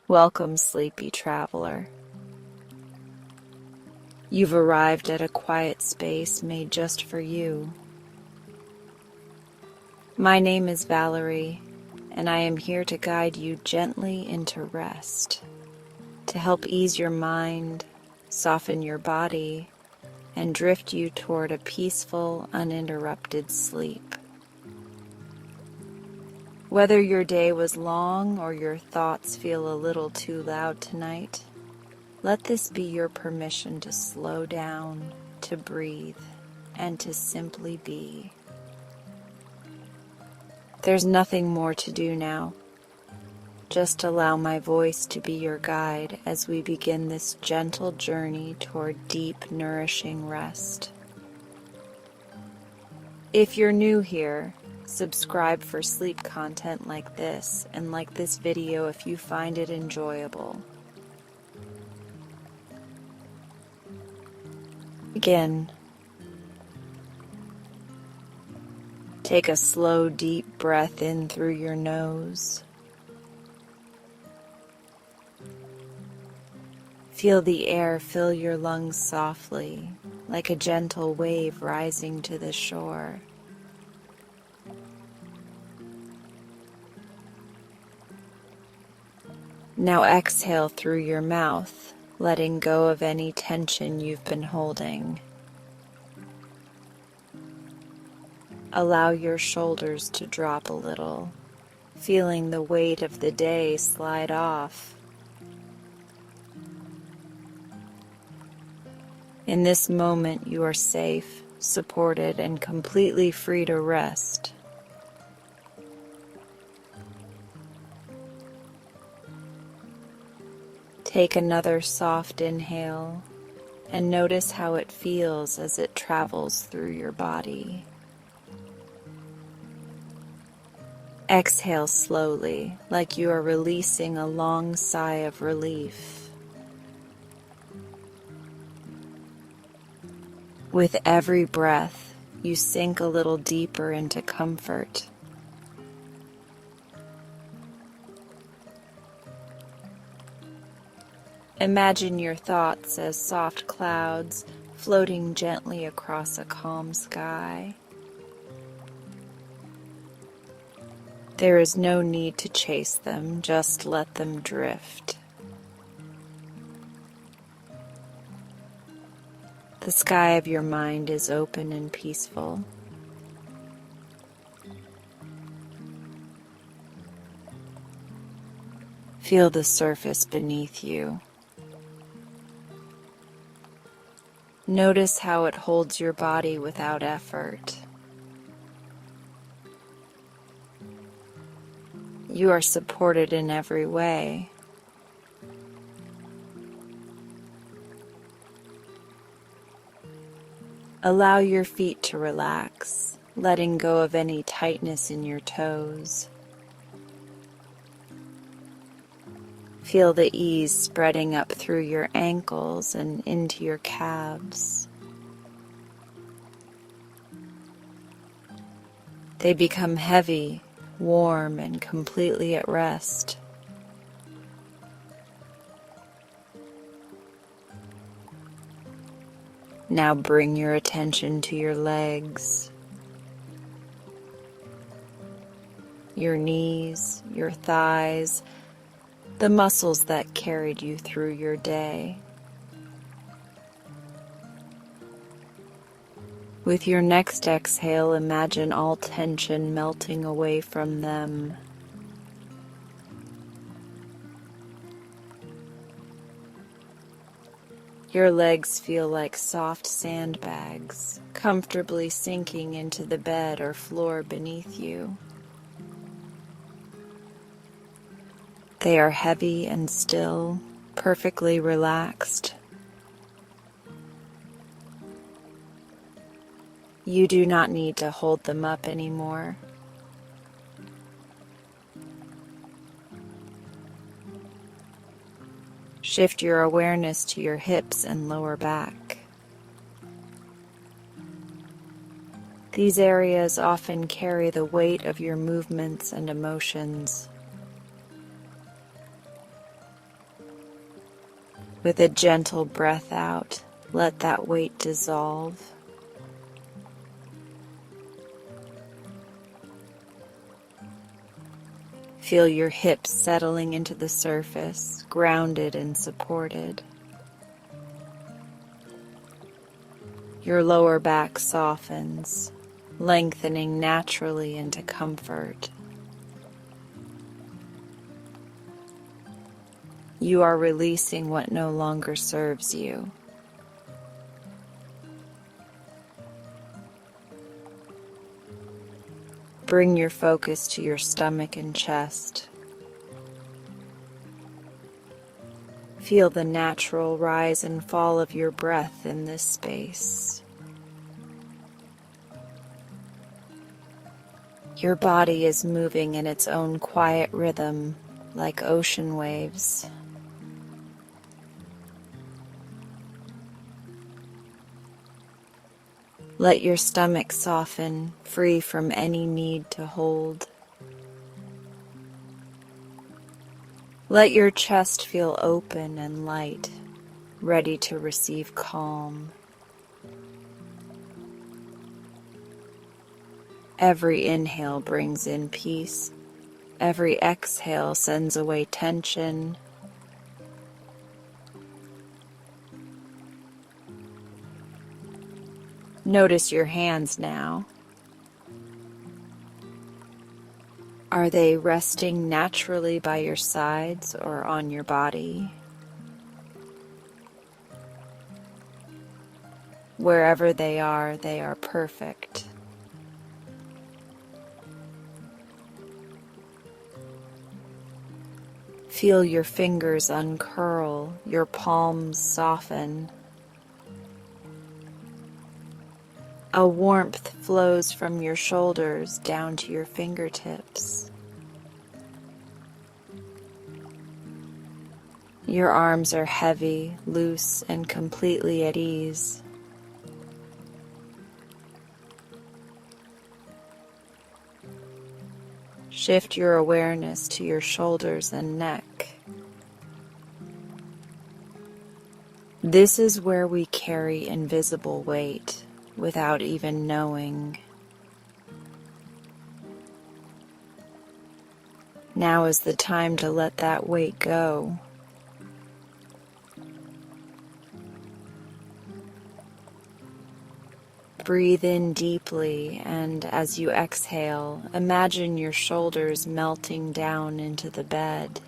Welcome, sleepy traveler. You've arrived at a quiet space made just for you. My name is Valarie, and I am here to guide you gently into rest, to help ease your mind, soften your body, and drift you toward a peaceful, uninterrupted sleep. Whether your day was long or your thoughts feel a little too loud tonight, let this be your permission to slow down, to breathe, and to simply be. There's nothing more to do now. Just allow my voice to be your guide as we begin this gentle journey toward deep, nourishing rest. If you're new here, subscribe for sleep content like this, and like this video if you find it enjoyable. Begin. Take a slow, deep breath in through your nose. Feel the air fill your lungs softly, like a gentle wave rising to the shore. Now exhale through your mouth, letting go of any tension you've been holding. Allow your shoulders to drop a little, feeling the weight of the day slide off. In this moment, you are safe, supported, and completely free to rest. Take another soft inhale and notice how it feels as it travels through your body. Exhale slowly, like you are releasing a long sigh of relief. With every breath, you sink a little deeper into comfort. Imagine your thoughts as soft clouds floating gently across a calm sky. There is no need to chase them, just let them drift. The sky of your mind is open and peaceful. Feel the surface beneath you. Notice how it holds your body without effort. You are supported in every way. Allow your feet to relax, letting go of any tightness in your toes. Feel the ease spreading up through your ankles and into your calves. They become heavy, warm, and completely at rest. Now bring your attention to your legs, your knees, your thighs, the muscles that carried you through your day. With your next exhale, imagine all tension melting away from them. Your legs feel like soft sandbags, comfortably sinking into the bed or floor beneath you. They are heavy and still, perfectly relaxed. You do not need to hold them up anymore. Shift your awareness to your hips and lower back. These areas often carry the weight of your movements and emotions. With a gentle breath out, let that weight dissolve. Feel your hips settling into the surface, grounded and supported. Your lower back softens, lengthening naturally into comfort. You are releasing what no longer serves you. Bring your focus to your stomach and chest. Feel the natural rise and fall of your breath in this space. Your body is moving in its own quiet rhythm, like ocean waves. Let your stomach soften, free from any need to hold. Let your chest feel open and light, ready to receive calm. Every inhale brings in peace. Every exhale sends away tension. Notice your hands now. Are they resting naturally by your sides or on your body? Wherever they are perfect. Feel your fingers uncurl, your palms soften. A warmth flows from your shoulders down to your fingertips. Your arms are heavy, loose, and completely at ease. Shift your awareness to your shoulders and neck. This is where we carry invisible weight without even knowing. Now is the time to let that weight go. Breathe in deeply, and as you exhale, imagine your shoulders melting down into the bed.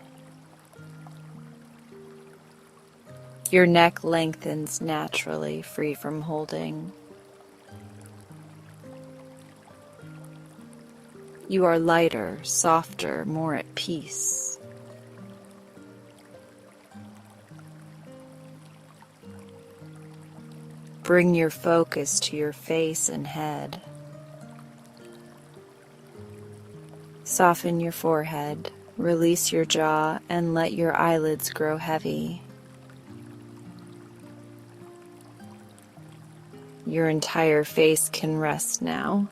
Your neck lengthens naturally, free from holding. You are lighter, softer, more at peace. Bring your focus to your face and head. Soften your forehead, release your jaw, and let your eyelids grow heavy. Your entire face can rest now.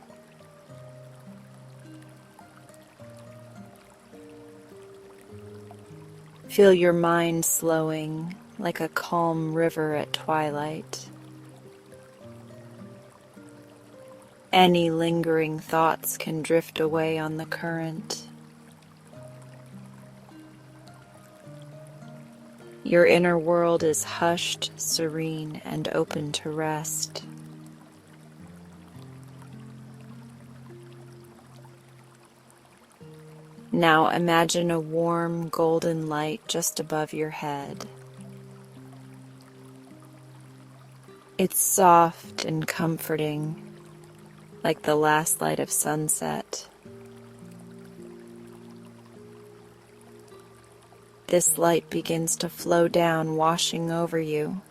Feel your mind slowing like a calm river at twilight. Any lingering thoughts can drift away on the current. Your inner world is hushed, serene, and open to rest. Now imagine a warm golden light just above your head. It's soft and comforting, like the last light of sunset. This light begins to flow down, washing over you.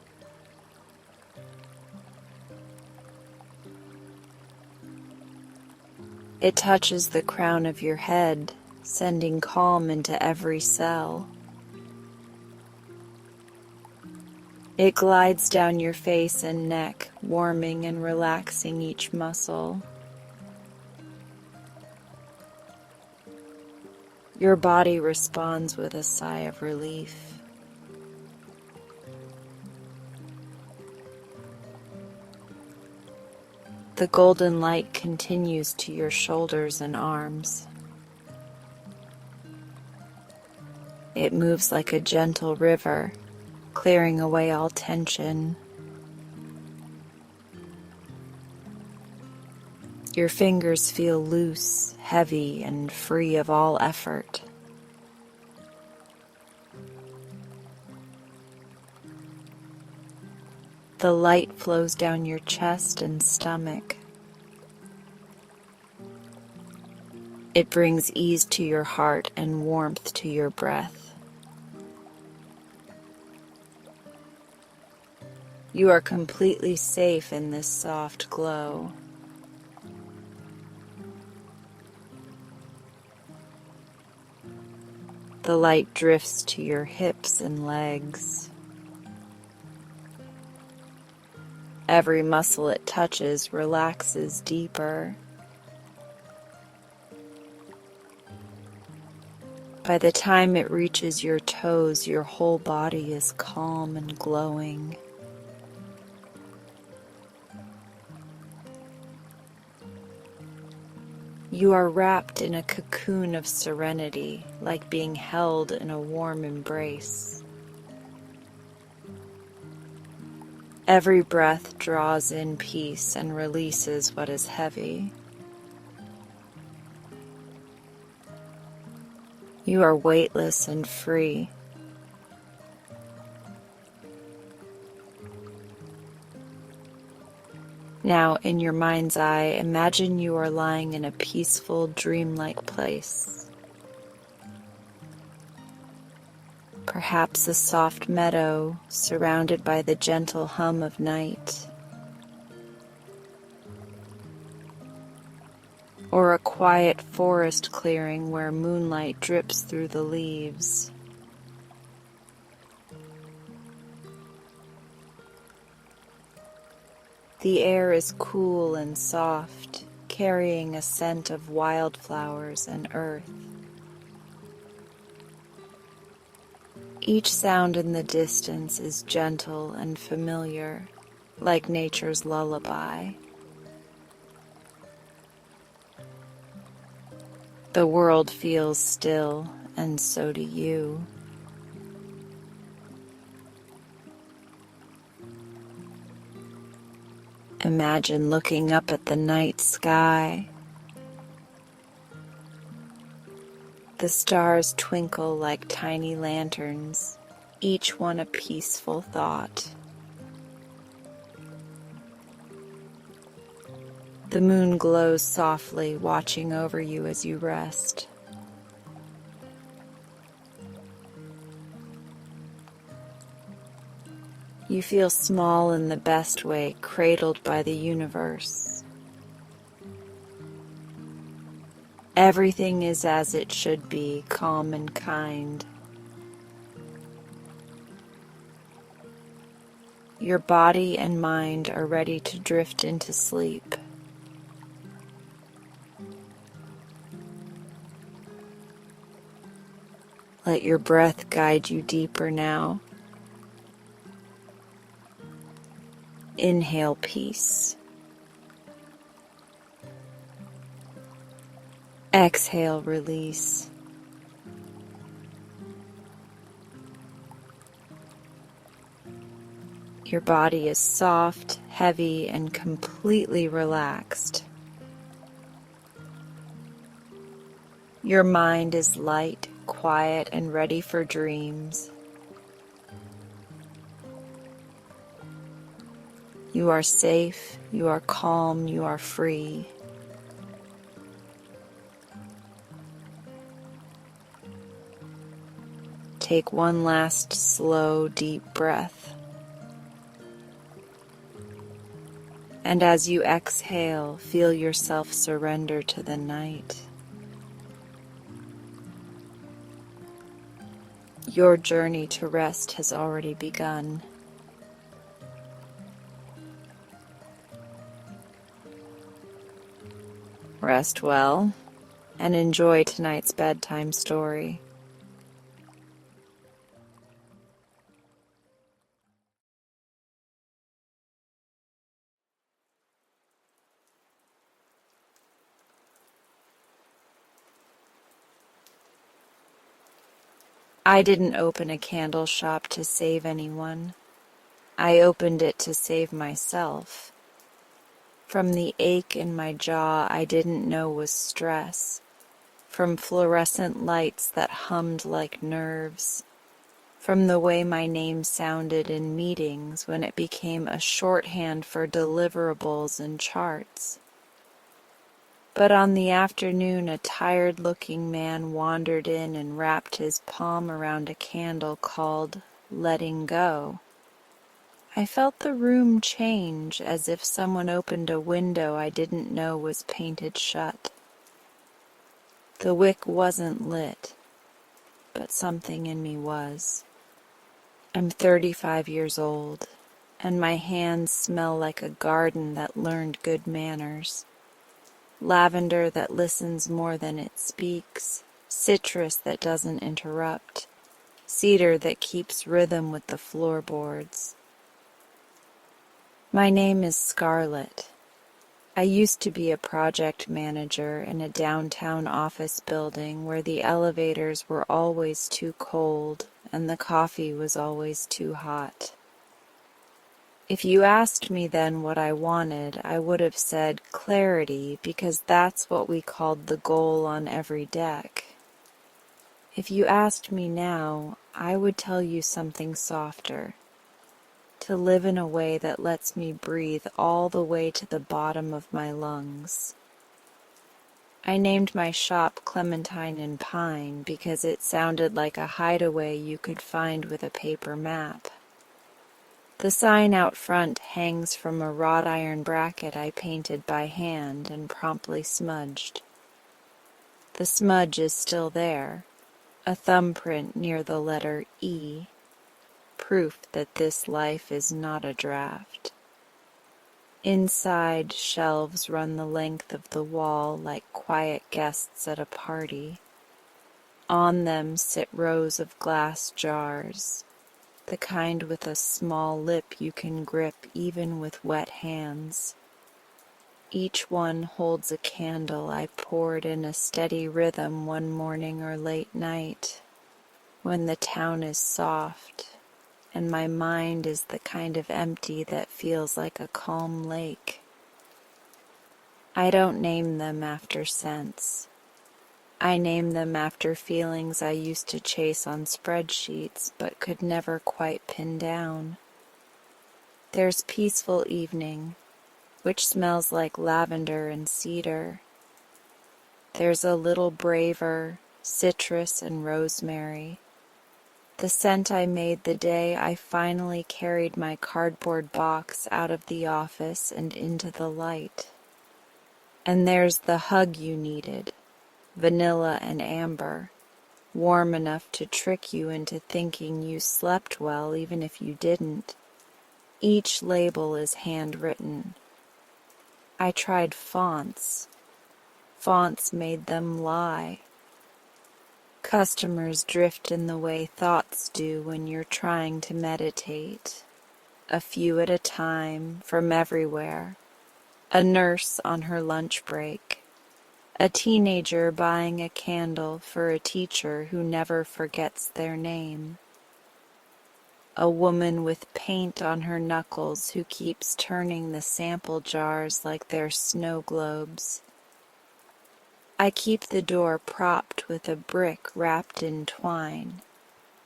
It touches the crown of your head, sending calm into every cell. It glides down your face and neck, warming and relaxing each muscle. Your body responds with a sigh of relief. The golden light continues to your shoulders and arms. It moves like a gentle river, clearing away all tension. Your fingers feel loose, heavy, and free of all effort. The light flows down your chest and stomach. It brings ease to your heart and warmth to your breath. You are completely safe in this soft glow. The light drifts to your hips and legs. Every muscle it touches relaxes deeper. By the time it reaches your toes, your whole body is calm and glowing. You are wrapped in a cocoon of serenity, like being held in a warm embrace. Every breath draws in peace and releases what is heavy. You are weightless and free. Now, in your mind's eye, imagine you are lying in a peaceful, dreamlike place. Perhaps a soft meadow surrounded by the gentle hum of night. Or a quiet forest clearing where moonlight drips through the leaves. The air is cool and soft, carrying a scent of wildflowers and earth. Each sound in the distance is gentle and familiar, like nature's lullaby. The world feels still, and so do you. Imagine looking up at the night sky. The stars twinkle like tiny lanterns, each one a peaceful thought. The moon glows softly, watching over you as you rest. You feel small in the best way, cradled by the universe. Everything is as it should be, calm and kind. Your body and mind are ready to drift into sleep. Let your breath guide you deeper now. Inhale peace. Exhale release. Your body is soft, heavy, and completely relaxed. Your mind is light, quiet, and ready for dreams. You are safe, you are calm, you are free. Take one last slow, deep breath. And as you exhale, feel yourself surrender to the night. Your journey to rest has already begun. Rest well and enjoy tonight's bedtime story. I didn't open a candle shop to save anyone. I opened it to save myself. From the ache in my jaw I didn't know was stress, from fluorescent lights that hummed like nerves, from the way my name sounded in meetings when it became a shorthand for deliverables and charts. But on the afternoon a tired-looking man wandered in and wrapped his palm around a candle called Letting Go. I felt the room change as if someone opened a window I didn't know was painted shut. The wick wasn't lit, but something in me was. I'm 35 years old, and my hands smell like a garden that learned good manners. Lavender that listens more than it speaks, citrus that doesn't interrupt, cedar that keeps rhythm with the floorboards. My name is Scarlett. I used to be a project manager in a downtown office building where the elevators were always too cold and the coffee was always too hot. If you asked me then what I wanted, I would have said clarity, because that's what we called the goal on every deck. If you asked me now, I would tell you something softer. To live in a way that lets me breathe all the way to the bottom of my lungs. I named my shop Clementine and Pine because it sounded like a hideaway you could find with a paper map. The sign out front hangs from a wrought iron bracket I painted by hand and promptly smudged. The smudge is still there, a thumbprint near the letter E, proof that this life is not a draft. Inside, shelves run the length of the wall like quiet guests at a party. On them sit rows of glass jars, the kind with a small lip you can grip even with wet hands. Each one holds a candle I poured in a steady rhythm one morning or late night, when the town is soft, and my mind is the kind of empty that feels like a calm lake. I don't name them after scents. I name them after feelings I used to chase on spreadsheets but could never quite pin down. There's peaceful evening, which smells like lavender and cedar. There's a little braver, citrus and rosemary. The scent I made the day I finally carried my cardboard box out of the office and into the light. And there's the hug you needed, vanilla and amber, warm enough to trick you into thinking you slept well even if you didn't. Each label is handwritten. I tried fonts. Fonts made them lie. Customers drift in the way thoughts do when you're trying to meditate. A few at a time, from everywhere. A nurse on her lunch break. A teenager buying a candle for a teacher who never forgets their name. A woman with paint on her knuckles who keeps turning the sample jars like they're snow globes. I keep the door propped with a brick wrapped in twine,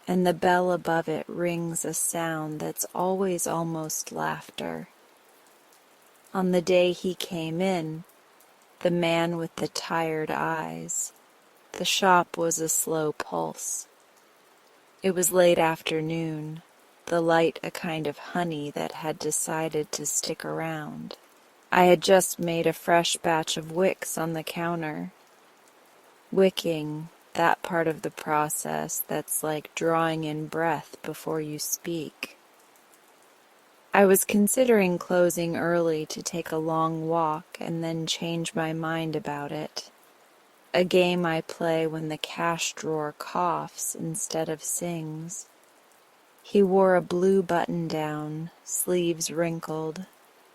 and the bell above it rings a sound that's always almost laughter. On the day he came in, the man with the tired eyes, the shop was a slow pulse. It was late afternoon, the light a kind of honey that had decided to stick around. I had just made a fresh batch of wicks on the counter. Wicking, that part of the process that's like drawing in breath before you speak. I was considering closing early to take a long walk and then change my mind about it. A game I play when the cash drawer coughs instead of sings. He wore a blue button-down, sleeves wrinkled,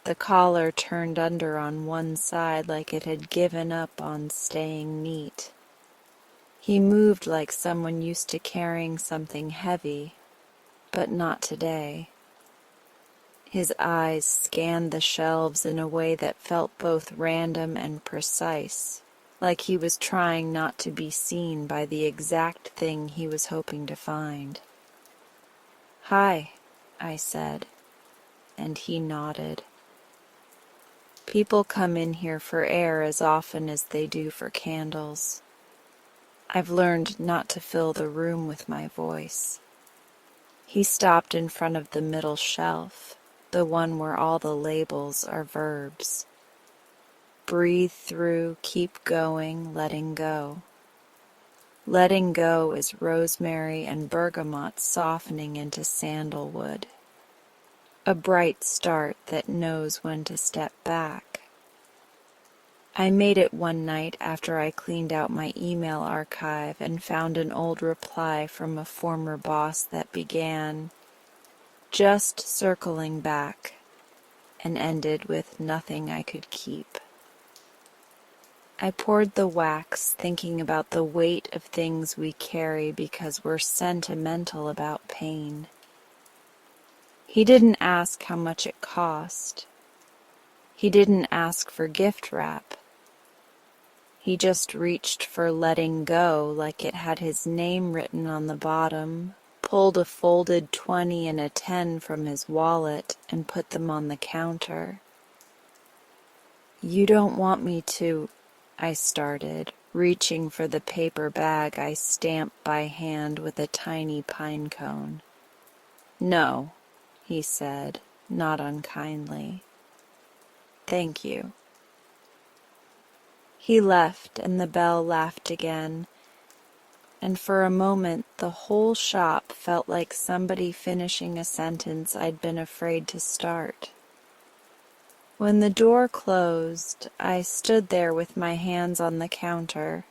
the collar turned under on one side like it had given up on staying neat. He moved like someone used to carrying something heavy, but not today. His eyes scanned the shelves in a way that felt both random and precise, like he was trying not to be seen by the exact thing he was hoping to find. "Hi," I said, and he nodded. People come in here for air as often as they do for candles. I've learned not to fill the room with my voice. He stopped in front of the middle shelf, the one where all the labels are verbs. Breathe through, keep going, letting go. Letting go is rosemary and bergamot softening into sandalwood. A bright start that knows when to step back. I made it one night after I cleaned out my email archive and found an old reply from a former boss that began, "Just circling back," and ended with "nothing I could keep." I poured the wax, thinking about the weight of things we carry because we're sentimental about pain. He didn't ask how much it cost. He didn't ask for gift wrap. He just reached for letting go like it had his name written on the bottom, pulled a folded 20 and a 10 from his wallet, and put them on the counter. "You don't want me to," I started, reaching for the paper bag I stamped by hand with a tiny pine cone. "No," he said, not unkindly. "Thank you." He left, and the bell laughed again, and for a moment the whole shop felt like somebody finishing a sentence I'd been afraid to start. When the door closed, I stood there with my hands on the counter,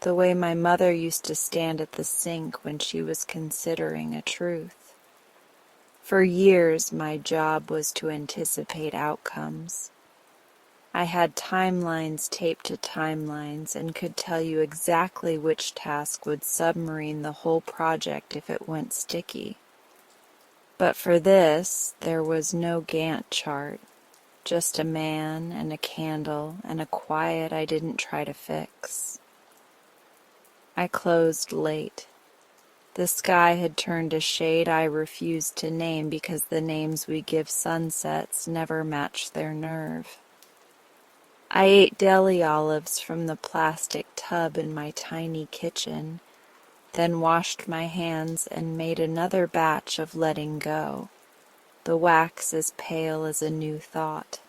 the way my mother used to stand at the sink when she was considering a truth. For years, my job was to anticipate outcomes. I had timelines taped to timelines and could tell you exactly which task would submarine the whole project if it went sticky. But for this, there was no Gantt chart. Just a man and a candle and a quiet I didn't try to fix. I closed late. The sky had turned a shade I refused to name because the names we give sunsets never match their nerve. I ate deli olives from the plastic tub in my tiny kitchen, then washed my hands and made another batch of letting go, the wax as pale as a new thought.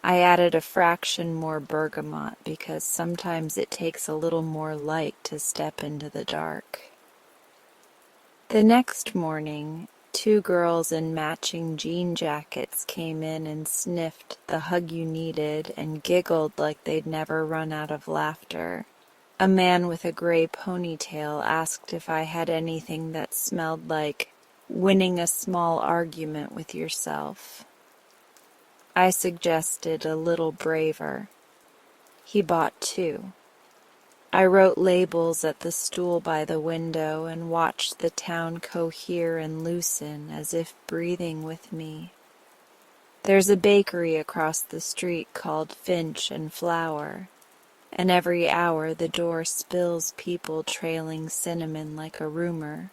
I added a fraction more bergamot because sometimes it takes a little more light to step into the dark. The next morning, 2 girls in matching jean jackets came in and sniffed the hug you needed and giggled like they'd never run out of laughter. A man with a gray ponytail asked if I had anything that smelled like winning a small argument with yourself. I suggested a little braver. He bought 2. I wrote labels at the stool by the window and watched the town cohere and loosen as if breathing with me. There's a bakery across the street called Finch and Flower, and every hour the door spills people trailing cinnamon like a rumor.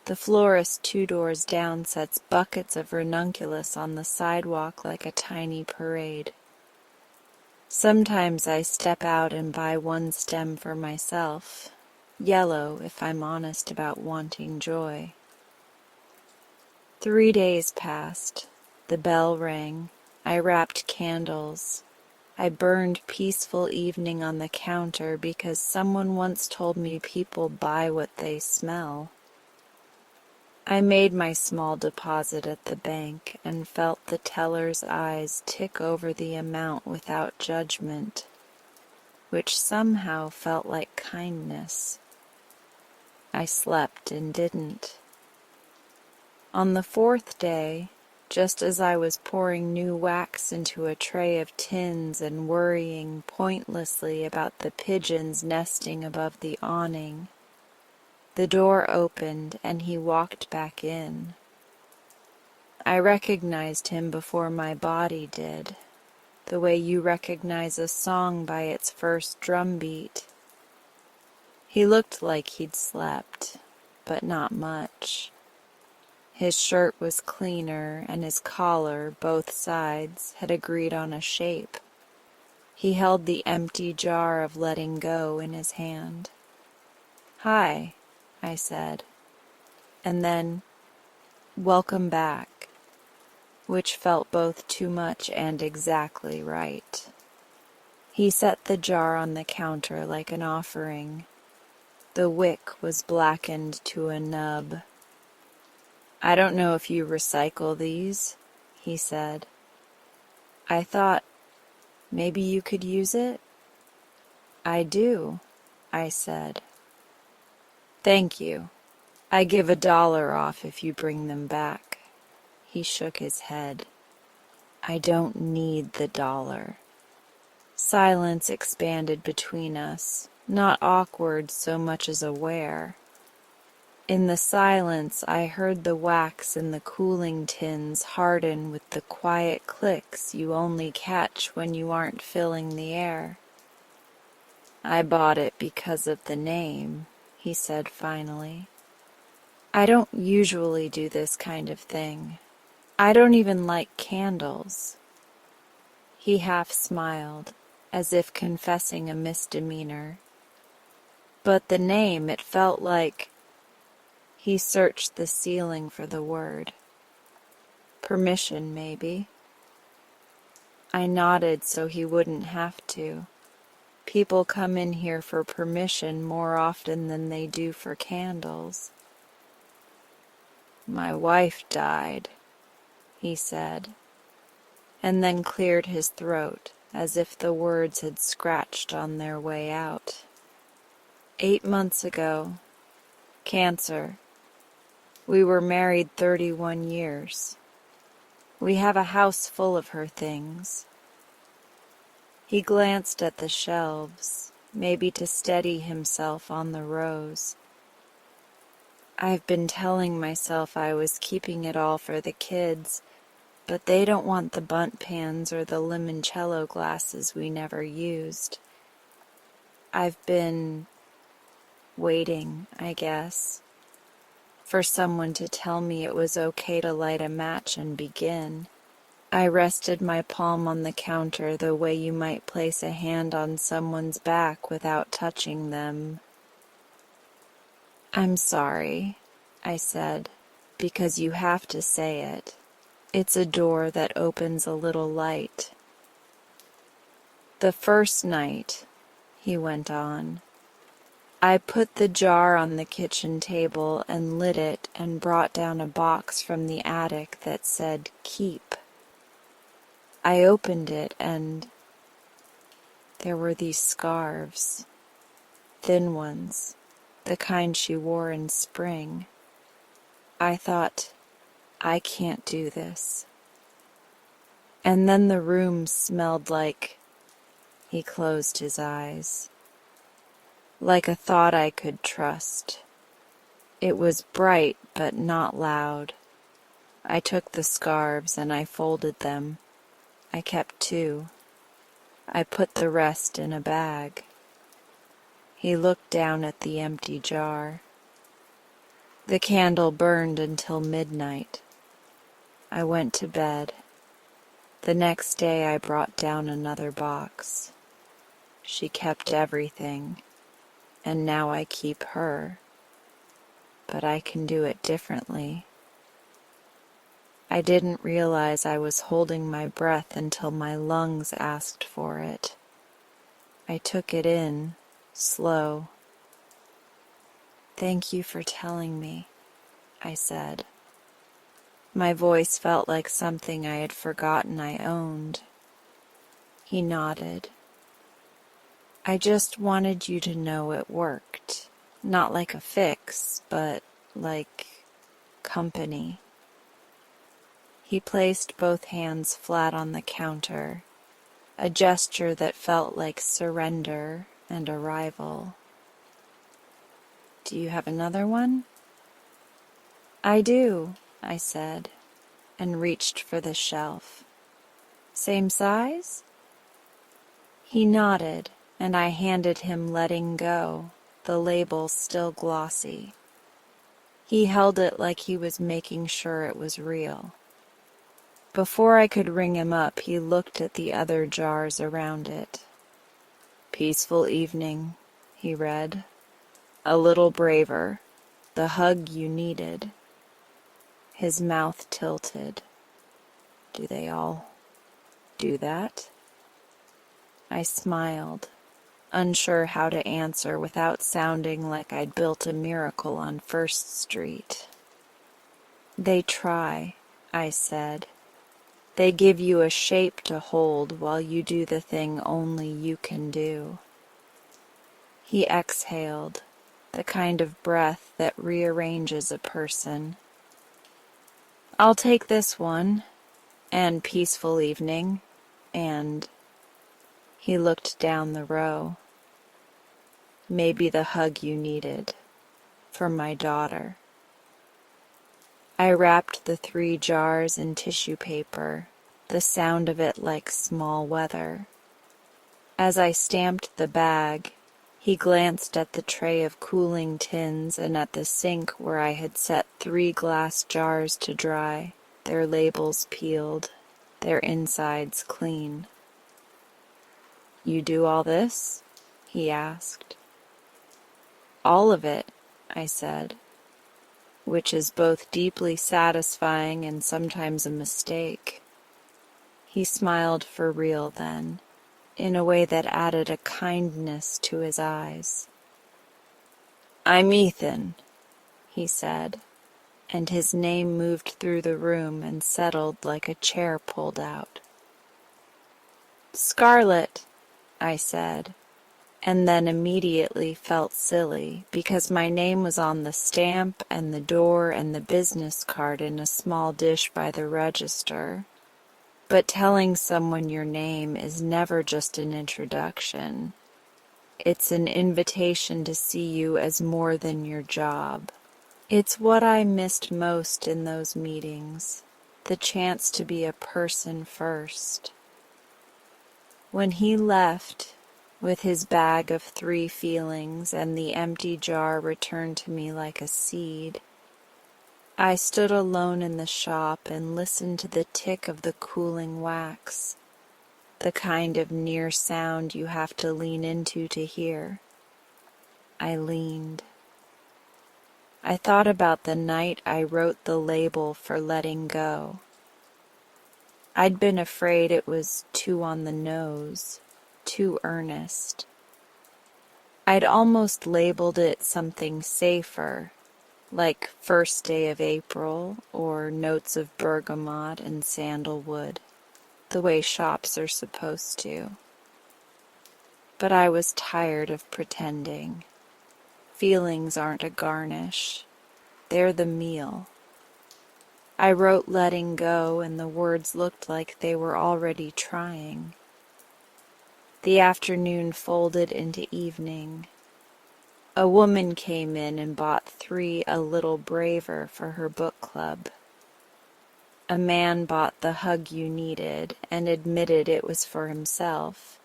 The florist 2 doors down sets buckets of ranunculus on the sidewalk like a tiny parade. Sometimes I step out and buy 1 stem for myself, yellow if I'm honest about wanting joy. 3 days passed. The bell rang. I wrapped candles. I burned Peaceful Evening on the counter because someone once told me people buy what they smell. I made my small deposit at the bank and felt the teller's eyes tick over the amount without judgment, which somehow felt like kindness. I slept and didn't. On the 4th day, just as I was pouring new wax into a tray of tins and worrying pointlessly about the pigeons nesting above the awning. The door opened and he walked back in. I recognized him before my body did, the way you recognize a song by its first drum beat. He looked like he'd slept, but not much. His shirt was cleaner, and his collar, both sides, had agreed on a shape. He held the empty jar of letting go in his hand. "Hi," I said, and then, "Welcome back," which felt both too much and exactly right. He set the jar on the counter like an offering. The wick was blackened to a nub. "I don't know if you recycle these," he said. I thought, maybe you could use it? "I do," I said. "Thank you. I give $1 off if you bring them back." He shook his head. "I don't need the $1. Silence expanded between us, not awkward so much as aware. In the silence, I heard the wax in the cooling tins harden with the quiet clicks you only catch when you aren't filling the air. "I bought it because of the name," he said finally. "I don't usually do this kind of thing. I don't even like candles." He half smiled, as if confessing a misdemeanor. "But the name, it felt like—" He searched the ceiling for the word. "Permission, maybe." I nodded so he wouldn't have to. People come in here for permission more often than they do for candles. "My wife died," he said, and then cleared his throat as if the words had scratched on their way out. 8 months ago. Cancer. We were married 31 years. We have a house full of her things." He glanced at the shelves, maybe to steady himself on the rows. "I've been telling myself I was keeping it all for the kids, but they don't want the bunt pans or the limoncello glasses we never used. I've been waiting, I guess, for someone to tell me it was okay to light a match and begin." I rested my palm on the counter the way you might place a hand on someone's back without touching them. "I'm sorry," I said, "because you have to say it. It's a door that opens a little light." "The first night," he went on, "I put the jar on the kitchen table and lit it and brought down a box from the attic that said, 'Keep.' I opened it and there were these scarves, thin ones, the kind she wore in spring. I thought, I can't do this. And then the room smelled like—" He closed his eyes. "Like a thought I could trust. It was bright but not loud. I took the scarves and I folded them. I kept 2. I put the rest in a bag." He looked down at the empty jar. "The candle burned until midnight. I went to bed. The next day I brought down another box. She kept everything, and now I keep her. But I can do it differently." I didn't realize I was holding my breath until my lungs asked for it. I took it in, slow. "Thank you for telling me," I said. My voice felt like something I had forgotten I owned. He nodded. "I just wanted you to know it worked. Not like a fix, but like company." He placed both hands flat on the counter, a gesture that felt like surrender and arrival. "Do you have another one?" "I do," I said, and reached for the shelf. "Same size?" He nodded, and I handed him Letting Go, the label still glossy. He held it like he was making sure it was real. Before I could ring him up, he looked at the other jars around it. "Peaceful evening," he read. "A little braver. The hug you needed." His mouth tilted. "Do they all do that?" I smiled, unsure how to answer without sounding like I'd built a miracle on First Street. "They try," I said. "They give you a shape to hold while you do the thing only you can do." He exhaled, the kind of breath that rearranges a person. "I'll take this one, and peaceful evening, and—" He looked down the row. "Maybe the hug you needed, for my daughter." I wrapped the 3 jars in tissue paper, the sound of it like small weather. As I stamped the bag, he glanced at the tray of cooling tins and at the sink where I had set 3 glass jars to dry, their labels peeled, their insides clean. "You do all this?" he asked. "All of it," I said, which is both deeply satisfying and sometimes a mistake. He smiled for real then, in a way that added a kindness to his eyes. "I'm Ethan," he said, and his name moved through the room and settled like a chair pulled out. "Scarlet," I said, and then immediately felt silly because my name was on the stamp and the door and the business card in a small dish by the register. But telling someone your name is never just an introduction. It's an invitation to see you as more than your job. It's what I missed most in those meetings, the chance to be a person first. When he left, with his bag of 3 feelings and the empty jar returned to me like a seed, I stood alone in the shop and listened to the tick of the cooling wax, the kind of near sound you have to lean into to hear. I leaned. I thought about the night I wrote the label for Letting Go. I'd been afraid it was too on the nose, too earnest. I'd almost labeled it something safer, like First Day of April or Notes of Bergamot and Sandalwood, the way shops are supposed to. But I was tired of pretending. Feelings aren't a garnish. They're the meal. I wrote Letting Go, and the words looked like they were already trying. The afternoon folded into evening. A woman came in and bought 3 A Little Braver for her book club. A man bought The Hug You Needed and admitted it was for himself,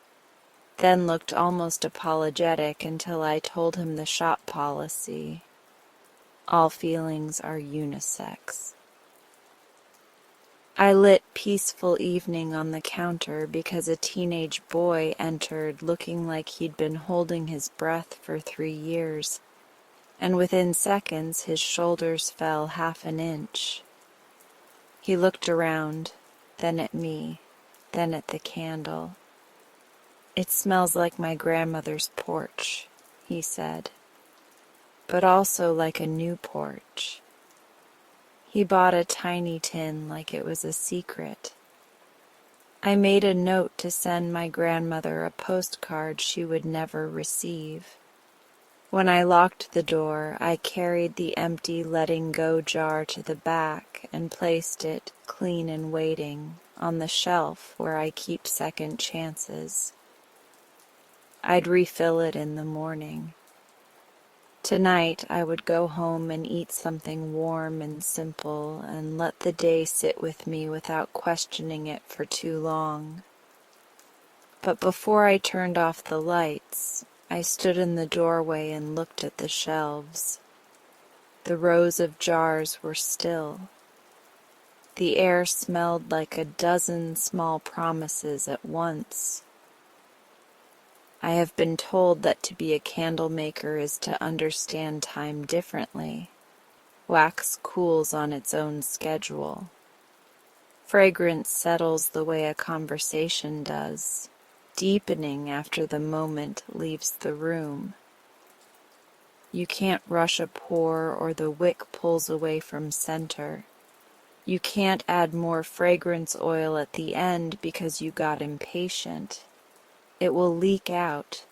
then looked almost apologetic until I told him the shop policy. All feelings are unisex. I lit Peaceful Evening on the counter because a teenage boy entered looking like he'd been holding his breath for 3 years, and within seconds his shoulders fell half an inch. He looked around, then at me, then at the candle. "It smells like my grandmother's porch," he said, "but also like a new porch." He bought a tiny tin like it was a secret. I made a note to send my grandmother a postcard she would never receive. When I locked the door, I carried the empty letting go jar to the back and placed it, clean and waiting, on the shelf where I keep second chances. I'd refill it in the morning. Tonight I would go home and eat something warm and simple and let the day sit with me without questioning it for too long. But before I turned off the lights, I stood in the doorway and looked at the shelves. The rows of jars were still. The air smelled like a dozen small promises at once. I have been told that to be a candle maker is to understand time differently. Wax cools on its own schedule. Fragrance settles the way a conversation does, deepening after the moment leaves the room. You can't rush a pour or the wick pulls away from center. You can't add more fragrance oil at the end because you got impatient. It will leak out,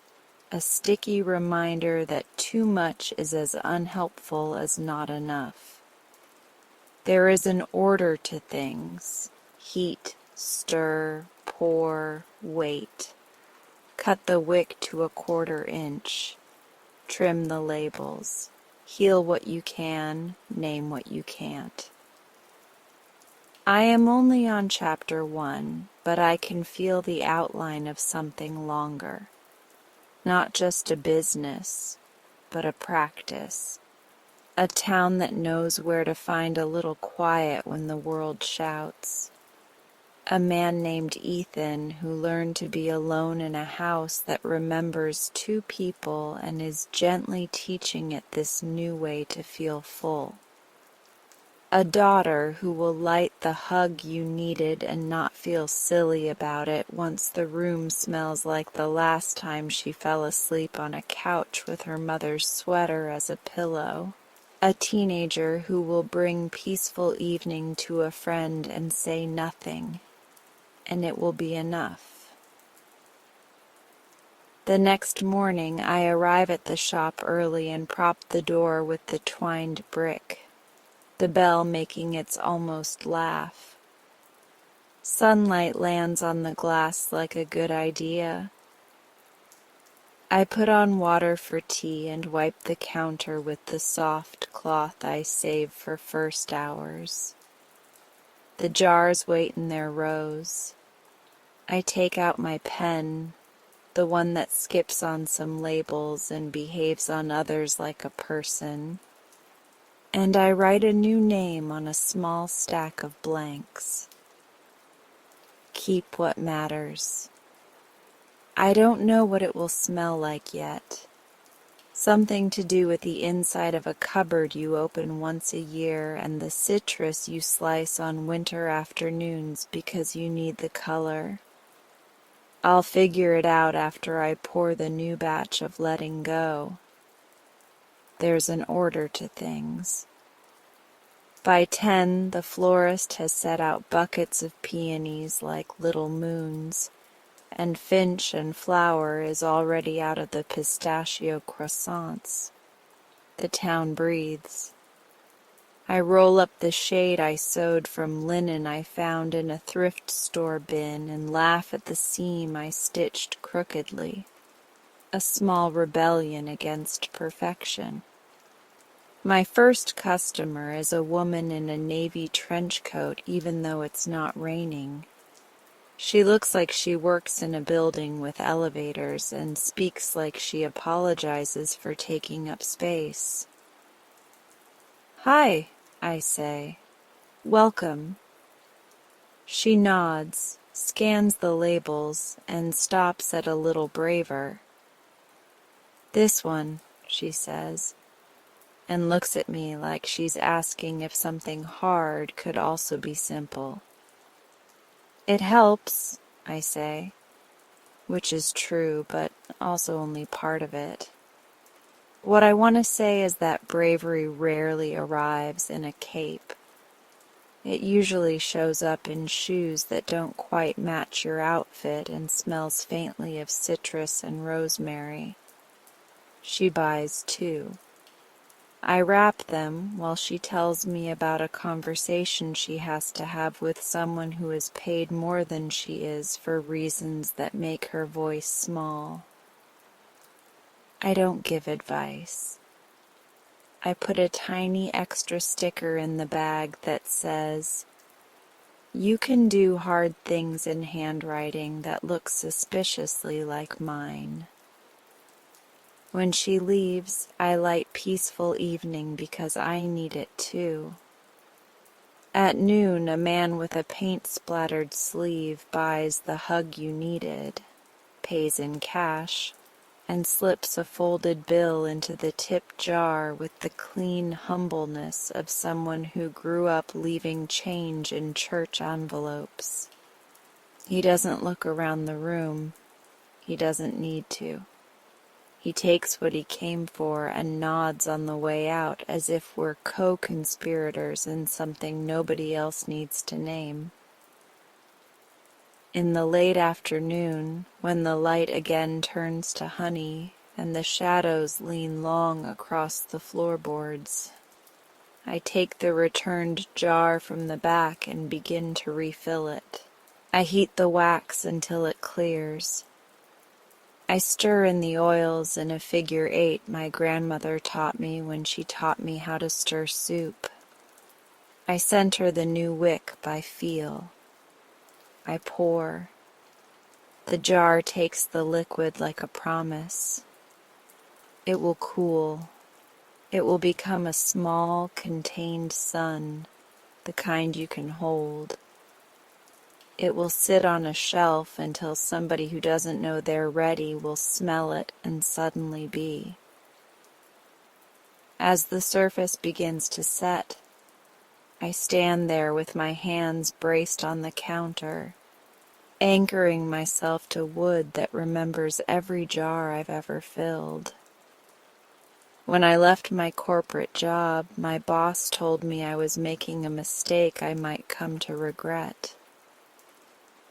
a sticky reminder that too much is as unhelpful as not enough. There is an order to things. Heat, stir, pour, wait. Cut the wick to a 1/4 inch. Trim the labels. Heal what you can, name what you can't. I am only on chapter 1, but I can feel the outline of something longer. Not just a business, but a practice. A town that knows where to find a little quiet when the world shouts. A man named Ethan who learned to be alone in a house that remembers 2 people and is gently teaching it this new way to feel full. A daughter who will light the hug you needed and not feel silly about it once the room smells like the last time she fell asleep on a couch with her mother's sweater as a pillow. A teenager who will bring peaceful evening to a friend and say nothing, and it will be enough. The next morning I arrive at the shop early and prop the door with the twined brick, the bell making its almost laugh. Sunlight lands on the glass like a good idea. I put on water for tea and wipe the counter with the soft cloth I save for first hours. The jars wait in their rows. I take out my pen, the one that skips on some labels and behaves on others like a person, and I write a new name on a small stack of blanks. Keep what matters. I don't know what it will smell like yet. Something to do with the inside of a cupboard you open once a year and the citrus you slice on winter afternoons because you need the color. I'll figure it out after I pour the new batch of letting go. There's an order to things. By 10, the florist has set out buckets of peonies like little moons, and Finch and Flower is already out of the pistachio croissants. The town breathes. I roll up the shade I sewed from linen I found in a thrift store bin and laugh at the seam I stitched crookedly, a small rebellion against perfection. My first customer is a woman in a navy trench coat even though it's not raining. She looks like she works in a building with elevators and speaks like she apologizes for taking up space. "Hi," I say. "Welcome." She nods, scans the labels, and stops at a little braver. "This one," she says, and looks at me like she's asking if something hard could also be simple. "It helps," I say, which is true, but also only part of it. What I want to say is that bravery rarely arrives in a cape. It usually shows up in shoes that don't quite match your outfit and smells faintly of citrus and rosemary. She buys two. I wrap them while she tells me about a conversation she has to have with someone who is paid more than she is for reasons that make her voice small. I don't give advice. I put a tiny extra sticker in the bag that says, "You can do hard things in handwriting that looks suspiciously like mine." When she leaves, I light Peaceful Evening because I need it too. At noon, a man with a paint-splattered sleeve buys the hug you needed, pays in cash, and slips a folded bill into the tip jar with the clean humbleness of someone who grew up leaving change in church envelopes. He doesn't look around the room. He doesn't need to. He takes what he came for and nods on the way out as if we're co-conspirators in something nobody else needs to name. In the late afternoon, when the light again turns to honey and the shadows lean long across the floorboards, I take the returned jar from the back and begin to refill it. I heat the wax until it clears. I stir in the oils in a figure 8 my grandmother taught me when she taught me how to stir soup. I center the new wick by feel. I pour. The jar takes the liquid like a promise. It will cool. It will become a small, contained sun, the kind you can hold. It will sit on a shelf until somebody who doesn't know they're ready will smell it and suddenly be. As the surface begins to set, I stand there with my hands braced on the counter, anchoring myself to wood that remembers every jar I've ever filled. When I left my corporate job, my boss told me I was making a mistake I might come to regret.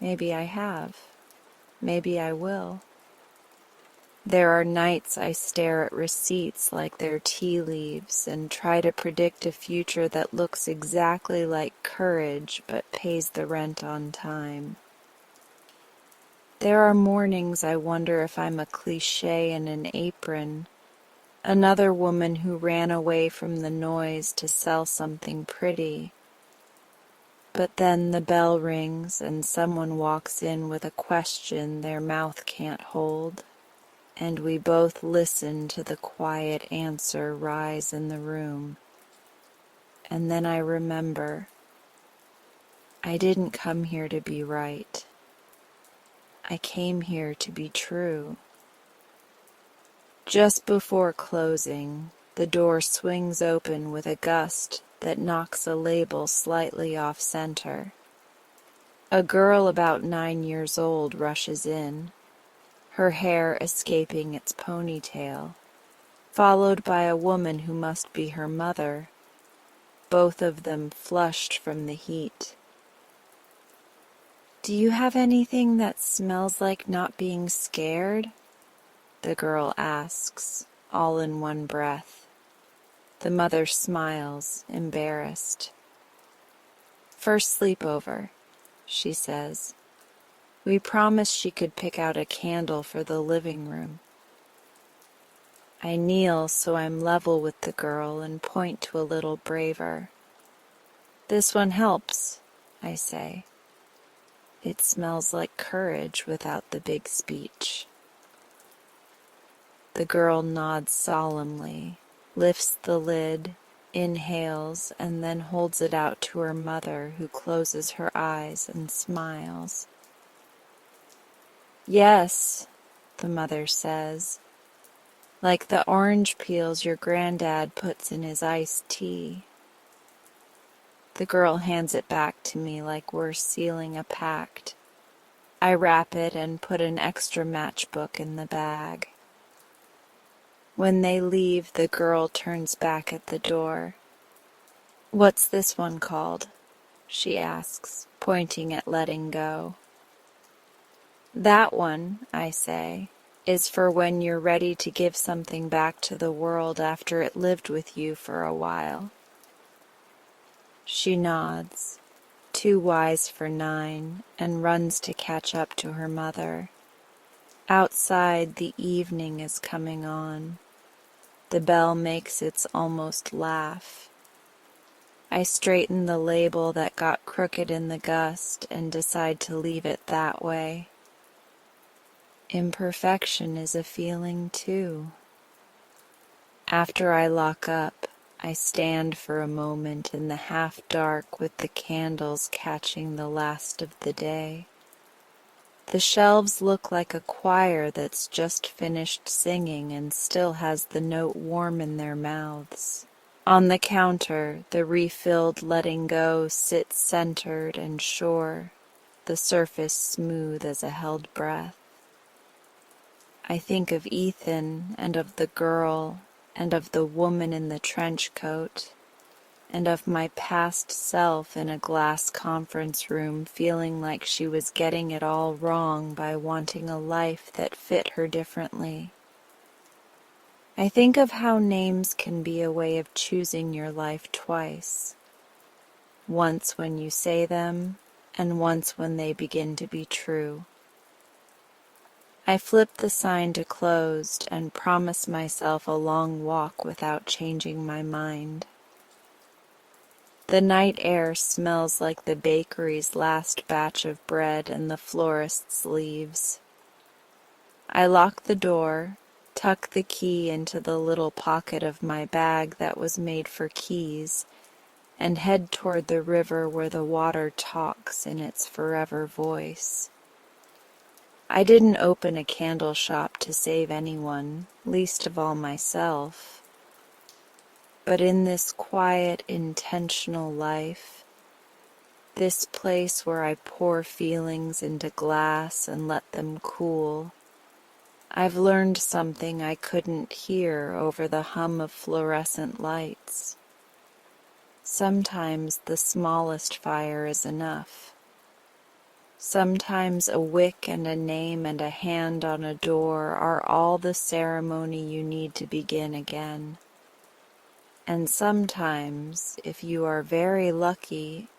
Maybe I have. Maybe I will. There are nights I stare at receipts like they're tea leaves and try to predict a future that looks exactly like courage but pays the rent on time. There are mornings I wonder if I'm a cliché in an apron, another woman who ran away from the noise to sell something pretty. But then the bell rings and someone walks in with a question their mouth can't hold, and we both listen to the quiet answer rise in the room. And then I remember, I didn't come here to be right. I came here to be true. Just before closing, the door swings open with a gust that knocks a label slightly off center. A girl about 9 years old rushes in, her hair escaping its ponytail, followed by a woman who must be her mother, both of them flushed from the heat. "Do you have anything that smells like not being scared?" the girl asks, all in one breath. The mother smiles, embarrassed. "First sleepover," she says. We promised she could pick out a candle for the living room. I kneel so I'm level with the girl and point to a little braver. "This one helps," I say. It smells like courage without the big speech. The girl nods solemnly, lifts the lid, inhales, and then holds it out to her mother, who closes her eyes and smiles. "Yes," the mother says, "like the orange peels your granddad puts in his iced tea." The girl hands it back to me like we're sealing a pact. I wrap it and put an extra matchbook in the bag. When they leave, the girl turns back at the door. "What's this one called?" she asks, pointing at letting go. "That one," I say, is for when you're ready to give something back to the world after it lived with you for a while. She nods, too wise for 9, and runs to catch up to her mother. Outside, the evening is coming on. The bell makes its almost laugh. I straighten the label that got crooked in the gust and decide to leave it that way. Imperfection is a feeling too. After I lock up, I stand for a moment in the half-dark with the candles catching the last of the day. The shelves look like a choir that's just finished singing and still has the note warm in their mouths. On the counter, the refilled letting go sits centered and sure, the surface smooth as a held breath. I think of Ethan and of the girl and of the woman in the trench coat and of my past self in a glass conference room feeling like she was getting it all wrong by wanting a life that fit her differently. I think of how names can be a way of choosing your life twice, once when you say them and once when they begin to be true. I flip the sign to closed and promise myself a long walk without changing my mind. The night air smells like the bakery's last batch of bread and the florist's leaves. I lock the door, tuck the key into the little pocket of my bag that was made for keys, and head toward the river where the water talks in its forever voice. I didn't open a candle shop to save anyone, least of all myself. But in this quiet, intentional life, this place where I pour feelings into glass and let them cool, I've learned something I couldn't hear over the hum of fluorescent lights. Sometimes the smallest fire is enough. Sometimes a wick and a name and a hand on a door are all the ceremony you need to begin again. And sometimes, if you are very lucky,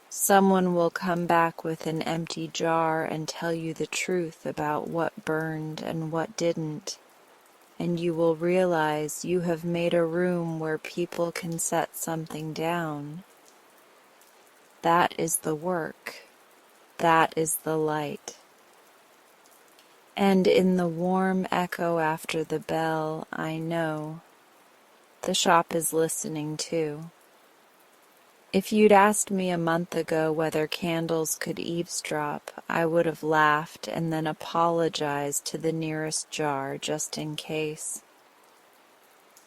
someone will come back with an empty jar and tell you the truth about what burned and what didn't, and you will realize you have made a room where people can set something down. That is the work. That is the light. And in the warm echo after the bell, I know the shop is listening too. If you'd asked me a month ago whether candles could eavesdrop, I would have laughed and then apologized to the nearest jar just in case.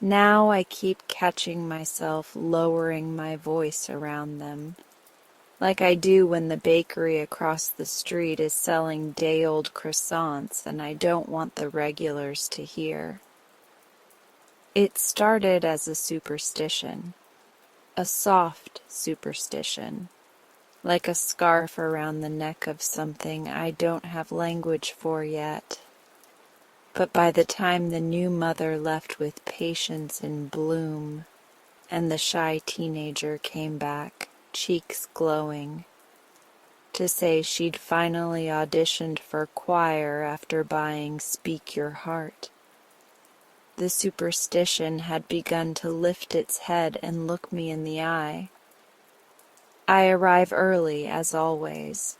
Now I keep catching myself lowering my voice around them, like I do when the bakery across the street is selling day-old croissants and I don't want the regulars to hear. It started as a superstition, a soft superstition, like a scarf around the neck of something I don't have language for yet. But by the time the new mother left with patience in bloom, and the shy teenager came back, cheeks glowing, to say she'd finally auditioned for choir after buying Speak Your Heart, the superstition had begun to lift its head and look me in the eye. I arrive early, as always.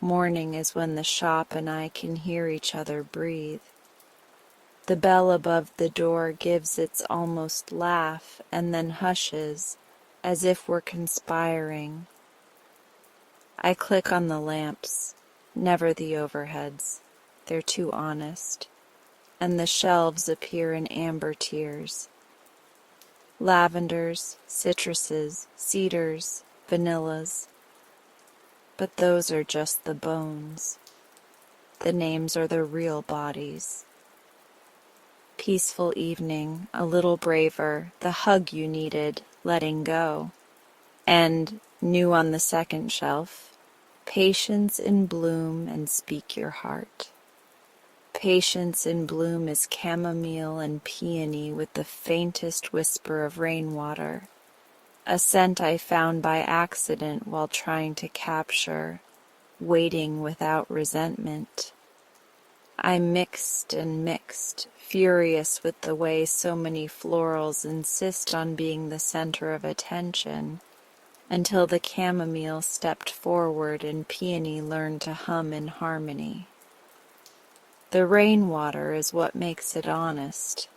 Morning is when the shop and I can hear each other breathe. The bell above the door gives its almost laugh and then hushes, as if we're conspiring. I click on the lamps, never the overheads. They're too honest. And the shelves appear in amber tiers. Lavenders, citruses, cedars, vanillas. But those are just the bones. The names are the real bodies. Peaceful evening, a little braver, the hug you needed, letting go. And, new on the second shelf, patience in bloom and speak your heart. Patience in bloom is chamomile and peony with the faintest whisper of rainwater, a scent I found by accident while trying to capture, waiting without resentment. I mixed and mixed, furious with the way so many florals insist on being the center of attention, until the chamomile stepped forward and peony learned to hum in harmony. The rainwater is what makes it honest.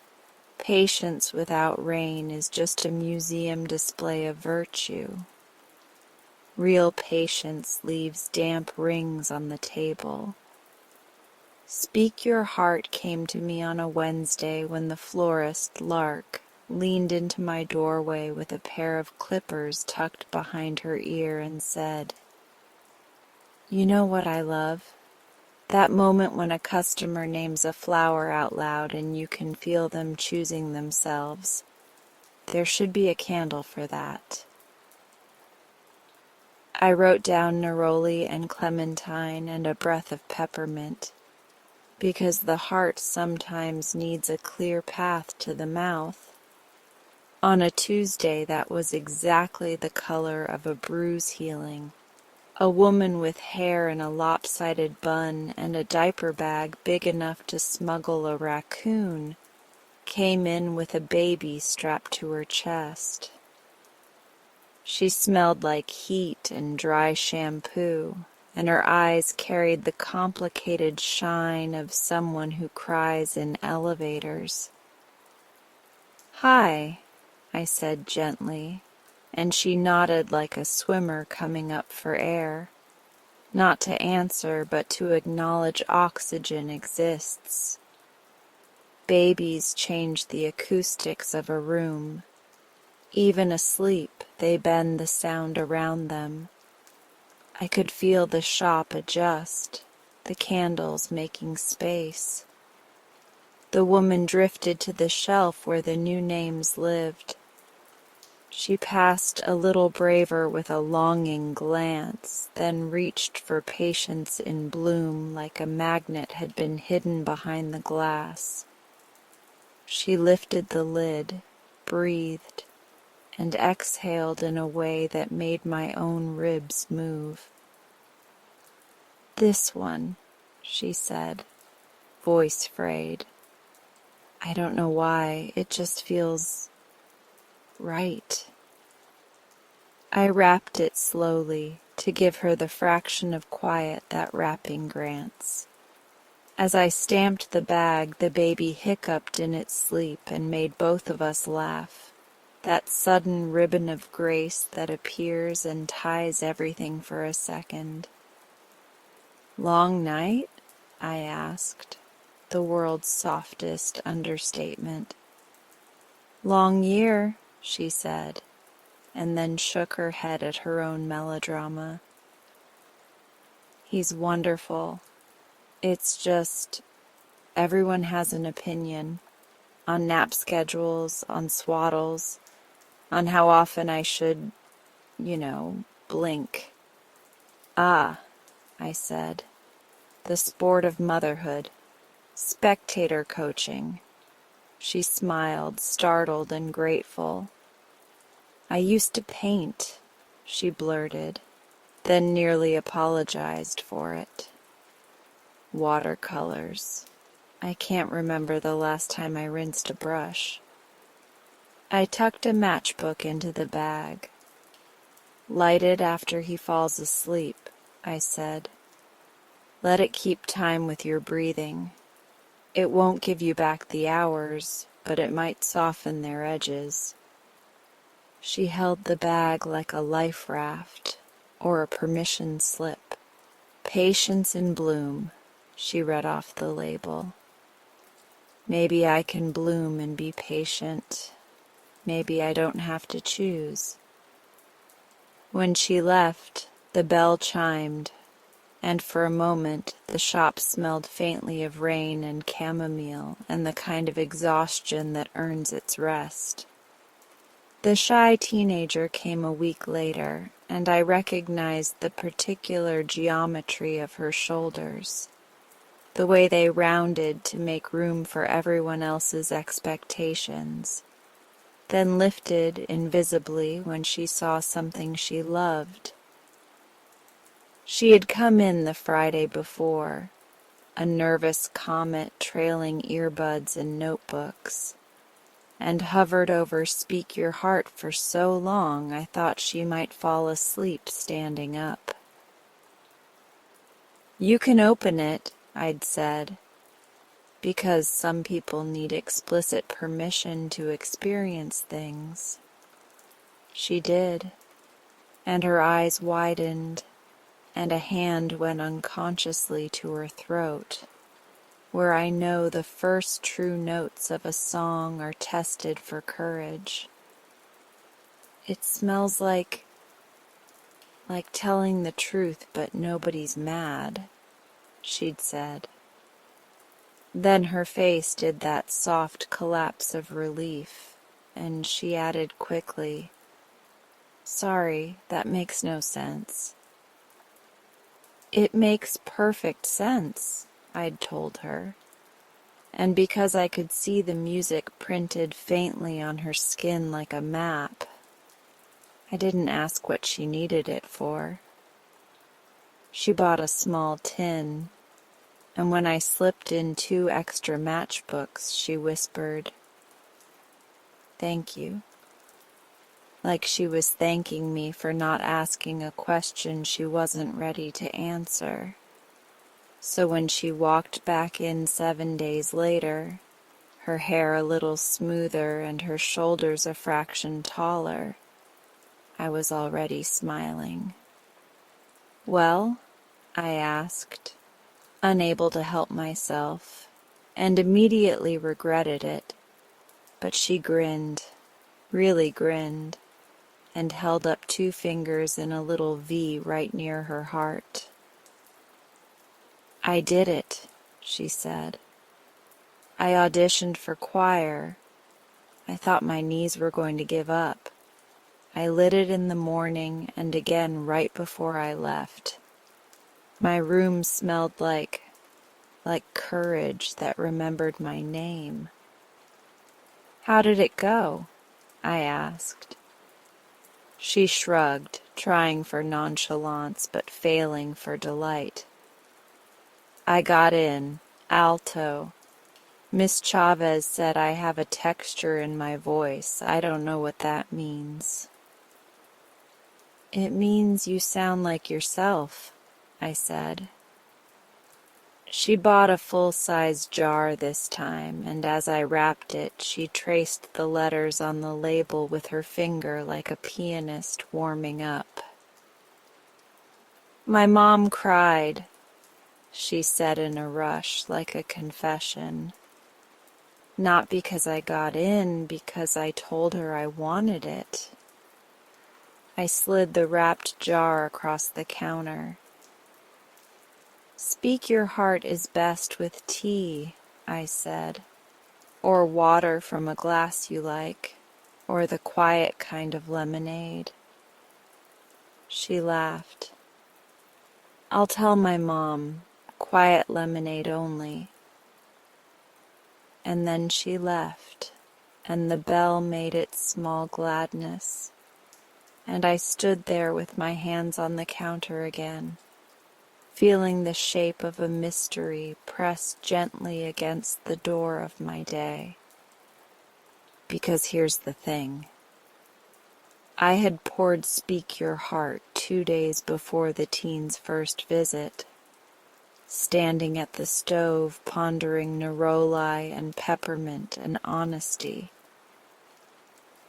Patience without rain is just a museum display of virtue. Real patience leaves damp rings on the table. Speak Your Heart came to me on a Wednesday when the florist, Lark, leaned into my doorway with a pair of clippers tucked behind her ear and said, "You know what I love? That moment when a customer names a flower out loud and you can feel them choosing themselves. There should be a candle for that." I wrote down neroli and clementine and a breath of peppermint, because the heart sometimes needs a clear path to the mouth. On a Tuesday that was exactly the color of a bruise healing. A woman with hair in a lopsided bun and a diaper bag big enough to smuggle a raccoon came in with a baby strapped to her chest. She smelled like heat and dry shampoo, and her eyes carried the complicated shine of someone who cries in elevators. "Hi," I said gently, and she nodded like a swimmer coming up for air, not to answer but to acknowledge oxygen exists. Babies change the acoustics of a room. Even asleep, they bend the sound around them. I could feel the shop adjust, the candles making space. The woman drifted to the shelf where the new names lived. She passed a little braver with a longing glance, then reached for Patience in Bloom like a magnet had been hidden behind the glass. She lifted the lid, breathed, and exhaled in a way that made my own ribs move. "This one," she said, voice frayed. "I don't know why, it just feels right." I wrapped it slowly to give her the fraction of quiet that wrapping grants. As I stamped the bag, the baby hiccuped in its sleep and made both of us laugh. That sudden ribbon of grace that appears and ties everything for a second. "Long night?" I asked, the world's softest understatement. "Long year," she said, and then shook her head at her own melodrama. "He's wonderful. It's just, everyone has an opinion. On nap schedules, on swaddles, on how often I should, blink." "Ah," I said, "the sport of motherhood. Spectator coaching." She smiled, startled and grateful. "I used to paint," she blurted, then nearly apologized for it. "Watercolors. I can't remember the last time I rinsed a brush." I tucked a matchbook into the bag. "Light it after he falls asleep," I said. "Let it keep time with your breathing. It won't give you back the hours, but it might soften their edges." She held the bag like a life raft or a permission slip. "Patience in Bloom," she read off the label. Maybe I can bloom and be patient. Maybe I don't have to choose. When she left, the bell chimed, and for a moment the shop smelled faintly of rain and chamomile and the kind of exhaustion that earns its rest. The shy teenager came a week later, and I recognized the particular geometry of her shoulders. the way they rounded to make room for everyone else's expectations, then lifted invisibly when she saw something she loved. She had come in the Friday before, a nervous comet trailing earbuds and notebooks, and hovered over Speak Your Heart for so long I thought she might fall asleep standing up. "You can open it," I'd said, because some people need explicit permission to experience things. She did, and her eyes widened, and a hand went unconsciously to her throat, where I know the first true notes of a song are tested for courage. "It smells like telling the truth, but nobody's mad," she'd said. Then her face did that soft collapse of relief, and she added quickly, "Sorry, that makes no sense." "It makes perfect sense," I'd told her, and because I could see the music printed faintly on her skin like a map, I didn't ask what she needed it for. She bought a small tin, and when I slipped in 2 extra matchbooks, she whispered, "Thank you," like she was thanking me for not asking a question she wasn't ready to answer. So when she walked back in 7 days later, her hair a little smoother and her shoulders a fraction taller, I was already smiling. "Well?" I asked, unable to help myself, and immediately regretted it, but she grinned, really grinned, and held up 2 fingers in a little V right near her heart. "I did it," she said. "I auditioned for choir. I thought my knees were going to give up. I lit it in the morning and again right before I left. My room smelled like courage that remembered my name." "How did it go?" I asked. She shrugged, trying for nonchalance but failing for delight. "I got in, alto. Miss Chavez said I have a texture in my voice. I don't know what that means." "It means you sound like yourself," I said. She bought a full-size jar this time, and as I wrapped it, she traced the letters on the label with her finger like a pianist warming up. "My mom cried," she said in a rush, like a confession. "Not because I got in, because I told her I wanted it." I slid the wrapped jar across the counter. "Speak Your Heart is best with tea," I said, "or water from a glass you like, or the quiet kind of lemonade." She laughed. "I'll tell my mom, quiet lemonade only." And then she left, and the bell made its small gladness, and I stood there with my hands on the counter again, feeling the shape of a mystery press gently against the door of my day. Because here's the thing. I had poured Speak Your Heart 2 days before the teen's first visit, standing at the stove pondering neroli and peppermint and honesty.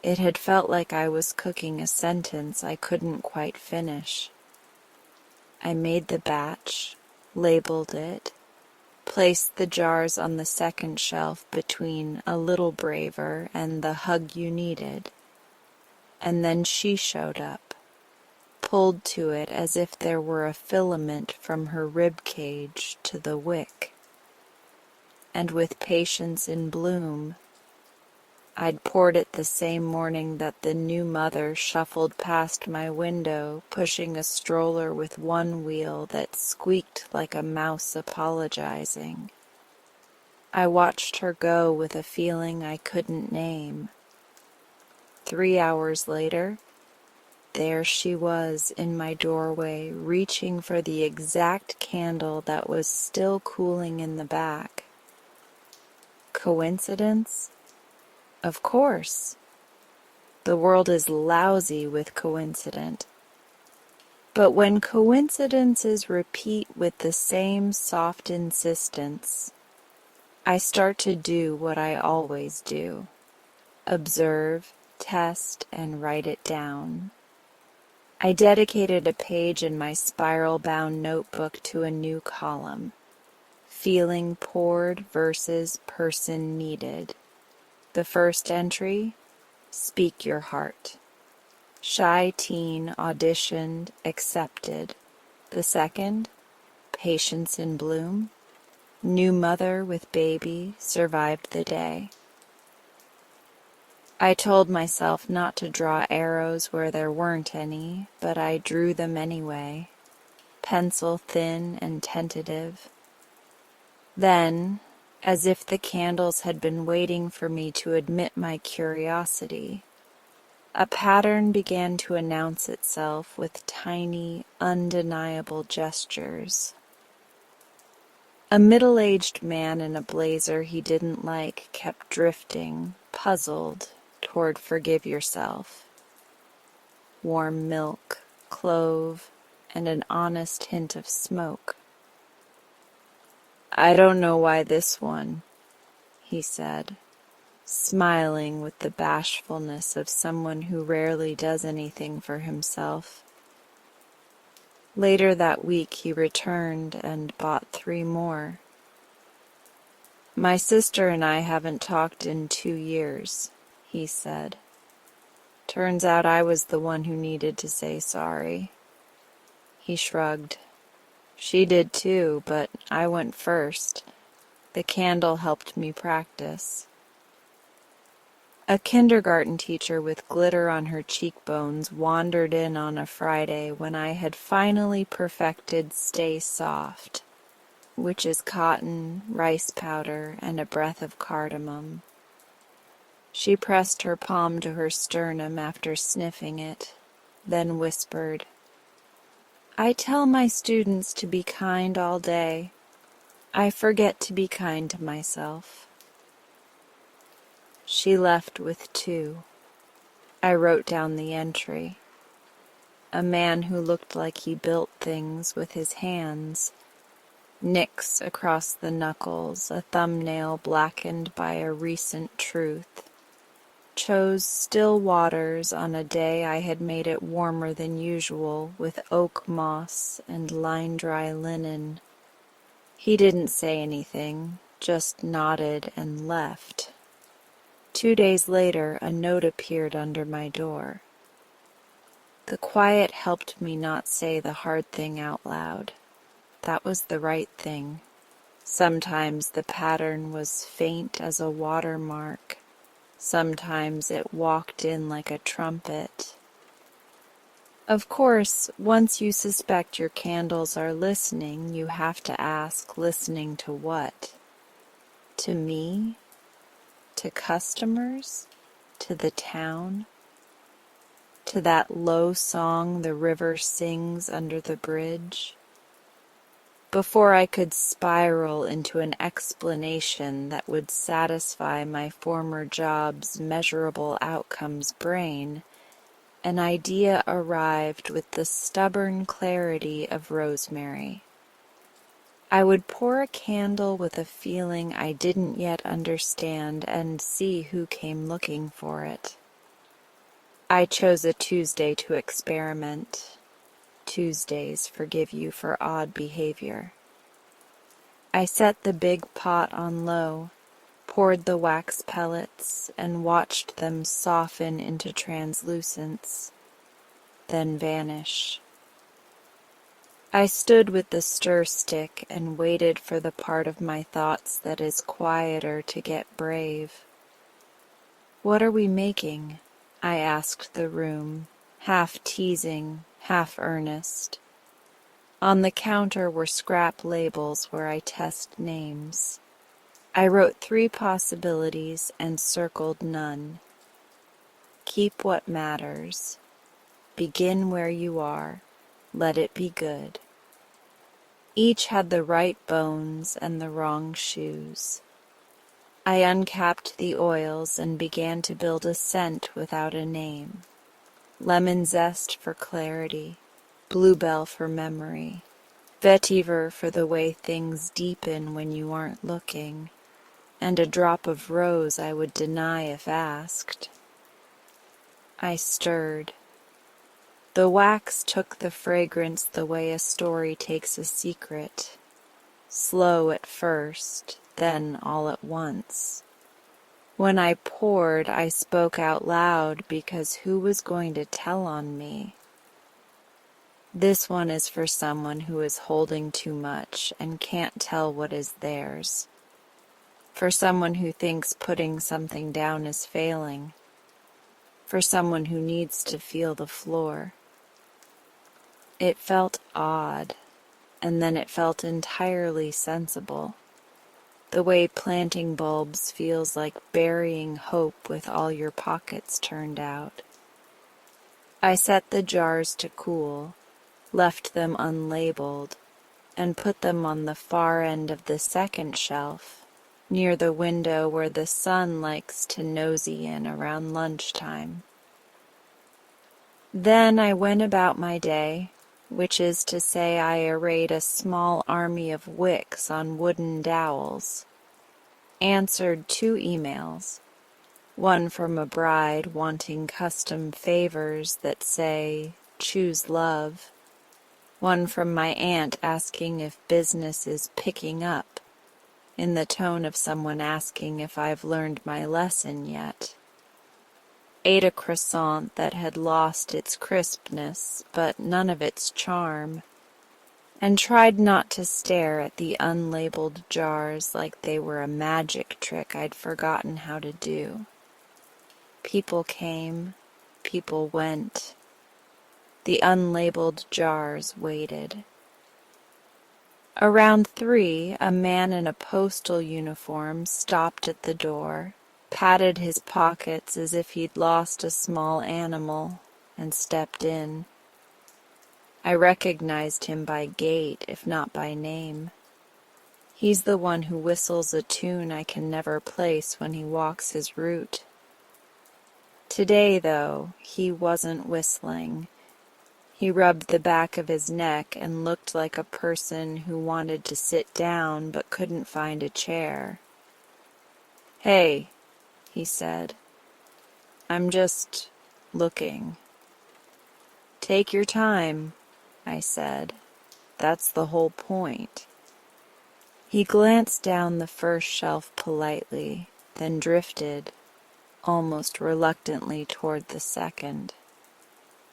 It had felt like I was cooking a sentence I couldn't quite finish. I made the batch, labeled it, placed the jars on the second shelf between A Little Braver and The Hug You Needed, and then she showed up, pulled to it as if there were a filament from her rib cage to the wick, and with patience in bloom, I'd poured it the same morning that the new mother shuffled past my window, pushing a stroller with one wheel that squeaked like a mouse apologizing. I watched her go with a feeling I couldn't name. 3 hours later, there she was in my doorway, reaching for the exact candle that was still cooling in the back. Coincidence? Of course. The world is lousy with coincidence. But when coincidences repeat with the same soft insistence, I start to do what I always do: observe, test, and write it down. I dedicated a page in my spiral-bound notebook to a new column: feeling poured versus person needed. The first entry: speak your heart. Shy teen auditioned, accepted. The second: patience in bloom. New mother with baby survived the day. I told myself not to draw arrows where there weren't any, but I drew them anyway, pencil thin and tentative. Then, as if the candles had been waiting for me to admit my curiosity, a pattern began to announce itself with tiny, undeniable gestures. A middle-aged man in a blazer he didn't like kept drifting, puzzled, toward forgive yourself. Warm milk, clove, and an honest hint of smoke. I don't know why this one, he said, smiling with the bashfulness of someone who rarely does anything for himself. Later that week he returned and bought 3 more. My sister and I haven't talked in 2 years, he said. Turns out I was the one who needed to say sorry. He shrugged. She did too, but I went first. The candle helped me practice. A kindergarten teacher with glitter on her cheekbones wandered in on a Friday when I had finally perfected Stay Soft, which is cotton, rice powder, and a breath of cardamom. She pressed her palm to her sternum after sniffing it, then whispered, I tell my students to be kind all day. I forget to be kind to myself. She left with 2. I wrote down the entry. A man who looked like he built things with his hands. Nicks across the knuckles, a thumbnail blackened by a recent truth. Chose still waters on a day I had made it warmer than usual with oak moss and line-dry linen. He didn't say anything, just nodded and left. 2 days later, a note appeared under my door. The quiet helped me not say the hard thing out loud. That was the right thing. Sometimes the pattern was faint as a watermark. Sometimes it walked in like a trumpet. Of course, once you suspect your candles are listening, you have to ask, listening to what? To me? To customers? To the town? To that low song the river sings under the bridge? Before I could spiral into an explanation that would satisfy my former job's measurable outcomes brain, an idea arrived with the stubborn clarity of rosemary. I would pour a candle with a feeling I didn't yet understand and see who came looking for it. I chose a Tuesday to experiment. Tuesdays forgive you for odd behavior. I set the big pot on low, poured the wax pellets, and watched them soften into translucence, then vanish. I stood with the stir stick and waited for the part of my thoughts that is quieter to get brave. "What are we making?" I asked the room, half teasing, half earnest. On the counter were scrap labels where I test names. I wrote 3 possibilities and circled none. Keep what matters. Begin where you are. Let it be good. Each had the right bones and the wrong shoes. I uncapped the oils and began to build a scent without a name. Lemon zest for clarity, bluebell for memory, vetiver for the way things deepen when you aren't looking, and a drop of rose I would deny if asked. I stirred. The wax took the fragrance the way a story takes a secret, slow at first, then all at once. When I poured, I spoke out loud because who was going to tell on me? This one is for someone who is holding too much and can't tell what is theirs. For someone who thinks putting something down is failing. For someone who needs to feel the floor. It felt odd, and then it felt entirely sensible. The way planting bulbs feels like burying hope with all your pockets turned out. I set the jars to cool, left them unlabeled, and put them on the far end of the second shelf, near the window where the sun likes to nosy in around lunchtime. Then I went about my day, which is to say I arrayed a small army of wicks on wooden dowels, answered 2 emails, one from a bride wanting custom favors that say, "Choose love," one from my aunt asking if business is picking up, in the tone of someone asking if I've learned my lesson yet. Ate a croissant that had lost its crispness, but none of its charm, and tried not to stare at the unlabeled jars like they were a magic trick I'd forgotten how to do. People came, people went. The unlabeled jars waited. Around 3, a man in a postal uniform stopped at the door, patted his pockets as if he'd lost a small animal, and stepped in. I recognized him by gait, if not by name. He's the one who whistles a tune I can never place when he walks his route. Today, though, he wasn't whistling. He rubbed the back of his neck and looked like a person who wanted to sit down but couldn't find a chair. "Hey," he said. "I'm just looking." "Take your time," I said. "That's the whole point." He glanced down the first shelf politely, then drifted, almost reluctantly, toward the second.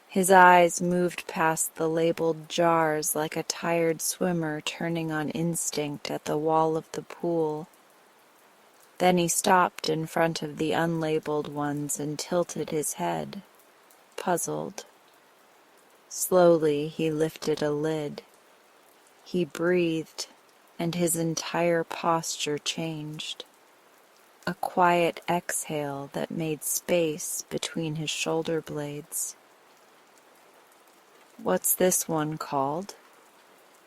His eyes moved past the labeled jars like a tired swimmer turning on instinct at the wall of the pool. Then he stopped in front of the unlabeled ones and tilted his head, puzzled. Slowly he lifted a lid. He breathed, and his entire posture changed. A quiet exhale that made space between his shoulder blades. "What's this one called?"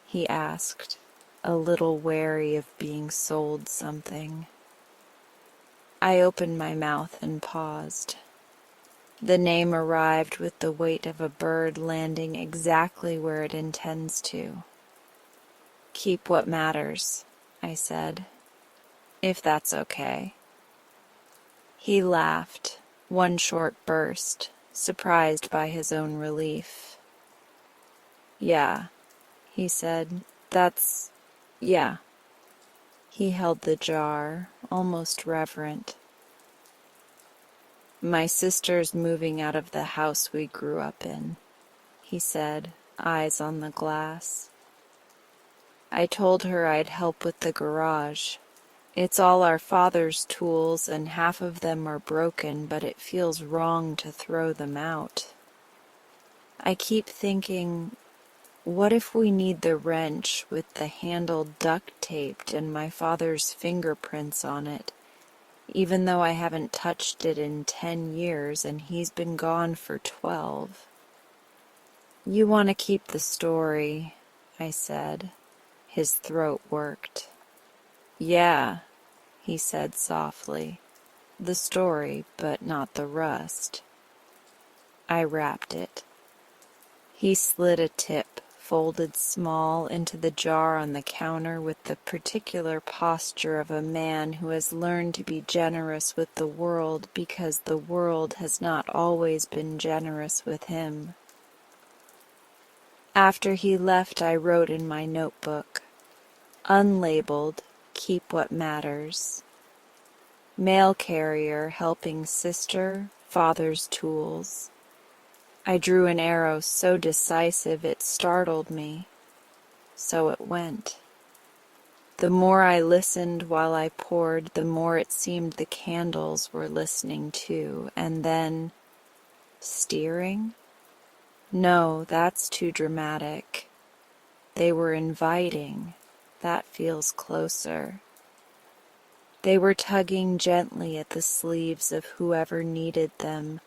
he asked, a little wary of being sold something. I opened my mouth and paused. The name arrived with the weight of a bird landing exactly where it intends to. "Keep what matters," I said, "if that's okay." He laughed, one short burst, surprised by his own relief. "Yeah," he said, yeah." He held the jar, almost reverent. "My sister's moving out of the house we grew up in," he said, eyes on the glass. "I told her I'd help with the garage. It's all our father's tools, and half of them are broken, but it feels wrong to throw them out. I keep thinking, what if we need the wrench with the handle duct taped and my father's fingerprints on it, even though I haven't touched it in 10 years and he's been gone for 12? You want to keep the story, I said. His throat worked. Yeah, he said softly. The story, but not the rust. I wrapped it. He slid a tip, folded small, into the jar on the counter with the particular posture of a man who has learned to be generous with the world because the world has not always been generous with him. After he left, I wrote in my notebook, unlabeled, keep what matters. Mail carrier helping sister, father's tools. I drew an arrow so decisive it startled me. So it went. The more I listened while I poured, the more it seemed the candles were listening too. And then, steering? No, that's too dramatic. They were inviting. That feels closer. They were tugging gently at the sleeves of whoever needed them,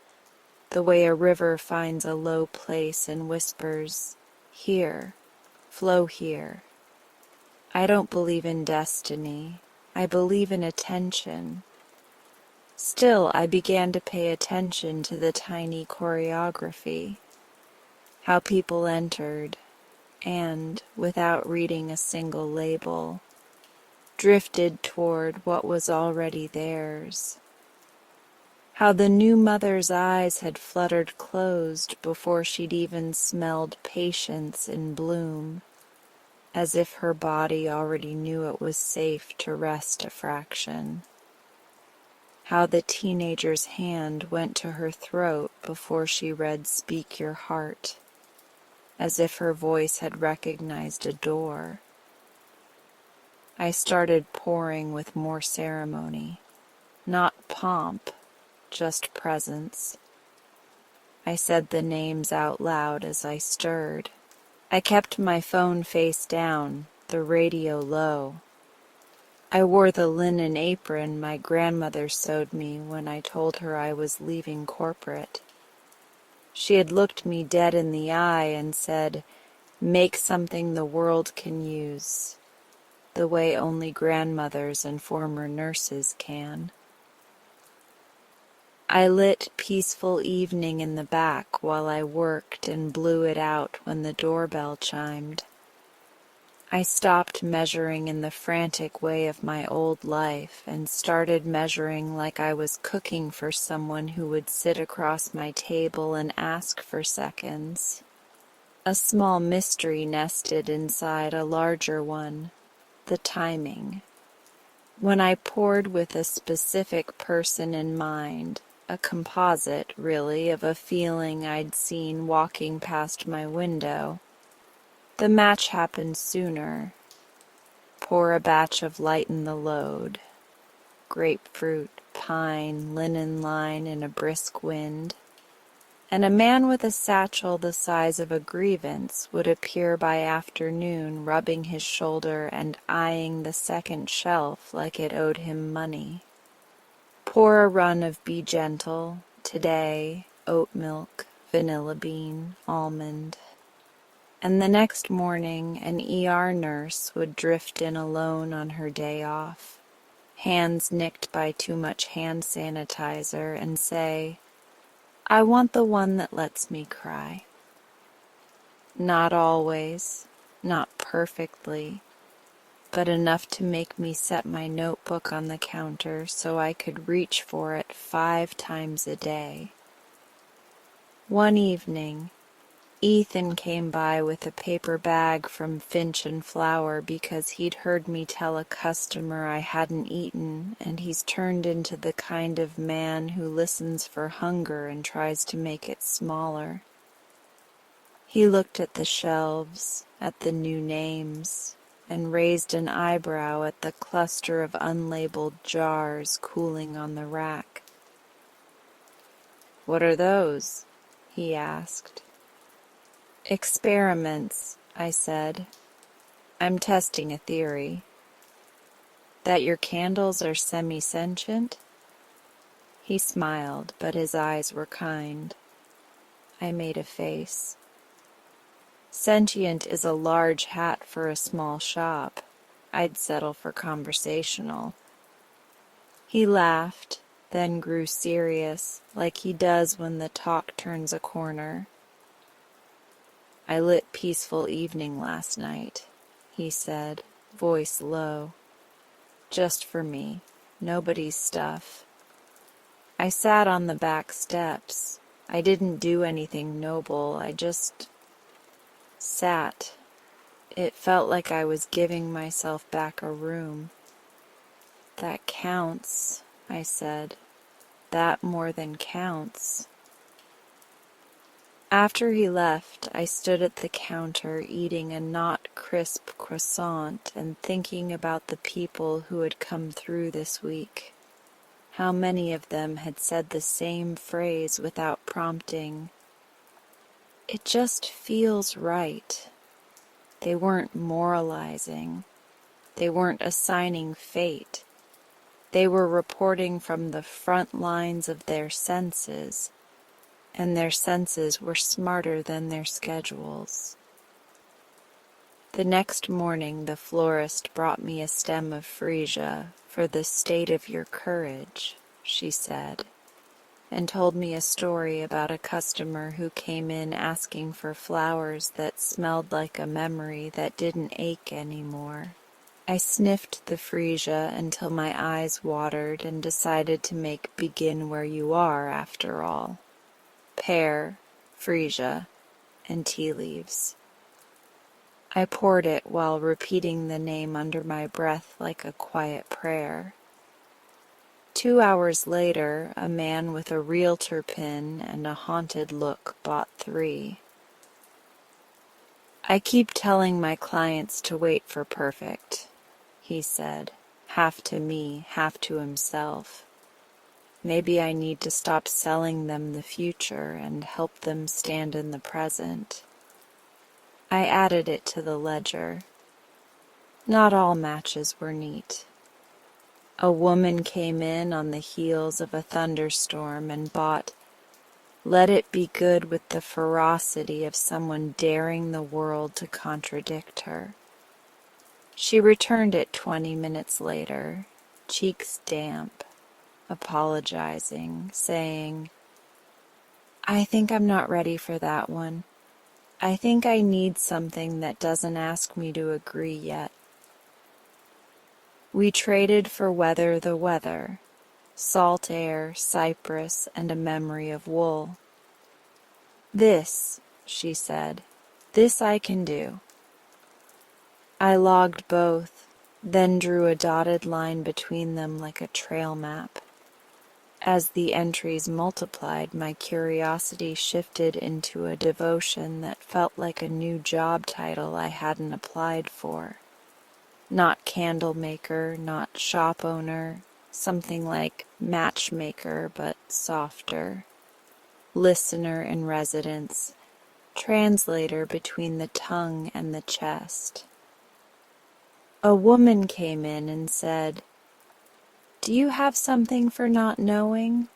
the way a river finds a low place and whispers, "Here, flow here." I don't believe in destiny. I believe in attention. Still, I began to pay attention to the tiny choreography, how people entered, and, without reading a single label, drifted toward what was already theirs. How the new mother's eyes had fluttered closed before she'd even smelled patience in bloom, as if her body already knew it was safe to rest a fraction. How the teenager's hand went to her throat before she read "Speak Your Heart," as if her voice had recognized a door. I started pouring with more ceremony, not pomp, just presence. I said the names out loud as I stirred. I kept my phone face down, the radio low. I wore the linen apron my grandmother sewed me when I told her I was leaving corporate. She had looked me dead in the eye and said, "Make something the world can use," the way only grandmothers and former nurses can. I lit Peaceful Evening in the back while I worked and blew it out when the doorbell chimed. I stopped measuring in the frantic way of my old life and started measuring like I was cooking for someone who would sit across my table and ask for seconds. A small mystery nested inside a larger one, the timing. When I poured with a specific person in mind, a composite, really, of a feeling I'd seen walking past my window, the match happened sooner. Pour a batch of Lighten the Load. Grapefruit, pine, linen line in a brisk wind. And a man with a satchel the size of a grievance would appear by afternoon, rubbing his shoulder and eyeing the second shelf like it owed him money. Pour a run of Be Gentle, Today, oat milk, vanilla bean, almond. And the next morning an ER nurse would drift in alone on her day off, hands nicked by too much hand sanitizer, and say, "I want the one that lets me cry." Not always, not perfectly, but enough to make me set my notebook on the counter so I could reach for it 5 times a day. One evening, Ethan came by with a paper bag from Finch and Flower because he'd heard me tell a customer I hadn't eaten, and he's turned into the kind of man who listens for hunger and tries to make it smaller. He looked at the shelves, at the new names, and raised an eyebrow at the cluster of unlabeled jars cooling on the rack. "What are those?" he asked. "Experiments," I said. "I'm testing a theory." "That your candles are semi-sentient?" He smiled, but his eyes were kind. I made a face. "Sentient is a large hat for a small shop. I'd settle for conversational." He laughed, then grew serious, like he does when the talk turns a corner. "I lit Peaceful Evening last night," he said, voice low. "Just for me, nobody's stuff. I sat on the back steps. I didn't do anything noble, I just sat. It felt like I was giving myself back a room." "That counts," I said. "That more than counts." After he left, I stood at the counter eating a not crisp croissant and thinking about the people who had come through this week. How many of them had said the same phrase without prompting. "It just feels right." They weren't moralizing. They weren't assigning fate. They were reporting from the front lines of their senses, and their senses were smarter than their schedules. The next morning the florist brought me a stem of freesia for the state of your courage, she said, and told me a story about a customer who came in asking for flowers that smelled like a memory that didn't ache anymore. I sniffed the freesia until my eyes watered and decided to make Begin Where You Are after all. Pear, freesia, and tea leaves. I poured it while repeating the name under my breath like a quiet prayer. 2 hours later, a man with a realtor pin and a haunted look bought 3. "I keep telling my clients to wait for perfect," he said, half to me, half to himself. "Maybe I need to stop selling them the future and help them stand in the present." I added it to the ledger. Not all matches were neat. A woman came in on the heels of a thunderstorm and bought "Let It Be Good" with the ferocity of someone daring the world to contradict her. She returned it 20 minutes later, cheeks damp, apologizing, saying, "I think I'm not ready for that one. I think I need something that doesn't ask me to agree yet." We traded for Weather the Weather, salt air, cypress, and a memory of wool. "This," she said, "this I can do." I logged both, then drew a dotted line between them like a trail map. As the entries multiplied, my curiosity shifted into a devotion that felt like a new job title I hadn't applied for. Not candle maker, not shop owner, something like matchmaker but softer. Listener in residence, translator between the tongue and the chest. A woman came in and said, "Do you have something for not knowing?"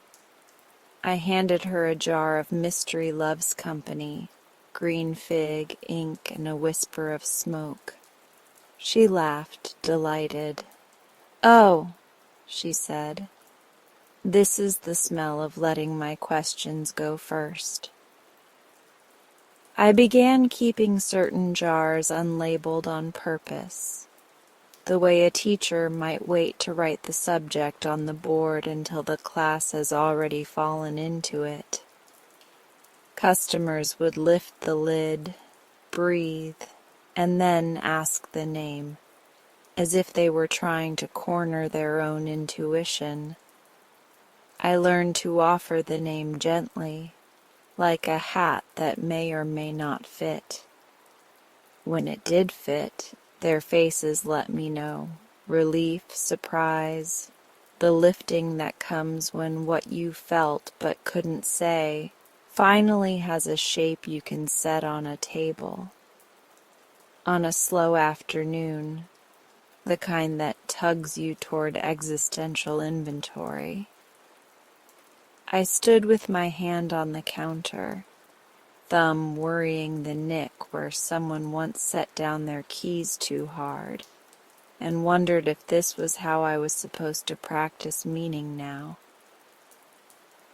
I handed her a jar of Mystery Loves Company, green fig, ink, and a whisper of smoke. She laughed, delighted. "Oh," she said, "this is the smell of letting my questions go first." I began keeping certain jars unlabeled on purpose, the way a teacher might wait to write the subject on the board until the class has already fallen into it. Customers would lift the lid, breathe, and then ask the name, as if they were trying to corner their own intuition. I learned to offer the name gently, like a hat that may or may not fit. When it did fit, Their faces let me know. Relief, surprise, the lifting that comes when what you felt but couldn't say finally has a shape you can set on a table. On a slow afternoon, the kind that tugs you toward existential inventory. I stood with my hand on the counter, thumb worrying the nick where someone once set down their keys too hard, and wondered if this was how I was supposed to practice meaning now.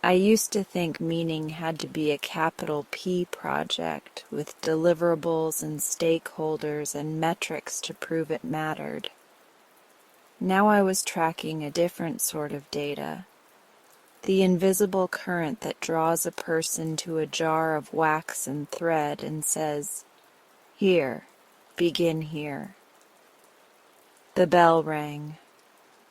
I used to think meaning had to be a capital P project with deliverables and stakeholders and metrics to prove it mattered. Now I was tracking a different sort of data, the invisible current that draws a person to a jar of wax and thread and says, "Here, begin here." The bell rang.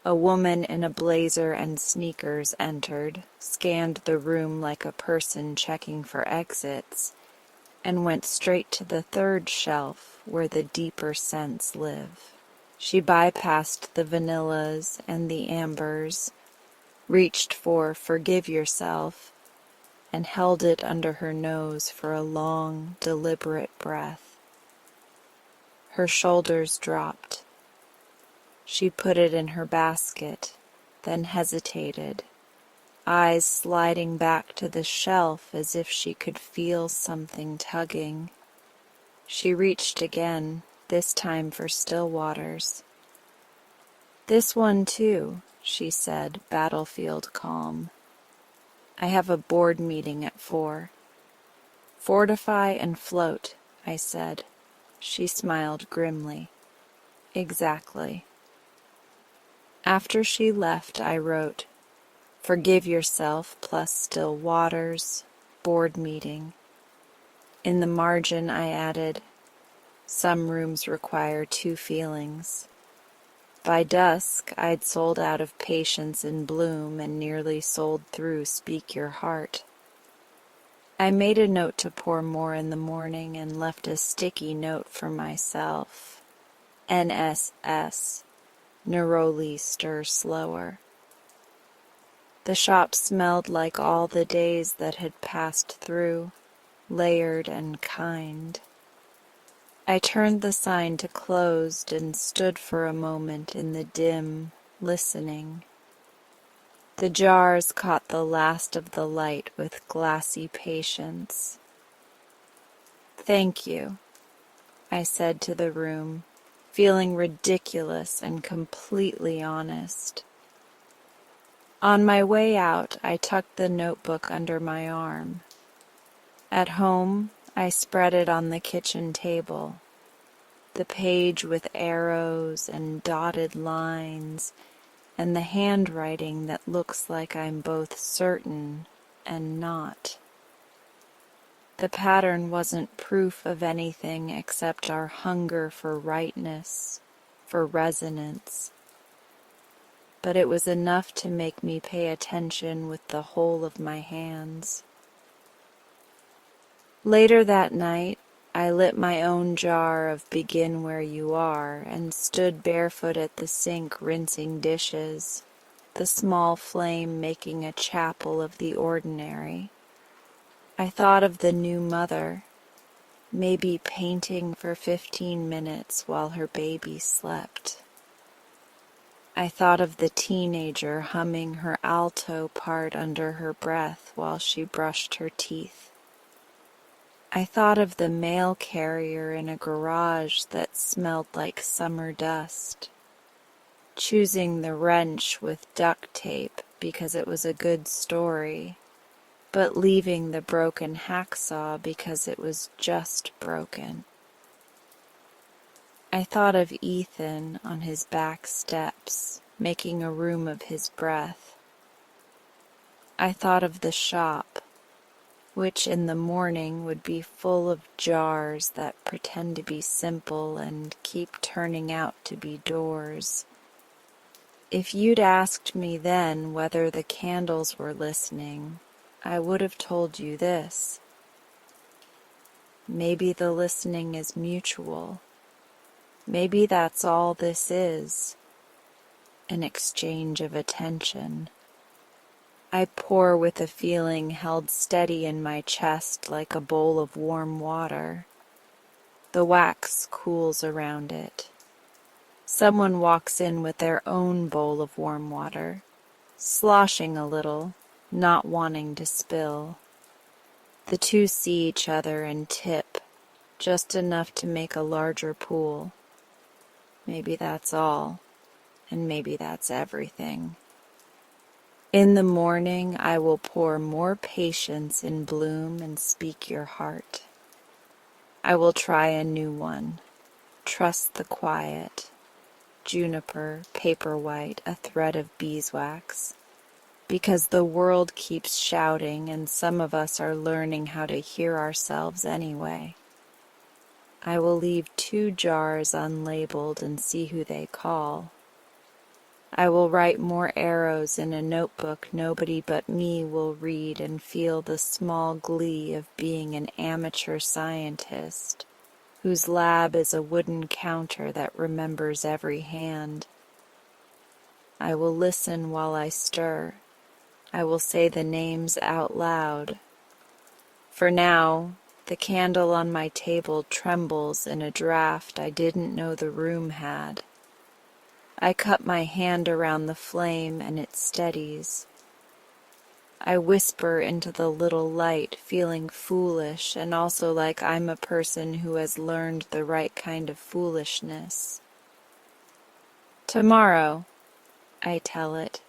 A woman in a blazer and sneakers entered, scanned the room like a person checking for exits, and went straight to the third shelf where the deeper scents live. She bypassed the vanillas and the ambers, reached for "Forgive Yourself," and held it under her nose for a long, deliberate breath. Her shoulders dropped. She put it in her basket, then hesitated, eyes sliding back to the shelf as if she could feel something tugging. She reached again, this time for still waters. "This one too," she said, battlefield calm. "I have a board meeting at 4. "Fortify and float," I said. She smiled grimly. "Exactly." After she left, I wrote, "Forgive yourself plus still waters, board meeting." In the margin I added, "Some rooms require 2 feelings." By dusk, I'd sold out of Patience in Bloom and nearly sold through Speak Your Heart. I made a note to pour more in the morning and left a sticky note for myself. NSS. Neroli stir slower. The shop smelled like all the days that had passed through, layered and kind. I turned the sign to closed and stood for a moment in the dim, listening. The jars caught the last of the light with glassy patience. "Thank you," I said to the room, feeling ridiculous and completely honest. On my way out, I tucked the notebook under my arm. At home, I spread it on the kitchen table, the page with arrows and dotted lines and the handwriting that looks like I'm both certain and not. The pattern wasn't proof of anything except our hunger for rightness, for resonance, but it was enough to make me pay attention with the whole of my hands. Later that night, I lit my own jar of Begin Where You Are and stood barefoot at the sink rinsing dishes, the small flame making a chapel of the ordinary. I thought of the new mother, maybe painting for 15 minutes while her baby slept. I thought of the teenager humming her alto part under her breath while she brushed her teeth. I thought of the mail carrier in a garage that smelled like summer dust, choosing the wrench with duct tape because it was a good story, but leaving the broken hacksaw because it was just broken. I thought of Ethan on his back steps, making a room of his breath. I thought of the shop, which in the morning would be full of jars that pretend to be simple and keep turning out to be doors. If you'd asked me then whether the candles were listening, I would have told you this. Maybe the listening is mutual. Maybe that's all this is, an exchange of attention. I pour with a feeling held steady in my chest like a bowl of warm water. The wax cools around it. Someone walks in with their own bowl of warm water, sloshing a little, not wanting to spill. The two see each other and tip, just enough to make a larger pool. Maybe that's all, and maybe that's everything. In the morning I will pour more patience in bloom and speak your heart. I will try a new one. Trust the quiet. Juniper, paper white, a thread of beeswax. Because the world keeps shouting and some of us are learning how to hear ourselves anyway. I will leave 2 jars unlabeled and see who they call. I will write more arrows in a notebook nobody but me will read and feel the small glee of being an amateur scientist whose lab is a wooden counter that remembers every hand. I will listen while I stir. I will say the names out loud. For now, the candle on my table trembles in a draft I didn't know the room had. I cut my hand around the flame and it steadies. I whisper into the little light, feeling foolish and also like I'm a person who has learned the right kind of foolishness. Tomorrow, I tell it,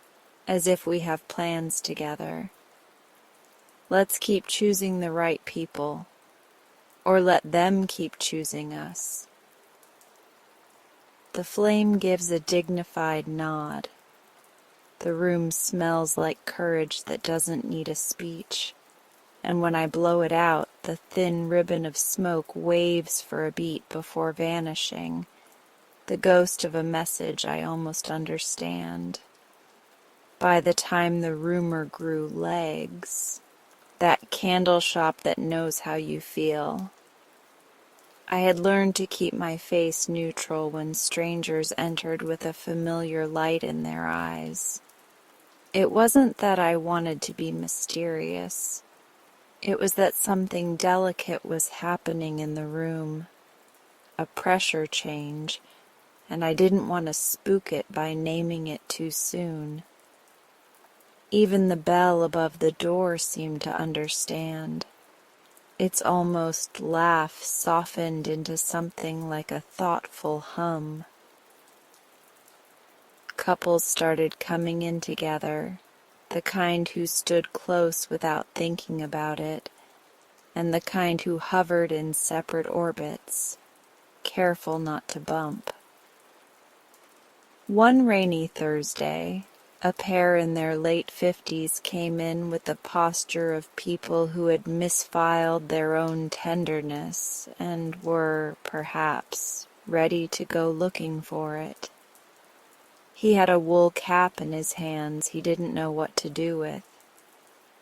as if we have plans together. Let's keep choosing the right people, or let them keep choosing us. The flame gives a dignified nod. The room smells like courage that doesn't need a speech, and when I blow it out, the thin ribbon of smoke waves for a beat before vanishing, the ghost of a message I almost understand. By the time the rumor grew legs, that candle shop that knows how you feel. I had learned to keep my face neutral when strangers entered with a familiar light in their eyes. It wasn't that I wanted to be mysterious. It was that something delicate was happening in the room, a pressure change, and I didn't want to spook it by naming it too soon. Even the bell above the door seemed to understand. Its almost laugh softened into something like a thoughtful hum. Couples started coming in together, the kind who stood close without thinking about it, and the kind who hovered in separate orbits, careful not to bump. One rainy Thursday, a pair in their late 50s came in with the posture of people who had misfiled their own tenderness and were, perhaps, ready to go looking for it. He had a wool cap in his hands he didn't know what to do with.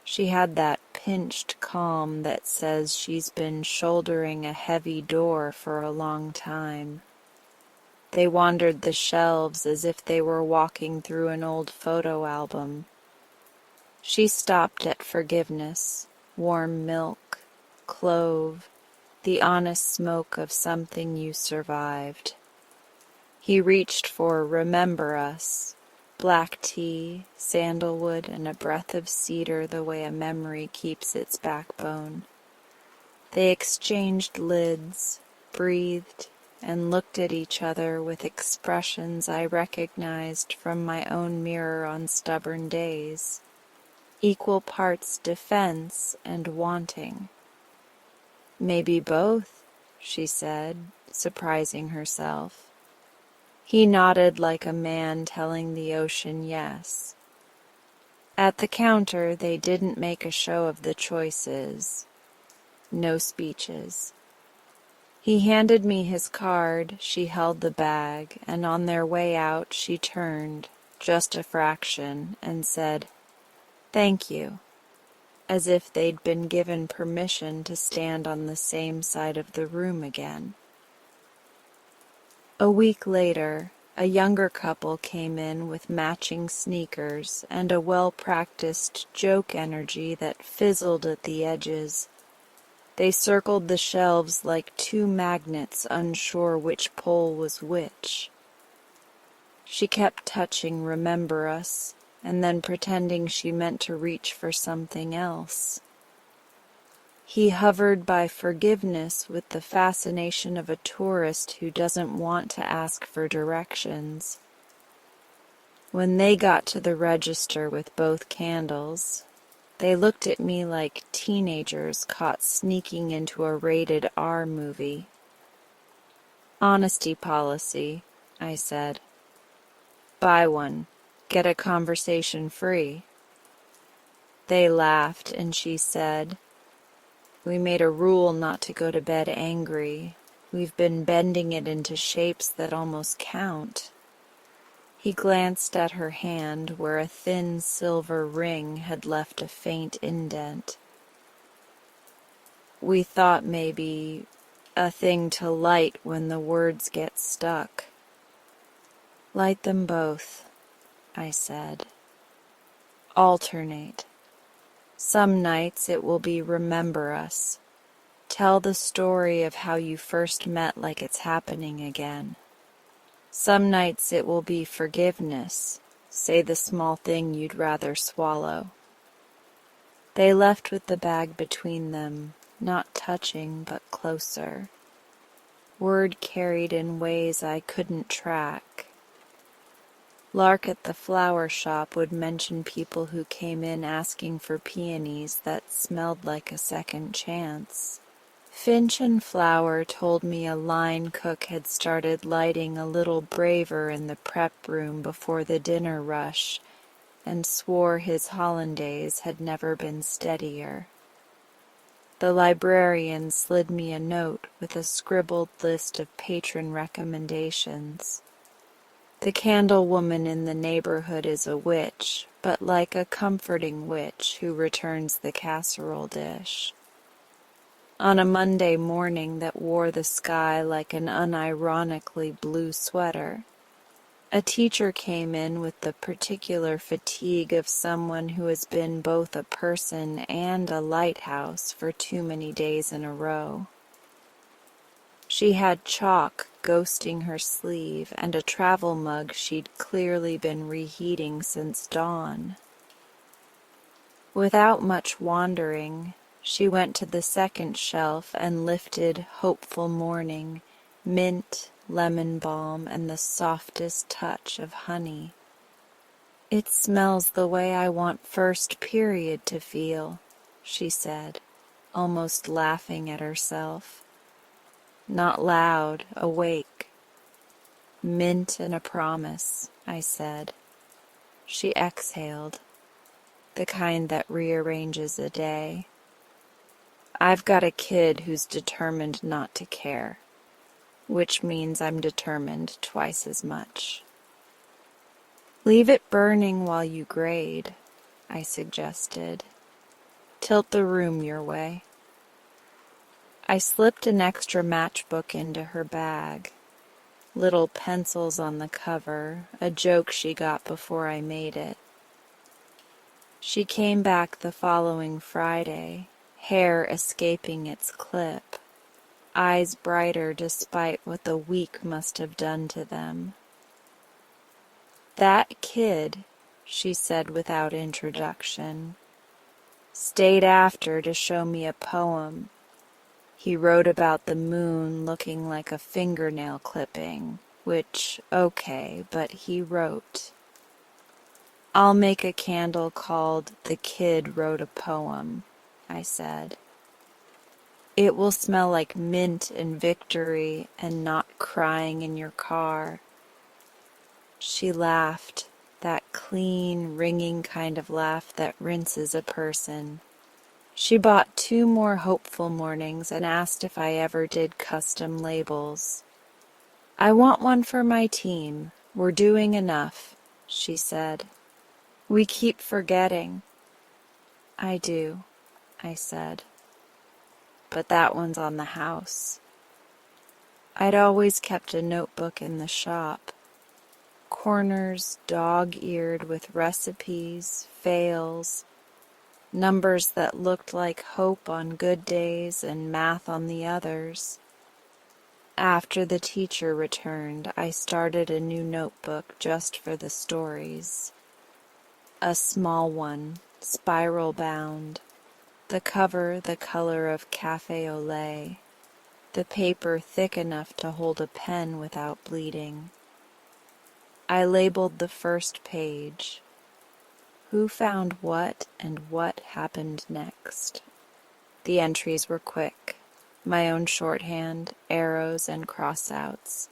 She had that pinched calm that says she's been shouldering a heavy door for a long time. They wandered the shelves as if they were walking through an old photo album. She stopped at forgiveness, warm milk, clove, the honest smoke of something you survived. He reached for remember us, black tea, sandalwood, and a breath of cedar the way a memory keeps its backbone. They exchanged lids, breathed, and looked at each other with expressions I recognized from my own mirror on stubborn days, equal parts defense and wanting. Maybe both, she said, surprising herself. He nodded like a man telling the ocean yes. At the counter, they didn't make a show of the choices. No speeches. He handed me his card, she held the bag, and on their way out she turned, just a fraction, and said, "Thank you," as if they'd been given permission to stand on the same side of the room again. A week later, a younger couple came in with matching sneakers and a well-practiced joke energy that fizzled at the edges. They circled the shelves like two magnets, unsure which pole was which. She kept touching Remember Us, and then pretending she meant to reach for something else. He hovered by Forgiveness with the fascination of a tourist who doesn't want to ask for directions. When they got to the register with both candles, they looked at me like teenagers caught sneaking into a rated R movie. Honesty policy, I said. Buy one, get a conversation free. They laughed, and she said, We made a rule not to go to bed angry. We've been bending it into shapes that almost count. He glanced at her hand where a thin silver ring had left a faint indent. We thought maybe a thing to light when the words get stuck. Light them both, I said. Alternate. Some nights it will be Remember Us. Tell the story of how you first met like it's happening again. Some nights it will be Forgiveness. Say the small thing you'd rather swallow. They left with the bag between them, not touching but closer. Word carried in ways I couldn't track. Lark at the flower shop would mention people who came in asking for peonies that smelled like a second chance. Finch and Flower told me a line cook had started lighting a little braver in the prep room before the dinner rush, and swore his hollandaise had never been steadier. The librarian slid me a note with a scribbled list of patron recommendations. The candle woman in the neighborhood is a witch, but like a comforting witch who returns the casserole dish. On a Monday morning that wore the sky like an unironically blue sweater, a teacher came in with the particular fatigue of someone who has been both a person and a lighthouse for too many days in a row. She had chalk ghosting her sleeve and a travel mug she'd clearly been reheating since dawn. Without much wandering, she went to the second shelf and lifted Hopeful Morning, mint, lemon balm, and the softest touch of honey. It smells the way I want first period to feel, she said, almost laughing at herself. Not loud, awake. Mint and a promise, I said. She exhaled, the kind that rearranges a day. I've got a kid who's determined not to care, which means I'm determined twice as much. Leave it burning while you grade, I suggested. Tilt the room your way. I slipped an extra matchbook into her bag. Little pencils on the cover, a joke she got before I made it. She came back the following Friday, hair escaping its clip, eyes brighter despite what the week must have done to them. That kid, she said without introduction, stayed after to show me a poem. He wrote about the moon looking like a fingernail clipping, which, okay, but he wrote. I'll make a candle called The Kid Wrote a Poem, I said. It will smell like mint and victory and not crying in your car. She laughed, that clean, ringing kind of laugh that rinses a person. She bought 2 more Hopeful Mornings and asked if I ever did custom labels. I want one for my team. We're doing enough, she said. We keep forgetting. I do, I said. But that one's on the house. I'd always kept a notebook in the shop, corners dog-eared with recipes, fails, numbers that looked like hope on good days and math on the others. After the teacher returned, I started a new notebook just for the stories. A small one, spiral bound, the cover the color of cafe au lait, the paper thick enough to hold a pen without bleeding. I labeled the first page, who found what and what happened next. The entries were quick, my own shorthand, arrows and crossouts.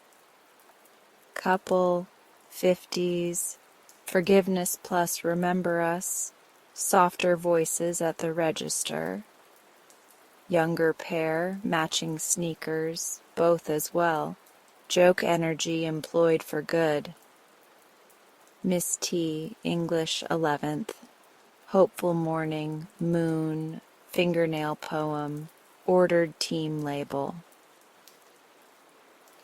Couple, 50s, forgiveness plus remember us, softer voices at the register. Younger pair, matching sneakers, both as well. Joke energy employed for good. Miss T, English 11th. Hopeful morning, moon, fingernail poem, ordered team label.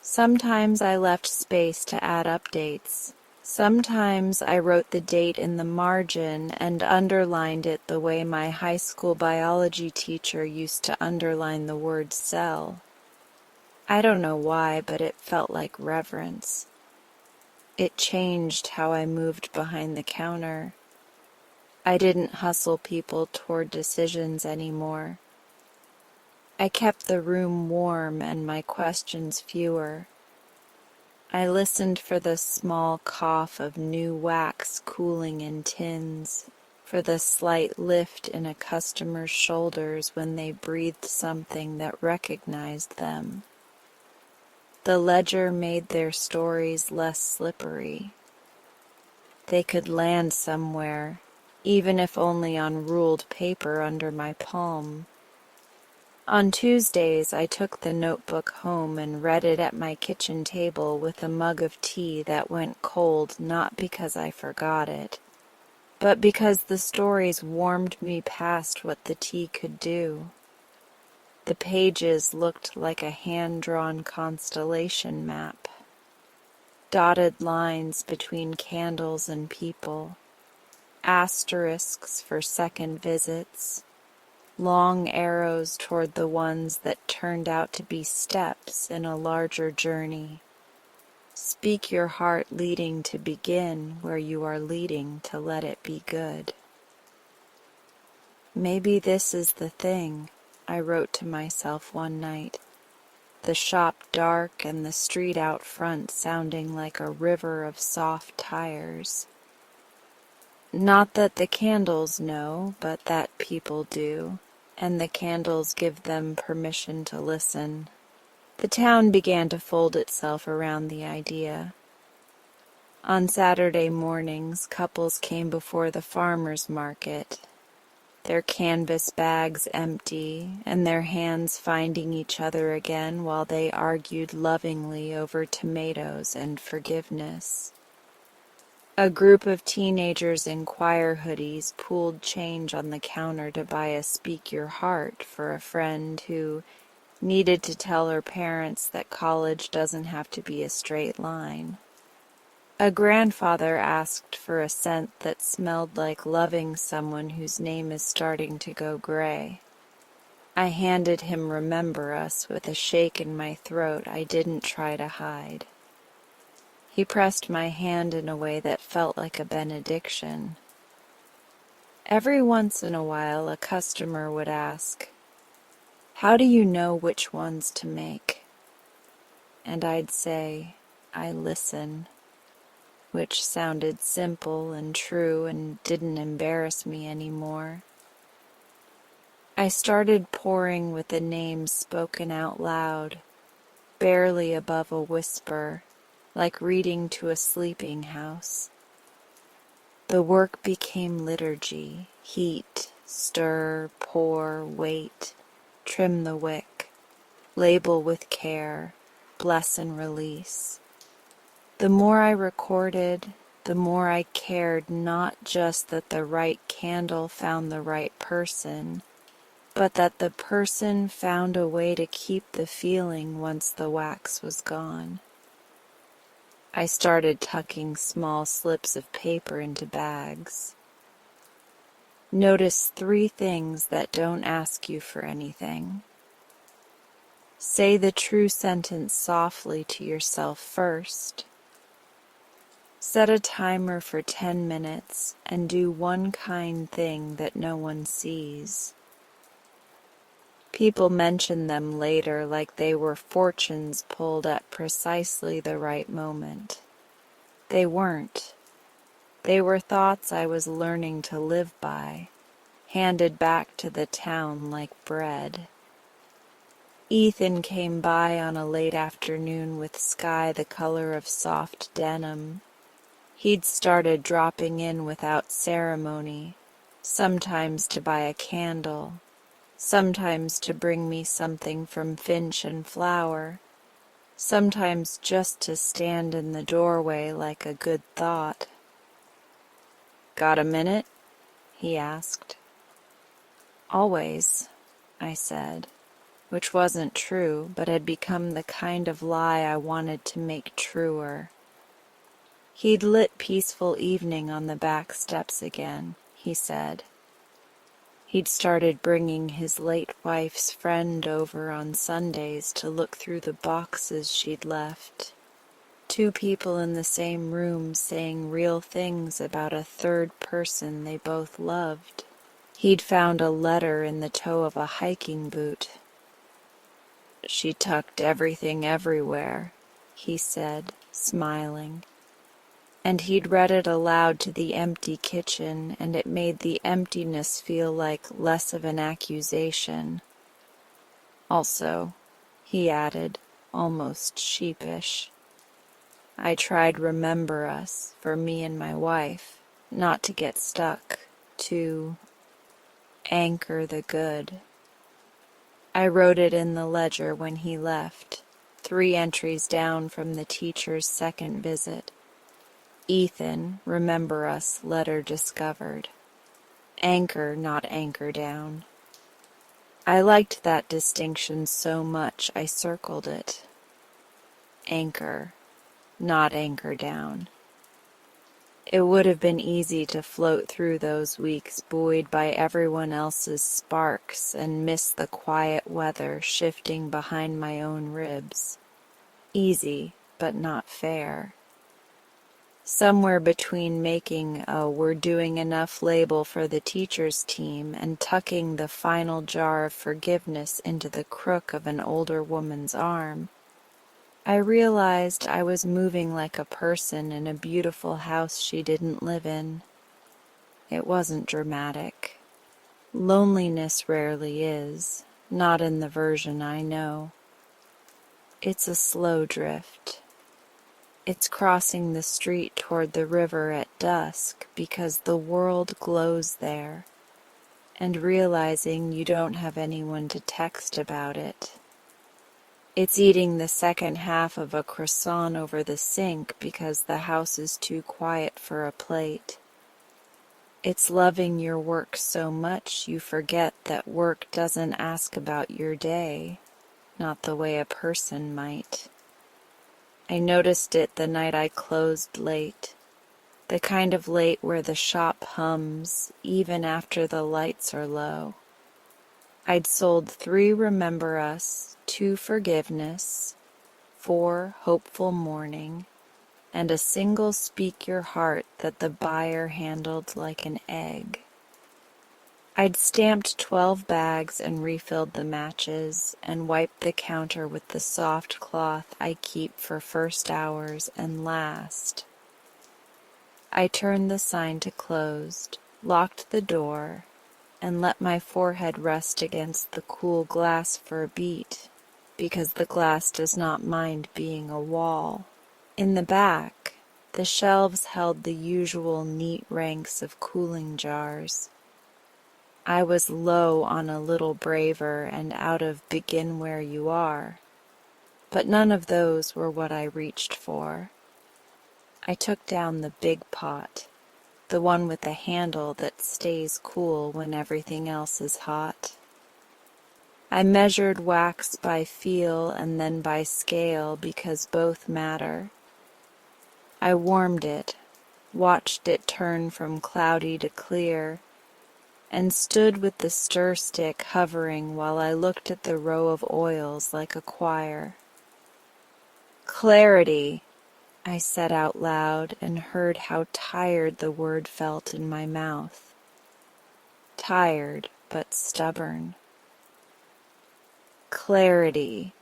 Sometimes I left space to add updates. Sometimes I wrote the date in the margin and underlined it the way my high school biology teacher used to underline the word cell. I don't know why, but it felt like reverence. It changed how I moved behind the counter. I didn't hustle people toward decisions anymore. I kept the room warm and my questions fewer. I listened for the small cough of new wax cooling in tins, for the slight lift in a customer's shoulders when they breathed something that recognized them. The ledger made their stories less slippery. They could land somewhere, even if only on ruled paper under my palm. On Tuesdays, I took the notebook home and read it at my kitchen table with a mug of tea that went cold not because I forgot it, but because the stories warmed me past what the tea could do. The pages looked like a hand-drawn constellation map. Dotted lines between candles and people, asterisks for second visits, long arrows toward the ones that turned out to be steps in a larger journey. Speak your heart leading to begin where you are leading to let it be good. Maybe this is the thing, I wrote to myself one night. The shop dark and the street out front sounding like a river of soft tires. Not that the candles know, but that people do, and the candles give them permission to listen. The town began to fold itself around the idea. On Saturday mornings, couples came before the farmer's market, their canvas bags empty, and their hands finding each other again while they argued lovingly over tomatoes and forgiveness. A group of teenagers in choir hoodies pooled change on the counter to buy a Speak Your Heart for a friend who needed to tell her parents that college doesn't have to be a straight line. A grandfather asked for a scent that smelled like loving someone whose name is starting to go gray. I handed him Remember Us with a shake in my throat I didn't try to hide. He pressed my hand in a way that felt like a benediction. Every once in a while, a customer would ask, "How do you know which ones to make?" And I'd say, "I listen," which sounded simple and true and didn't embarrass me anymore. I started pouring with the names spoken out loud, barely above a whisper, like reading to a sleeping house. The work became liturgy, heat, stir, pour, wait, trim the wick, label with care, bless and release. The more I recorded, the more I cared not just that the right candle found the right person, but that the person found a way to keep the feeling once the wax was gone. I started tucking small slips of paper into bags. Notice 3 things that don't ask you for anything. Say the true sentence softly to yourself first. Set a timer for 10 minutes and do one kind thing that no one sees. People mention them later like they were fortunes pulled at precisely the right moment. They weren't. They were thoughts I was learning to live by, handed back to the town like bread. Ethan came by on a late afternoon with sky the color of soft denim. He'd started dropping in without ceremony, sometimes to buy a candle, sometimes to bring me something from Finch and Flower, sometimes just to stand in the doorway like a good thought. "Got a minute?" he asked. "Always," I said, which wasn't true, but had become the kind of lie I wanted to make truer. He'd lit Peaceful Evening on the back steps again, he said. He'd started bringing his late wife's friend over on Sundays to look through the boxes she'd left. 2 people in the same room saying real things about a third person they both loved. He'd found a letter in the toe of a hiking boot. "She tucked everything everywhere," he said, smiling. And he'd read it aloud to the empty kitchen, and it made the emptiness feel like less of an accusation. "Also," he added, almost sheepish, "I tried Remember Us for me and my wife, not to get stuck, to anchor the good." I wrote it in the ledger when he left, 3 entries down from the teacher's second visit. Ethan, Remember Us, letter discovered. Anchor, not anchor down. I liked that distinction so much I circled it. Anchor, not anchor down. It would have been easy to float through those weeks buoyed by everyone else's sparks and miss the quiet weather shifting behind my own ribs. Easy, but not fair. Somewhere between making a "we're doing enough" label for the teacher's team and tucking the final jar of forgiveness into the crook of an older woman's arm, I realized I was moving like a person in a beautiful house she didn't live in. It wasn't dramatic. Loneliness rarely is, not in the version I know. It's a slow drift. It's crossing the street toward the river at dusk because the world glows there, and realizing you don't have anyone to text about it. It's eating the second half of a croissant over the sink because the house is too quiet for a plate. It's loving your work so much you forget that work doesn't ask about your day, not the way a person might. I noticed it the night I closed late, the kind of late where the shop hums even after the lights are low. I'd sold 3 Remember Us, 2 Forgiveness, 4 Hopeful Morning, and a single Speak Your Heart that the buyer handled like an egg. I'd stamped 12 bags and refilled the matches and wiped the counter with the soft cloth I keep for first hours and last. I turned the sign to closed, locked the door, and let my forehead rest against the cool glass for a beat, because the glass does not mind being a wall. In the back, the shelves held the usual neat ranks of cooling jars. I was low on a little braver and out of Begin Where You Are, but none of those were what I reached for. I took down the big pot, the one with the handle that stays cool when everything else is hot. I measured wax by feel and then by scale because both matter. I warmed it, watched it turn from cloudy to clear, and stood with the stir stick hovering while I looked at the row of oils like a choir. Clarity, I said out loud and heard how tired the word felt in my mouth. Tired, but stubborn. Clarity,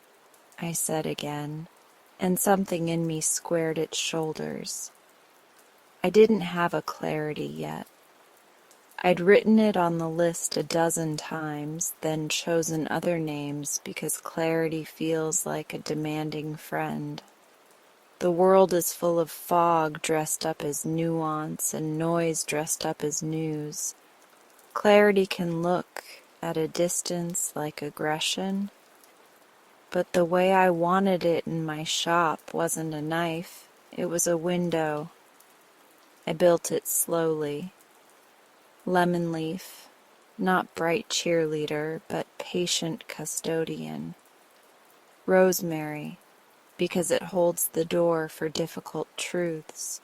I said again, and something in me squared its shoulders. I didn't have a clarity yet. I'd written it on the list a dozen times, then chosen other names because clarity feels like a demanding friend. The world is full of fog dressed up as nuance and noise dressed up as news. Clarity can look, at a distance, like aggression, but the way I wanted it in my shop wasn't a knife, it was a window. I built it slowly. Lemon leaf, not bright cheerleader, but patient custodian. Rosemary, because it holds the door for difficult truths.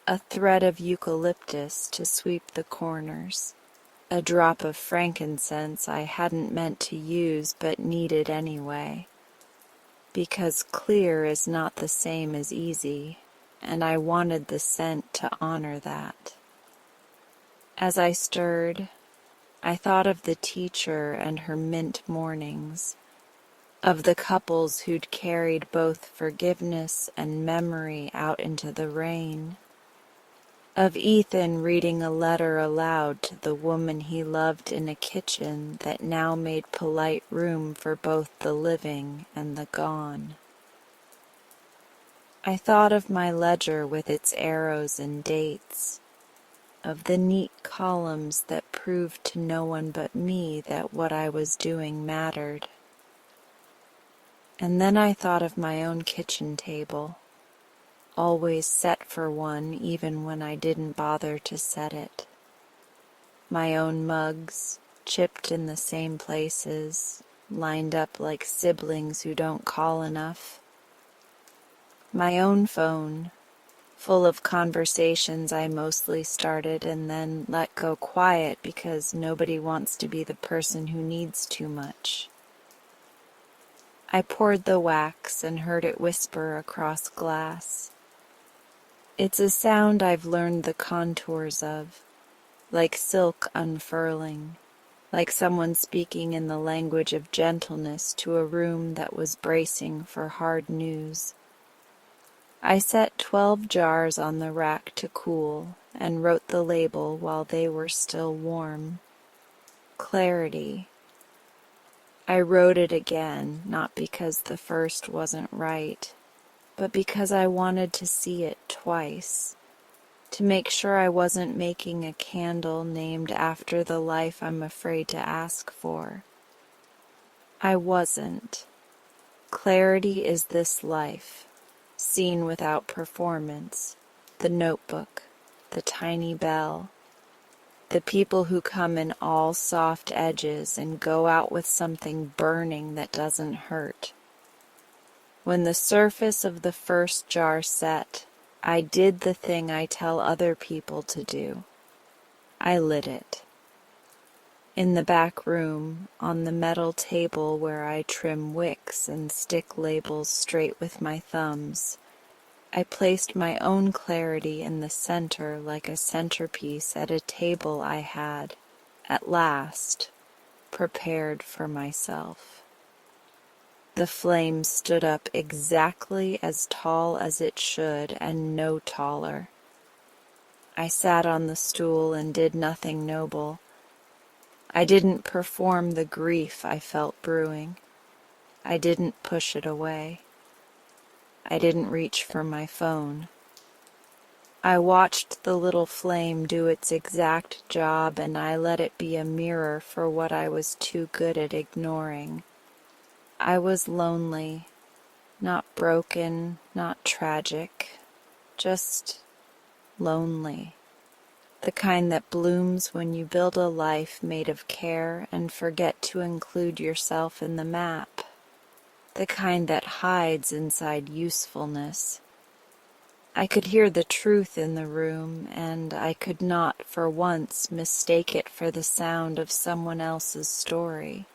A thread of eucalyptus to sweep the corners. A drop of frankincense I hadn't meant to use but needed anyway. Because clear is not the same as easy, and I wanted the scent to honor that. As I stirred, I thought of the teacher and her mint mornings, of the couples who'd carried both forgiveness and memory out into the rain, of Ethan reading a letter aloud to the woman he loved in a kitchen that now made polite room for both the living and the gone. I thought of my ledger with its arrows and dates, of the neat columns that proved to no one but me that what I was doing mattered. And then I thought of my own kitchen table, always set for one even when I didn't bother to set it. My own mugs, chipped in the same places, lined up like siblings who don't call enough. My own phone, full of conversations I mostly started and then let go quiet because nobody wants to be the person who needs too much. I poured the wax and heard it whisper across glass. It's a sound I've learned the contours of, like silk unfurling, like someone speaking in the language of gentleness to a room that was bracing for hard news. I set 12 jars on the rack to cool and wrote the label while they were still warm. Clarity. I wrote it again, not because the first wasn't right, but because I wanted to see it twice, to make sure I wasn't making a candle named after the life I'm afraid to ask for. I wasn't. Clarity is this life, seen without performance, the notebook, the tiny bell, the people who come in all soft edges and go out with something burning that doesn't hurt. When the surface of the first jar set, I did the thing I tell other people to do. I lit it. In the back room, on the metal table where I trim wicks and stick labels straight with my thumbs, I placed my own clarity in the center like a centerpiece at a table I had, at last, prepared for myself. The flame stood up exactly as tall as it should and no taller. I sat on the stool and did nothing noble. I didn't perform the grief I felt brewing. I didn't push it away. I didn't reach for my phone. I watched the little flame do its exact job and I let it be a mirror for what I was too good at ignoring. I was lonely, not broken, not tragic, just lonely. the kind that blooms when you build a life made of care and forget to include yourself in the map, the kind that hides inside usefulness. I could hear the truth in the room, and I could not for once mistake it for the sound of someone else's story.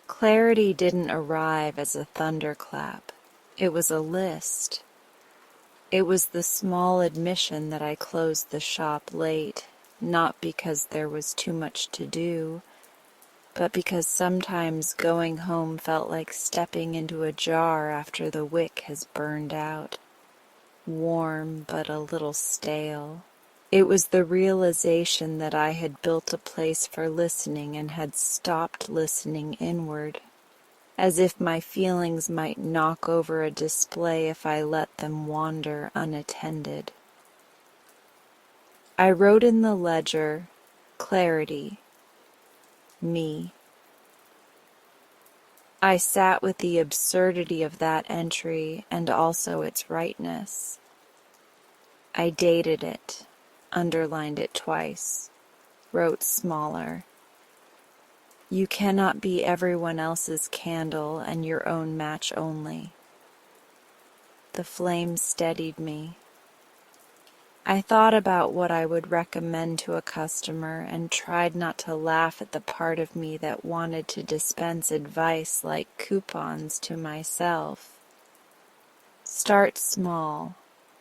Clarity didn't arrive as a thunderclap. It was a list. It was the small admission that I closed the shop late, not because there was too much to do, but because sometimes going home felt like stepping into a jar after the wick has burned out, warm but a little stale. It was the realization that I had built a place for listening and had stopped listening inward, as if my feelings might knock over a display if I let them wander unattended. I wrote in the ledger, clarity, me. I sat with the absurdity of that entry and also its rightness. I dated it, underlined it twice, wrote smaller. You cannot be everyone else's candle and your own match only. The flame steadied me. I thought about what I would recommend to a customer and tried not to laugh at the part of me that wanted to dispense advice like coupons to myself. Start small,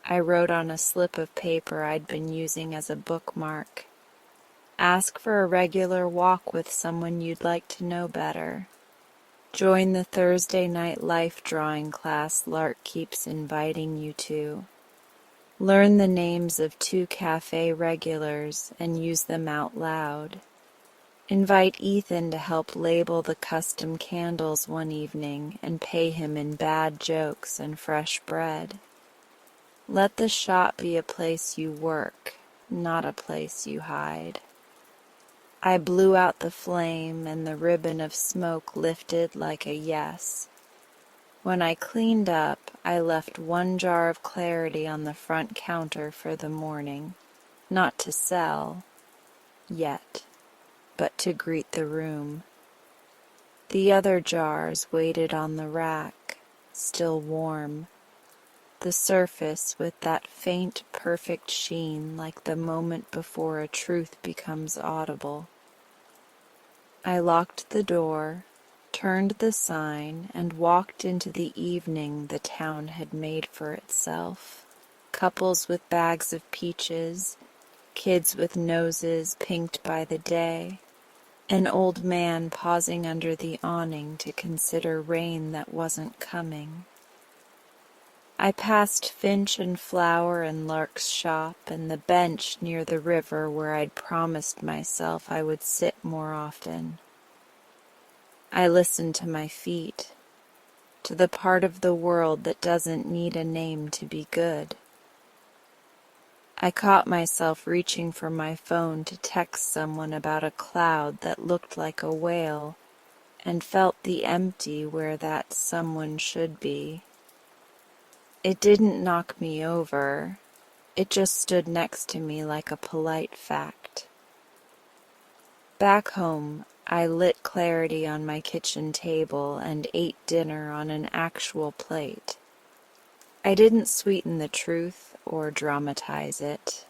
I wrote on a slip of paper I'd been using as a bookmark. Ask for a regular walk with someone you'd like to know better. Join the Thursday night life drawing class Lark keeps inviting you to. Learn the names of 2 cafe regulars and use them out loud. Invite Ethan to help label the custom candles one evening and pay him in bad jokes and fresh bread. Let the shop be a place you work, not a place you hide. I blew out the flame and the ribbon of smoke lifted like a yes. When I cleaned up, I left 1 jar of clarity on the front counter for the morning, not to sell, yet, but to greet the room. The other jars waited on the rack, still warm, the surface with that faint, perfect sheen like the moment before a truth becomes audible. I locked the door, turned the sign, and walked into the evening the town had made for itself. Couples with bags of peaches, kids with noses pinked by the day, an old man pausing under the awning to consider rain that wasn't coming. I passed Finch and Flower and Lark's shop and the bench near the river where I'd promised myself I would sit more often. I listened to my feet, to the part of the world that doesn't need a name to be good. I caught myself reaching for my phone to text someone about a cloud that looked like a whale and felt the empty where that someone should be. It didn't knock me over, it just stood next to me like a polite fact. Back home, I lit clarity on my kitchen table and ate dinner on an actual plate. I didn't sweeten the truth or dramatize it.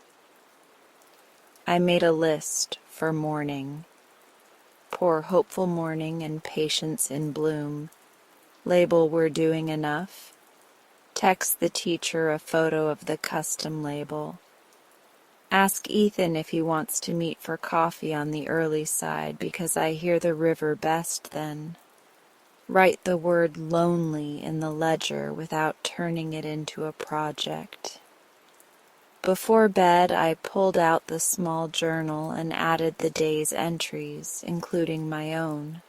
I made a list for morning. Pour hopeful morning and patience in bloom. Label we're doing enough. Text the teacher a photo of the custom label. Ask Ethan if he wants to meet for coffee on the early side because I hear the river best then. Write the word lonely in the ledger without turning it into a project. Before bed, I pulled out the small journal and added the day's entries, including my own.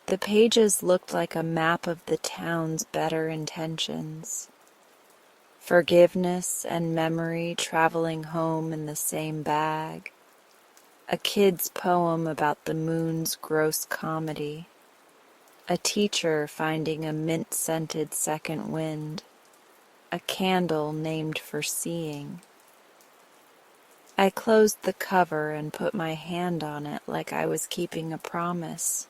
The pages looked like a map of the town's better intentions. Forgiveness and memory traveling home in the same bag. A kid's poem about the moon's gross comedy. A teacher finding a mint-scented second wind. A candle named for seeing. I closed the cover and put my hand on it like I was keeping a promise.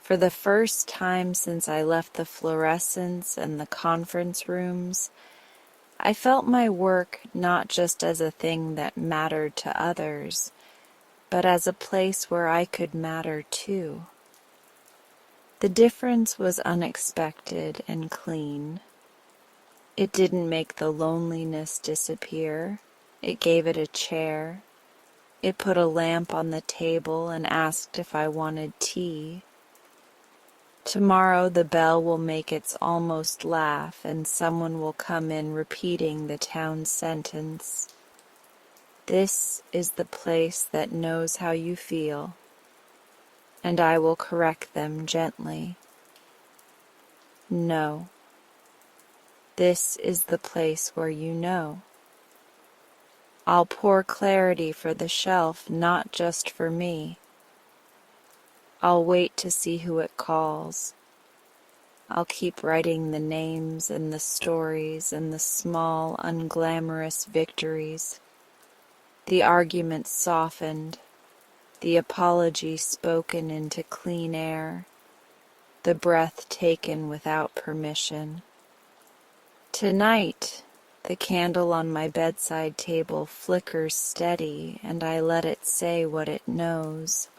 For the first time since I left the fluorescents and the conference rooms, I felt my work not just as a thing that mattered to others, but as a place where I could matter too. The difference was unexpected and clean. It didn't make the loneliness disappear. It gave it a chair. It put a lamp on the table and asked if I wanted tea. Tomorrow the bell will make its almost laugh and someone will come in repeating the town's sentence. This is the place that knows how you feel, and I will correct them gently. No, this is the place where you know. I'll pour clarity for the shelf, not just for me. I'll wait to see who it calls. I'll keep writing the names and the stories and the small, unglamorous victories. The arguments softened, the apology spoken into clean air, the breath taken without permission. Tonight, the candle on my bedside table flickers steady, and I let it say what it knows.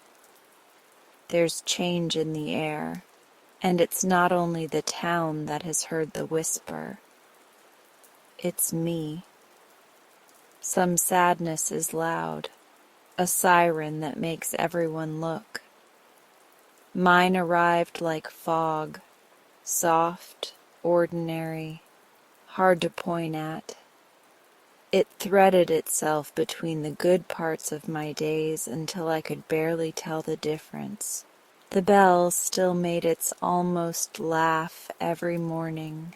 There's change in the air, and it's not only the town that has heard the whisper. It's me. Some sadness is loud, a siren that makes everyone look. Mine arrived like fog, soft, ordinary, hard to point at. It threaded itself between the good parts of my days until I could barely tell the difference. The bell still made its almost laugh every morning.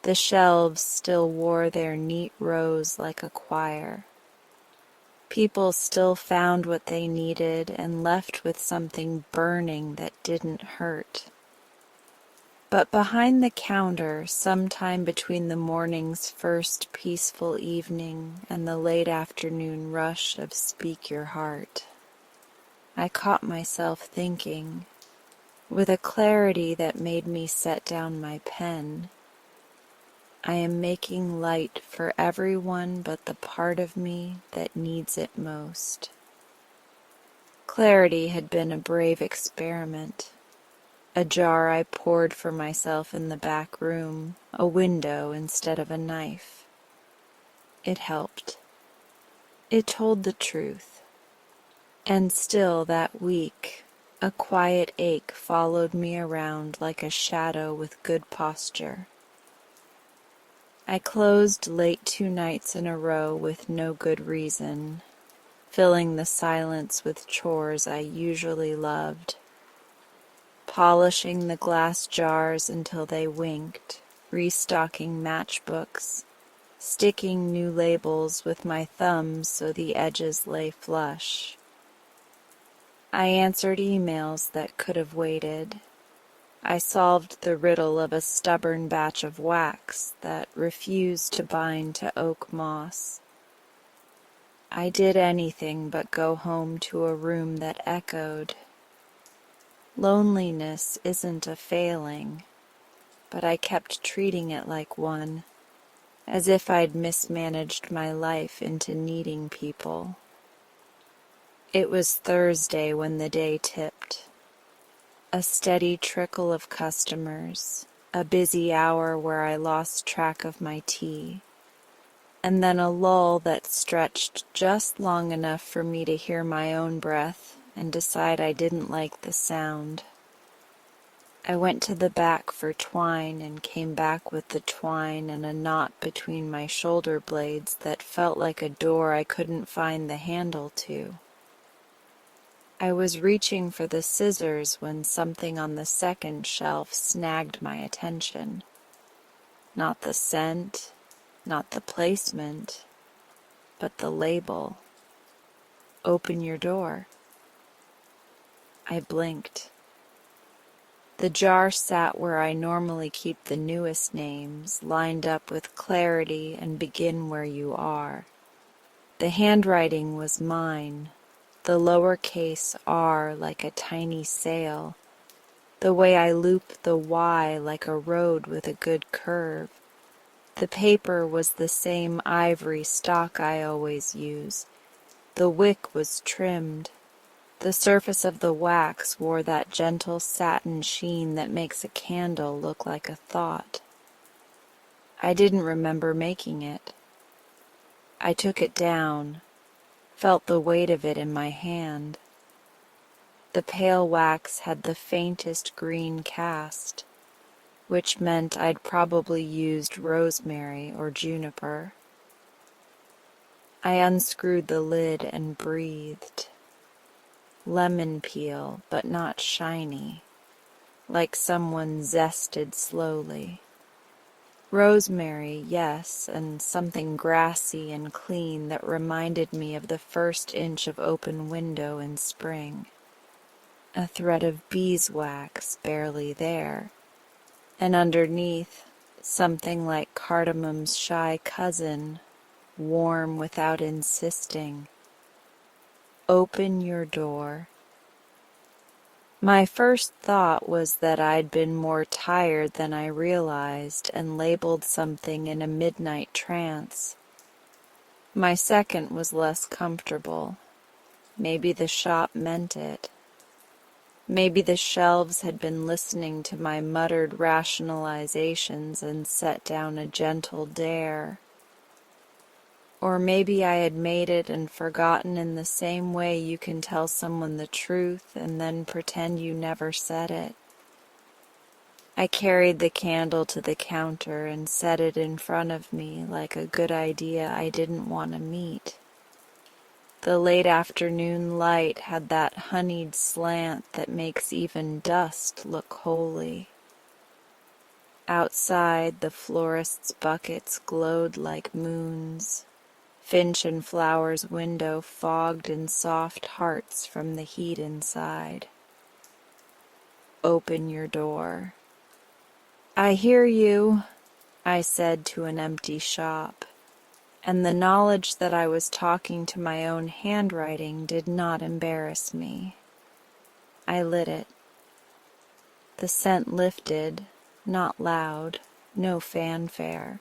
The shelves still wore their neat rows like a choir. People still found what they needed and left with something burning that didn't hurt. But behind the counter, sometime between the morning's first peaceful evening and the late afternoon rush of Speak Your Heart, I caught myself thinking, with a clarity that made me set down my pen, I am making light for everyone but the part of me that needs it most. Clarity had been a brave experiment. A jar I poured for myself in the back room, a window instead of a knife. It helped. It told the truth. And still that week, a quiet ache followed me around like a shadow with good posture. I closed late 2 nights in a row with no good reason, filling the silence with chores I usually loved. Polishing the glass jars until they winked, restocking matchbooks, sticking new labels with my thumbs so the edges lay flush. I answered emails that could have waited. I solved the riddle of a stubborn batch of wax that refused to bind to oak moss. I did anything but go home to a room that echoed. Loneliness isn't a failing, but I kept treating it like one, as if I'd mismanaged my life into needing people. It was Thursday when the day tipped. A steady trickle of customers, a busy hour where I lost track of my tea, and then a lull that stretched just long enough for me to hear my own breath and decide I didn't like the sound. I went to the back for twine and came back with the twine and a knot between my shoulder blades that felt like a door I couldn't find the handle to. I was reaching for the scissors when something on the second shelf snagged my attention. Not the scent, not the placement, but the label. Open your door. I blinked. The jar sat where I normally keep the newest names, lined up with clarity and begin where you are. The handwriting was mine, the lowercase r like a tiny sail, the way I loop the Y like a road with a good curve. The paper was the same ivory stock I always use. The wick was trimmed. The surface of the wax wore that gentle satin sheen that makes a candle look like a thought. I didn't remember making it. I took it down, felt the weight of it in my hand. The pale wax had the faintest green cast, which meant I'd probably used rosemary or juniper. I unscrewed the lid and breathed. Lemon peel, but not shiny, like someone zested slowly. Rosemary, yes, and something grassy and clean that reminded me of the first inch of open window in spring. A thread of beeswax barely there, and underneath, something like cardamom's shy cousin, warm without insisting. Open your door. My first thought was that I'd been more tired than I realized and labeled something in a midnight trance. My second was less comfortable. Maybe the shop meant it. Maybe the shelves had been listening to my muttered rationalizations and set down a gentle dare. Or maybe I had made it and forgotten in the same way you can tell someone the truth and then pretend you never said it. I carried the candle to the counter and set it in front of me like a good idea I didn't want to meet. The late afternoon light had that honeyed slant that makes even dust look holy. Outside, the florist's buckets glowed like moons. Finch and Flower's window fogged in soft hearts from the heat inside. Open your door. I hear you, I said to an empty shop, and the knowledge that I was talking to my own handwriting did not embarrass me. I lit it. The scent lifted, not loud, no fanfare.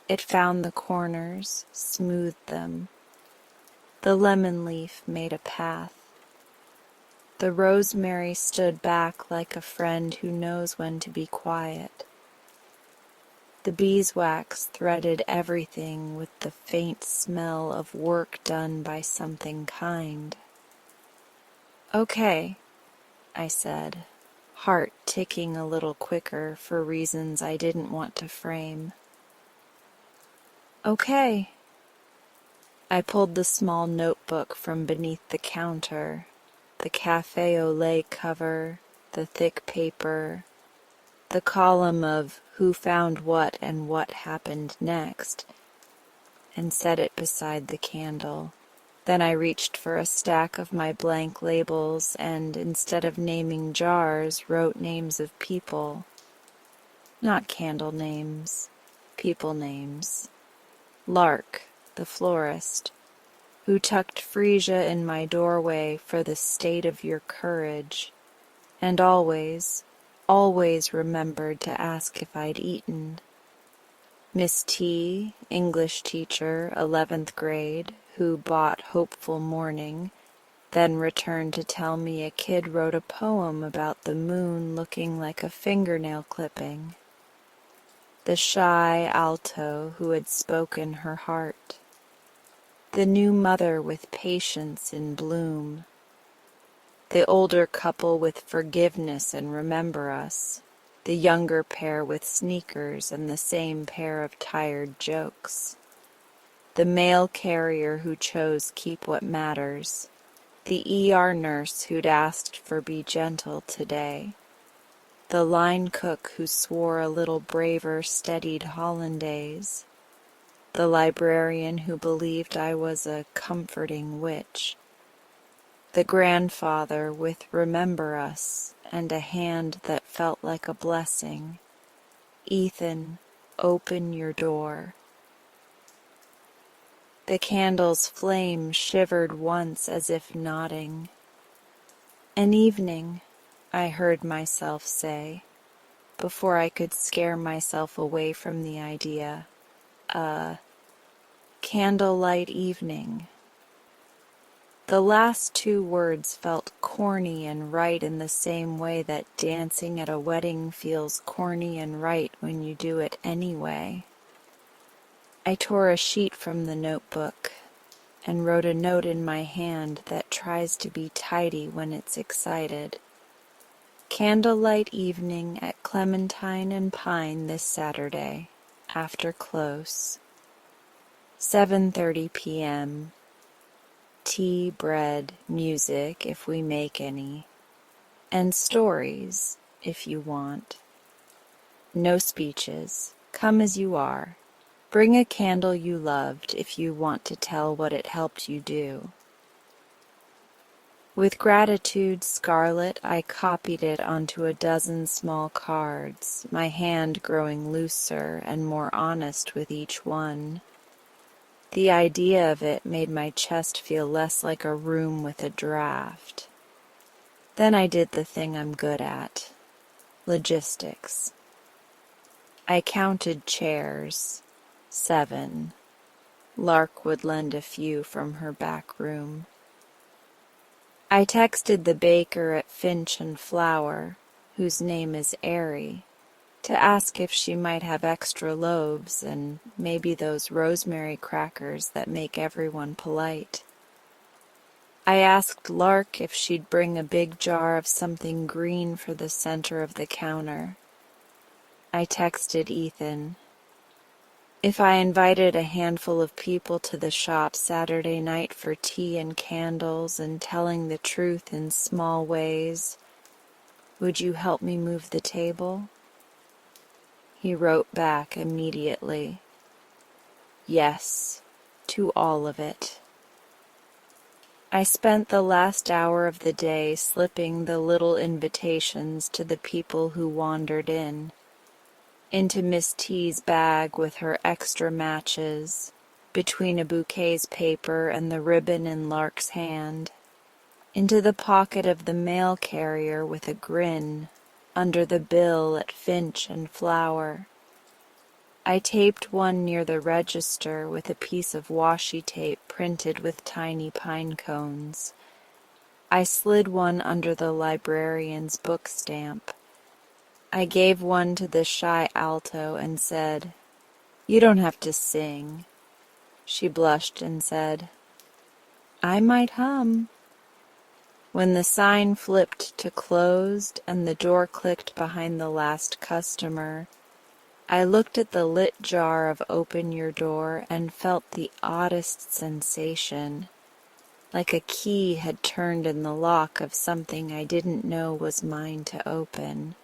It found the corners, smoothed them. The lemon leaf made a path. The rosemary stood back like a friend who knows when to be quiet. The beeswax threaded everything with the faint smell of work done by something kind. Okay, I said, heart ticking a little quicker for reasons I didn't want to frame. Okay. I pulled the small notebook from beneath the counter, the café au lait cover, the thick paper, the column of who found what and what happened next, and set it beside the candle. Then I reached for a stack of my blank labels and, instead of naming jars, wrote names of people. Not candle names, people names. Lark, the florist, who tucked freesia in my doorway for the state of your courage, and always remembered to ask if I'd eaten. Miss T, English teacher, 11th grade, who bought Hopeful Morning, then returned to tell me a kid wrote a poem about the moon looking like a fingernail clipping. The shy alto who had spoken her heart. The new mother with patience in bloom. The older couple with forgiveness and remember us. The younger pair with sneakers and the same pair of tired jokes. The mail carrier who chose keep what matters. The ER nurse who'd asked for be gentle today. The line cook who swore a little braver steadied hollandaise. The librarian who believed I was a comforting witch. The grandfather with remember us and a hand that felt like a blessing. Ethan, open your door. The candle's flame shivered once as if nodding. An evening, I heard myself say, before I could scare myself away from the idea. A candlelight evening. The last two words felt corny and right in the same way that dancing at a wedding feels corny and right when you do it anyway. I tore a sheet from the notebook and wrote a note in my hand that tries to be tidy when it's excited. Candlelight evening at Clementine and Pine this Saturday, after close. 7:30 p.m. Tea, bread, music if we make any, and stories if you want. No speeches. Come as you are. Bring a candle you loved if you want to tell what it helped you do. With gratitude scarlet, I copied it onto a dozen small cards, my hand growing looser and more honest with each one. The idea of it made my chest feel less like a room with a draft. Then I did the thing I'm good at: logistics. I counted chairs. 7. Lark would lend a few from her back room. I texted the baker at Finch and Flower, whose name is Airy, to ask if she might have extra loaves and maybe those rosemary crackers that make everyone polite. I asked Lark if she'd bring a big jar of something green for the center of the counter. I texted Ethan. If I invited a handful of people to the shop Saturday night for tea and candles and telling the truth in small ways, would you help me move the table? He wrote back immediately. Yes, to all of it. I spent the last hour of the day slipping the little invitations to the people who wandered in. Into Miss T's bag with her extra matches, between a bouquet's paper and the ribbon in Lark's hand. Into the pocket of the mail carrier with a grin, under the bill at Finch and Flower. I taped one near the register with a piece of washi tape printed with tiny pine cones. I slid one under the librarian's book stamp. I gave one to the shy alto and said, "You don't have to sing." She blushed and said, "I might hum." When the sign flipped to closed and the door clicked behind the last customer, I looked at the lit jar of Open Your Door and felt the oddest sensation, like a key had turned in the lock of something I didn't know was mine to open.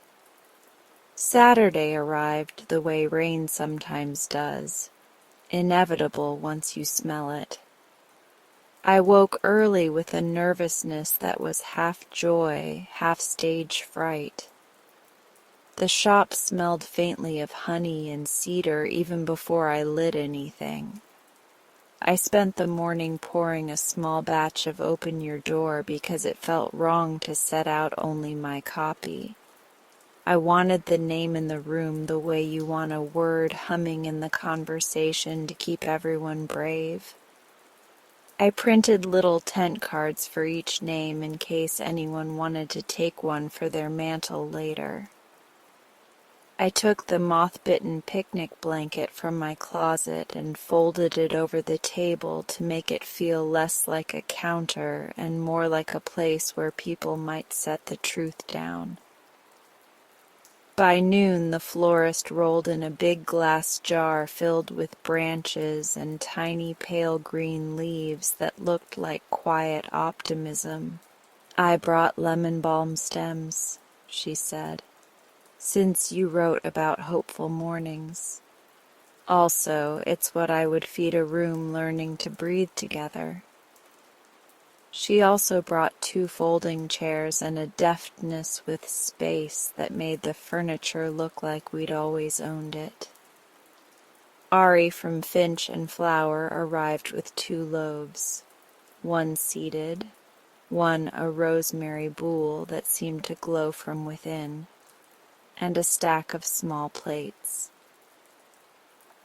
Saturday arrived the way rain sometimes does, inevitable once you smell it. I woke early with a nervousness that was half joy, half stage fright. The shop smelled faintly of honey and cedar even before I lit anything. I spent the morning pouring a small batch of Open Your Door because it felt wrong to set out only my copy. I wanted the name in the room the way you want a word humming in the conversation to keep everyone brave. I printed little tent cards for each name in case anyone wanted to take one for their mantle later. I took the moth-bitten picnic blanket from my closet and folded it over the table to make it feel less like a counter and more like a place where people might set the truth down. By noon, the florist rolled in a big glass jar filled with branches and tiny pale green leaves that looked like quiet optimism. "I brought lemon balm stems," she said, "since you wrote about hopeful mornings. Also, it's what I would feed a room learning to breathe together." She also brought 2 folding chairs and a deftness with space that made the furniture look like we'd always owned it. Ari from Finch and Flower arrived with 2 loaves, one seeded, one a rosemary boule that seemed to glow from within, and a stack of small plates.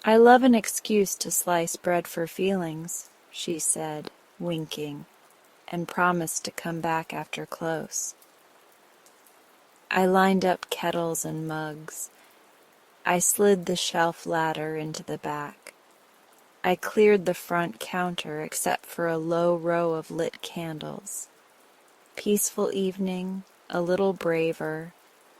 "I love an excuse to slice bread for feelings," she said, winking, and promised to come back after close. I lined up kettles and mugs. I slid the shelf ladder into the back. I cleared the front counter except for a low row of lit candles. Peaceful evening, a little braver,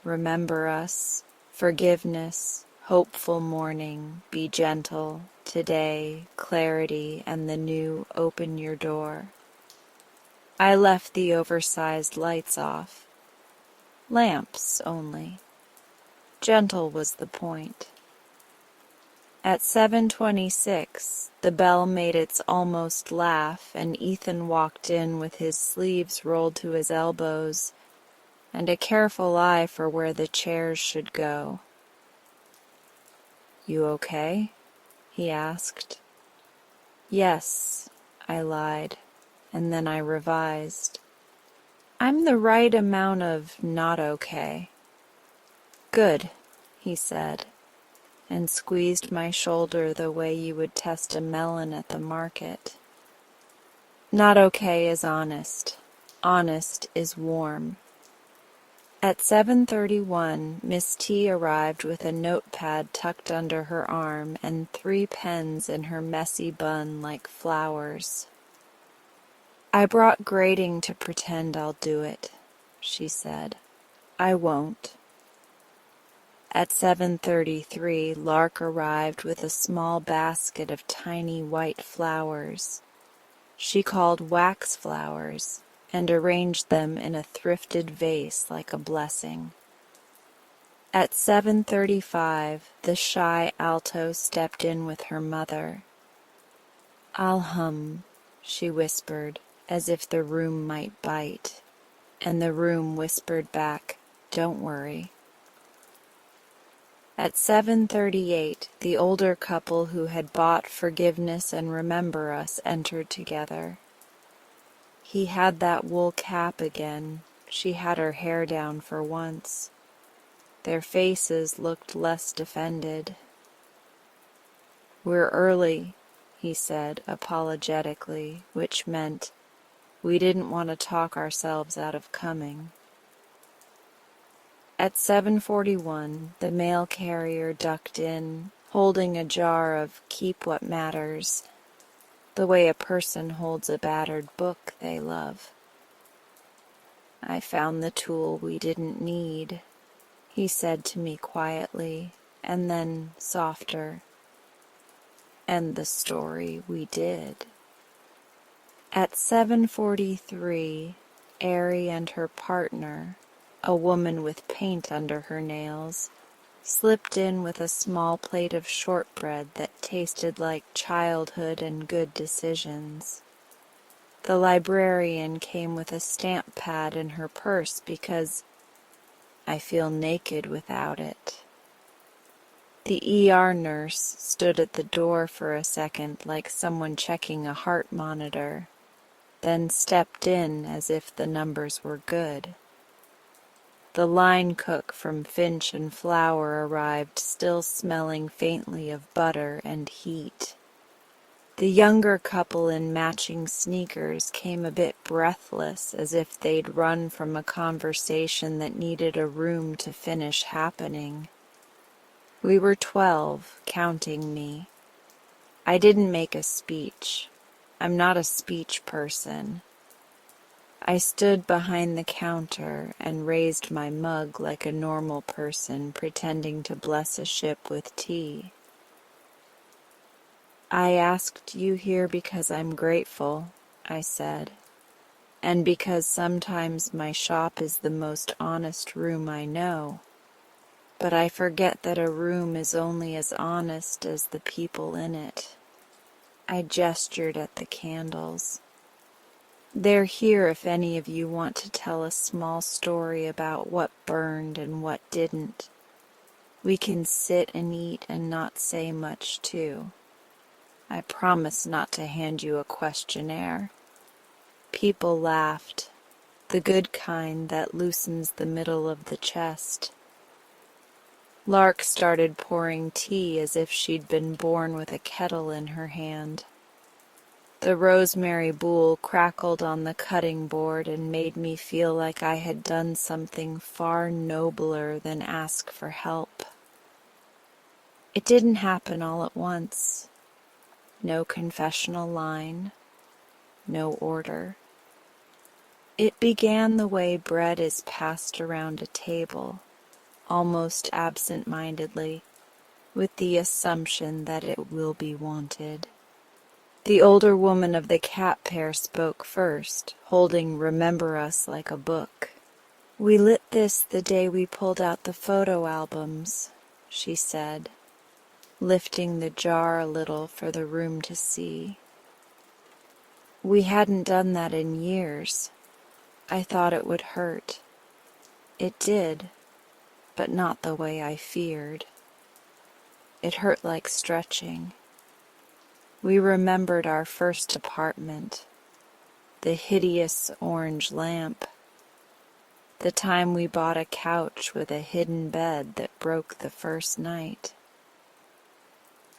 remember us, forgiveness, hopeful morning, be gentle, today, clarity, and the new open your door. I left the oversized lights off. Lamps only. Gentle was the point. At 7:26, the bell made its almost laugh, and Ethan walked in with his sleeves rolled to his elbows and a careful eye for where the chairs should go. "You okay?" he asked. "Yes," I lied, and then I revised. "I'm the right amount of not okay." "Good," he said, and squeezed my shoulder the way you would test a melon at the market. Not okay is honest. Honest is warm. At 7:31, Miss T arrived with a notepad tucked under her arm and 3 pens in her messy bun like flowers. "I brought grading to pretend I'll do it," she said. "I won't." At 7:33, Lark arrived with a small basket of tiny white flowers. She called wax flowers and arranged them in a thrifted vase like a blessing. At 7:35, the shy alto stepped in with her mother. "I'll hum," she whispered, as if the room might bite, and the room whispered back, "Don't worry." At 7:38, the older couple who had bought Forgiveness and Remember Us entered together. He had that wool cap again. She had her hair down for once. Their faces looked less defended. "We're early," he said apologetically, which meant we didn't want to talk ourselves out of coming. At 7:41, the mail carrier ducked in, holding a jar of Keep What Matters, the way a person holds a battered book they love. "I found the tool we didn't need," he said to me quietly, and then softer, "and the story we did." At 7:43, Ari and her partner, a woman with paint under her nails, slipped in with a small plate of shortbread that tasted like childhood and good decisions. The librarian came with a stamp pad in her purse because I feel naked without it. The ER nurse stood at the door for a second like someone checking a heart monitor, then stepped in as if the numbers were good. The line cook from Finch and Flower arrived still smelling faintly of butter and heat. The younger couple in matching sneakers came a bit breathless, as if they'd run from a conversation that needed a room to finish happening. We were 12, counting me. I didn't make a speech. I'm not a speech person. I stood behind the counter and raised my mug like a normal person pretending to bless a ship with tea. "I asked you here because I'm grateful," I said, "and because sometimes my shop is the most honest room I know. But I forget that a room is only as honest as the people in it." I gestured at the candles. "They're here if any of you want to tell a small story about what burned and what didn't." We can sit and eat and not say much, too. I promise not to hand you a questionnaire." People laughed, the good kind that loosens the middle of the chest. Lark started pouring tea as if she'd been born with a kettle in her hand. The rosemary bowl crackled on the cutting board and made me feel like I had done something far nobler than ask for help. It didn't happen all at once. No confessional line, no order. It began the way bread is passed around a table, almost absent-mindedly, with the assumption that it will be wanted. The older woman of the cat pair spoke first, holding "Remember Us" like a book. "We lit this the day we pulled out the photo albums," she said, lifting the jar a little for the room to see. "We hadn't done that in years. I thought it would hurt. It did, but not the way I feared. It hurt like stretching. We remembered our first apartment, the hideous orange lamp, the time we bought a couch with a hidden bed that broke the first night."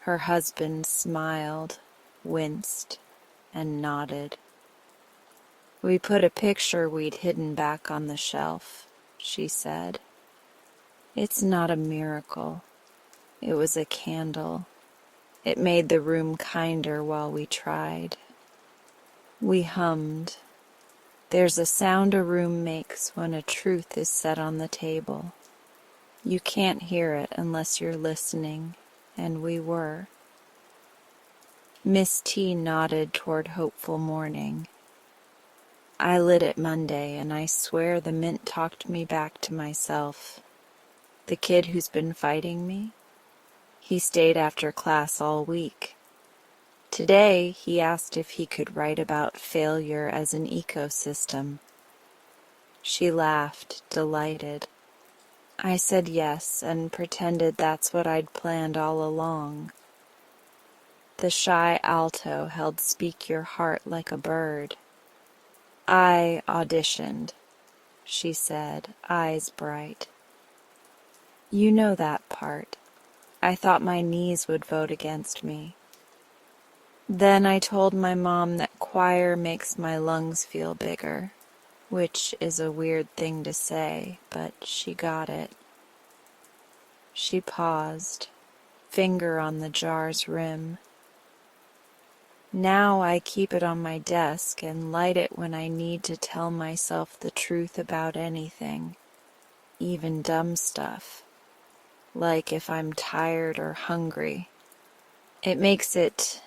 Her husband smiled, winced, and nodded. "We put a picture we'd hidden back on the shelf," she said. "It's not a miracle. It was a candle. It made the room kinder while we tried." We hummed. There's a sound a room makes when a truth is set on the table. You can't hear it unless you're listening, and we were. Miss T nodded toward hopeful morning. "I lit it Monday, and I swear the mint talked me back to myself. The kid who's been fighting me? He stayed after class all week. Today, he asked if he could write about failure as an ecosystem." She laughed, delighted. I said yes, and pretended that's what I'd planned all along. The shy alto held "Speak Your Heart" like a bird. "I auditioned," she said, eyes bright. "You know that part. I thought my knees would vote against me. Then I told my mom that choir makes my lungs feel bigger, which is a weird thing to say, but she got it." She paused, finger on the jar's rim. "Now I keep it on my desk and light it when I need to tell myself the truth about anything, even dumb stuff, like if I'm tired or hungry. It makes it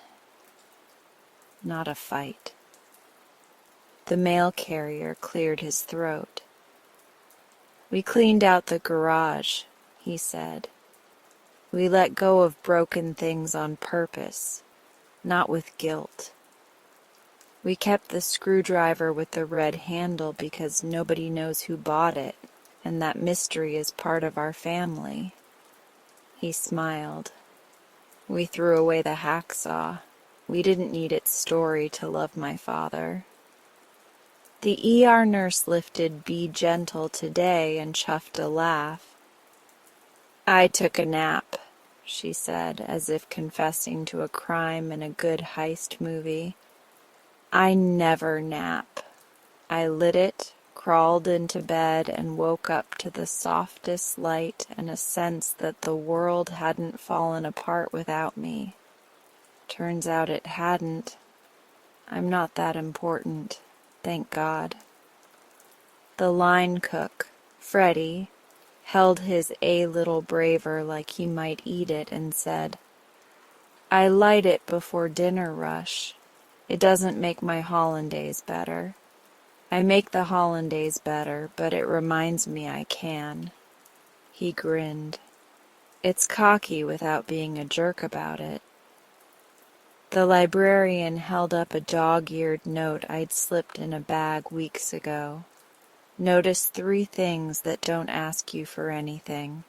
not a fight." The mail carrier cleared his throat. "We cleaned out the garage," he said. "We let go of broken things on purpose, not with guilt. We kept the screwdriver with the red handle because nobody knows who bought it, and that mystery is part of our family." He smiled. "We threw away the hacksaw. We didn't need its story to love my father." The ER nurse lifted "Be Gentle" today and chuffed a laugh. "I took a nap," she said, as if confessing to a crime in a good heist movie. "I never nap. I lit it, crawled into bed, and woke up to the softest light and a sense that the world hadn't fallen apart without me. Turns out it hadn't. I'm not that important, thank God." The line cook, Freddie, held his a little braver like he might eat it and said, "I light it before dinner rush. It doesn't make my hollandaise better. I make the hollandaise better, but it reminds me I can." He grinned. "It's cocky without being a jerk about it." The librarian held up a dog-eared note I'd slipped in a bag weeks ago. "Notice 3 things that don't ask you for anything."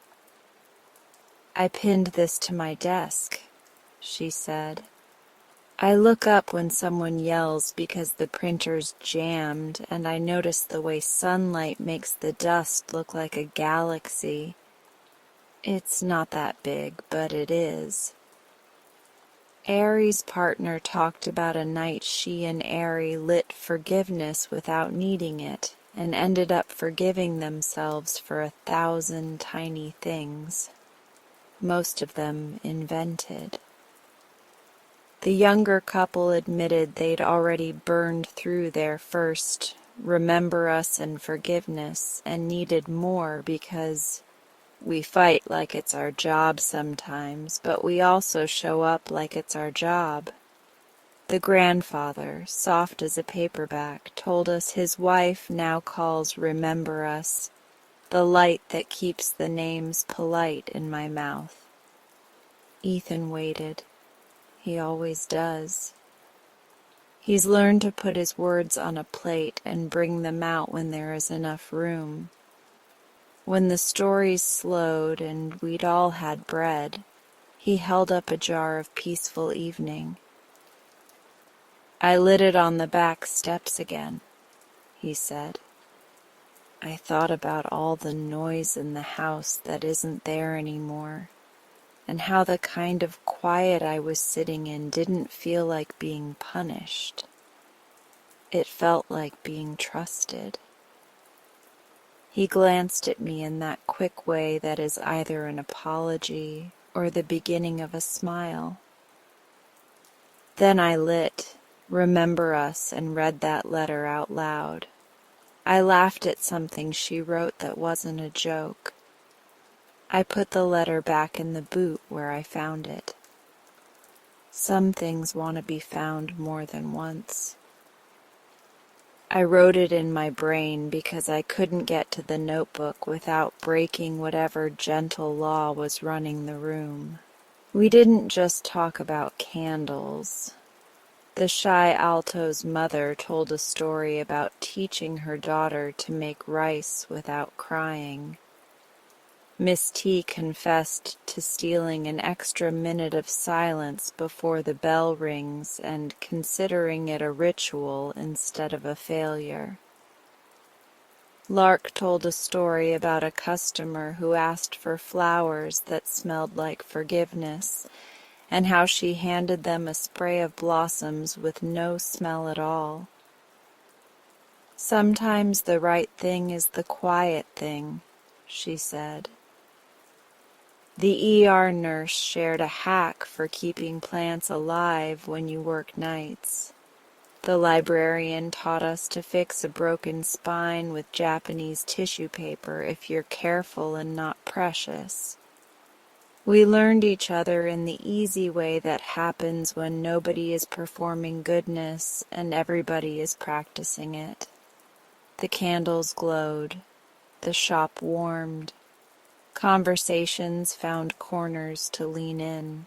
I pinned this to my desk, she said. I look up when someone yells because the printer's jammed, and I notice the way sunlight makes the dust look like a galaxy. It's not that big, but it is. Ari's partner talked about a night she and Ari lit forgiveness without needing it, and ended up forgiving themselves for 1,000 tiny things, most of them invented. The younger couple admitted they'd already burned through their first remember us and forgiveness and needed more because we fight like it's our job sometimes, but we also show up like it's our job. The grandfather, soft as a paperback, told us his wife now calls Remember Us the light that keeps the names polite in my mouth. Ethan waited. He always does. He's learned to put his words on a plate and bring them out when there is enough room. When the stories slowed and we'd all had bread, he held up a jar of Peaceful Evening. I lit it on the back steps again, he said. I thought about all the noise in the house that isn't there anymore, and how the kind of quiet I was sitting in didn't feel like being punished. It felt like being trusted. He glanced at me in that quick way that is either an apology or the beginning of a smile. Then I lit Remember Us and read that letter out loud. I laughed at something she wrote that wasn't a joke. I put the letter back in the boot where I found it. Some things want to be found more than once. I wrote it in my brain because I couldn't get to the notebook without breaking whatever gentle law was running the room. We didn't just talk about candles. The shy alto's mother told a story about teaching her daughter to make rice without crying. Miss T confessed to stealing an extra minute of silence before the bell rings and considering it a ritual instead of a failure. Lark told a story about a customer who asked for flowers that smelled like forgiveness, and how she handed them a spray of blossoms with no smell at all. Sometimes the right thing is the quiet thing, she said. The ER nurse shared a hack for keeping plants alive when you work nights. The librarian taught us to fix a broken spine with Japanese tissue paper if you're careful and not precious. We learned each other in the easy way that happens when nobody is performing goodness and everybody is practicing it. The candles glowed. The shop warmed. Conversations found corners to lean in.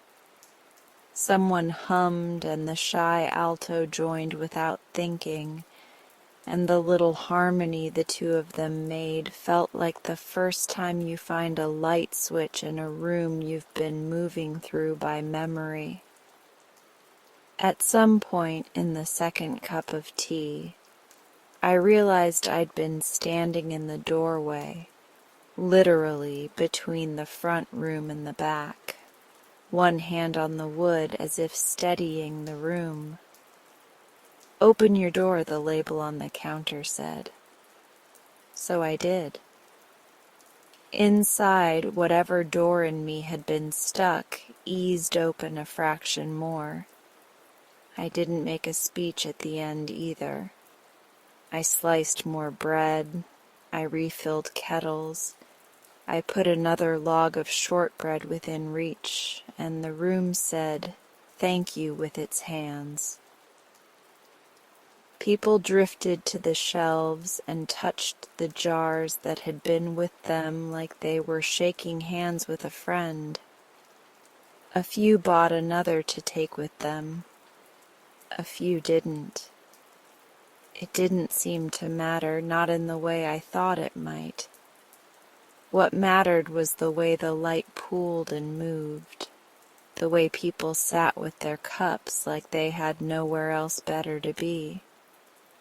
Someone hummed and the shy alto joined without thinking, and the little harmony the two of them made felt like the first time you find a light switch in a room you've been moving through by memory. At some point in the second cup of tea, I realized I'd been standing in the doorway, literally between the front room and the back, one hand on the wood as if steadying the room. "Open your door," the label on the counter said. So I did. Inside, whatever door in me had been stuck eased open a fraction more. I didn't make a speech at the end either. I sliced more bread. I refilled kettles. I put another log of shortbread within reach, and the room said, "Thank you," with its hands. People drifted to the shelves and touched the jars that had been with them like they were shaking hands with a friend. A few bought another to take with them. A few didn't. It didn't seem to matter, not in the way I thought it might. What mattered was the way the light pooled and moved, the way people sat with their cups like they had nowhere else better to be,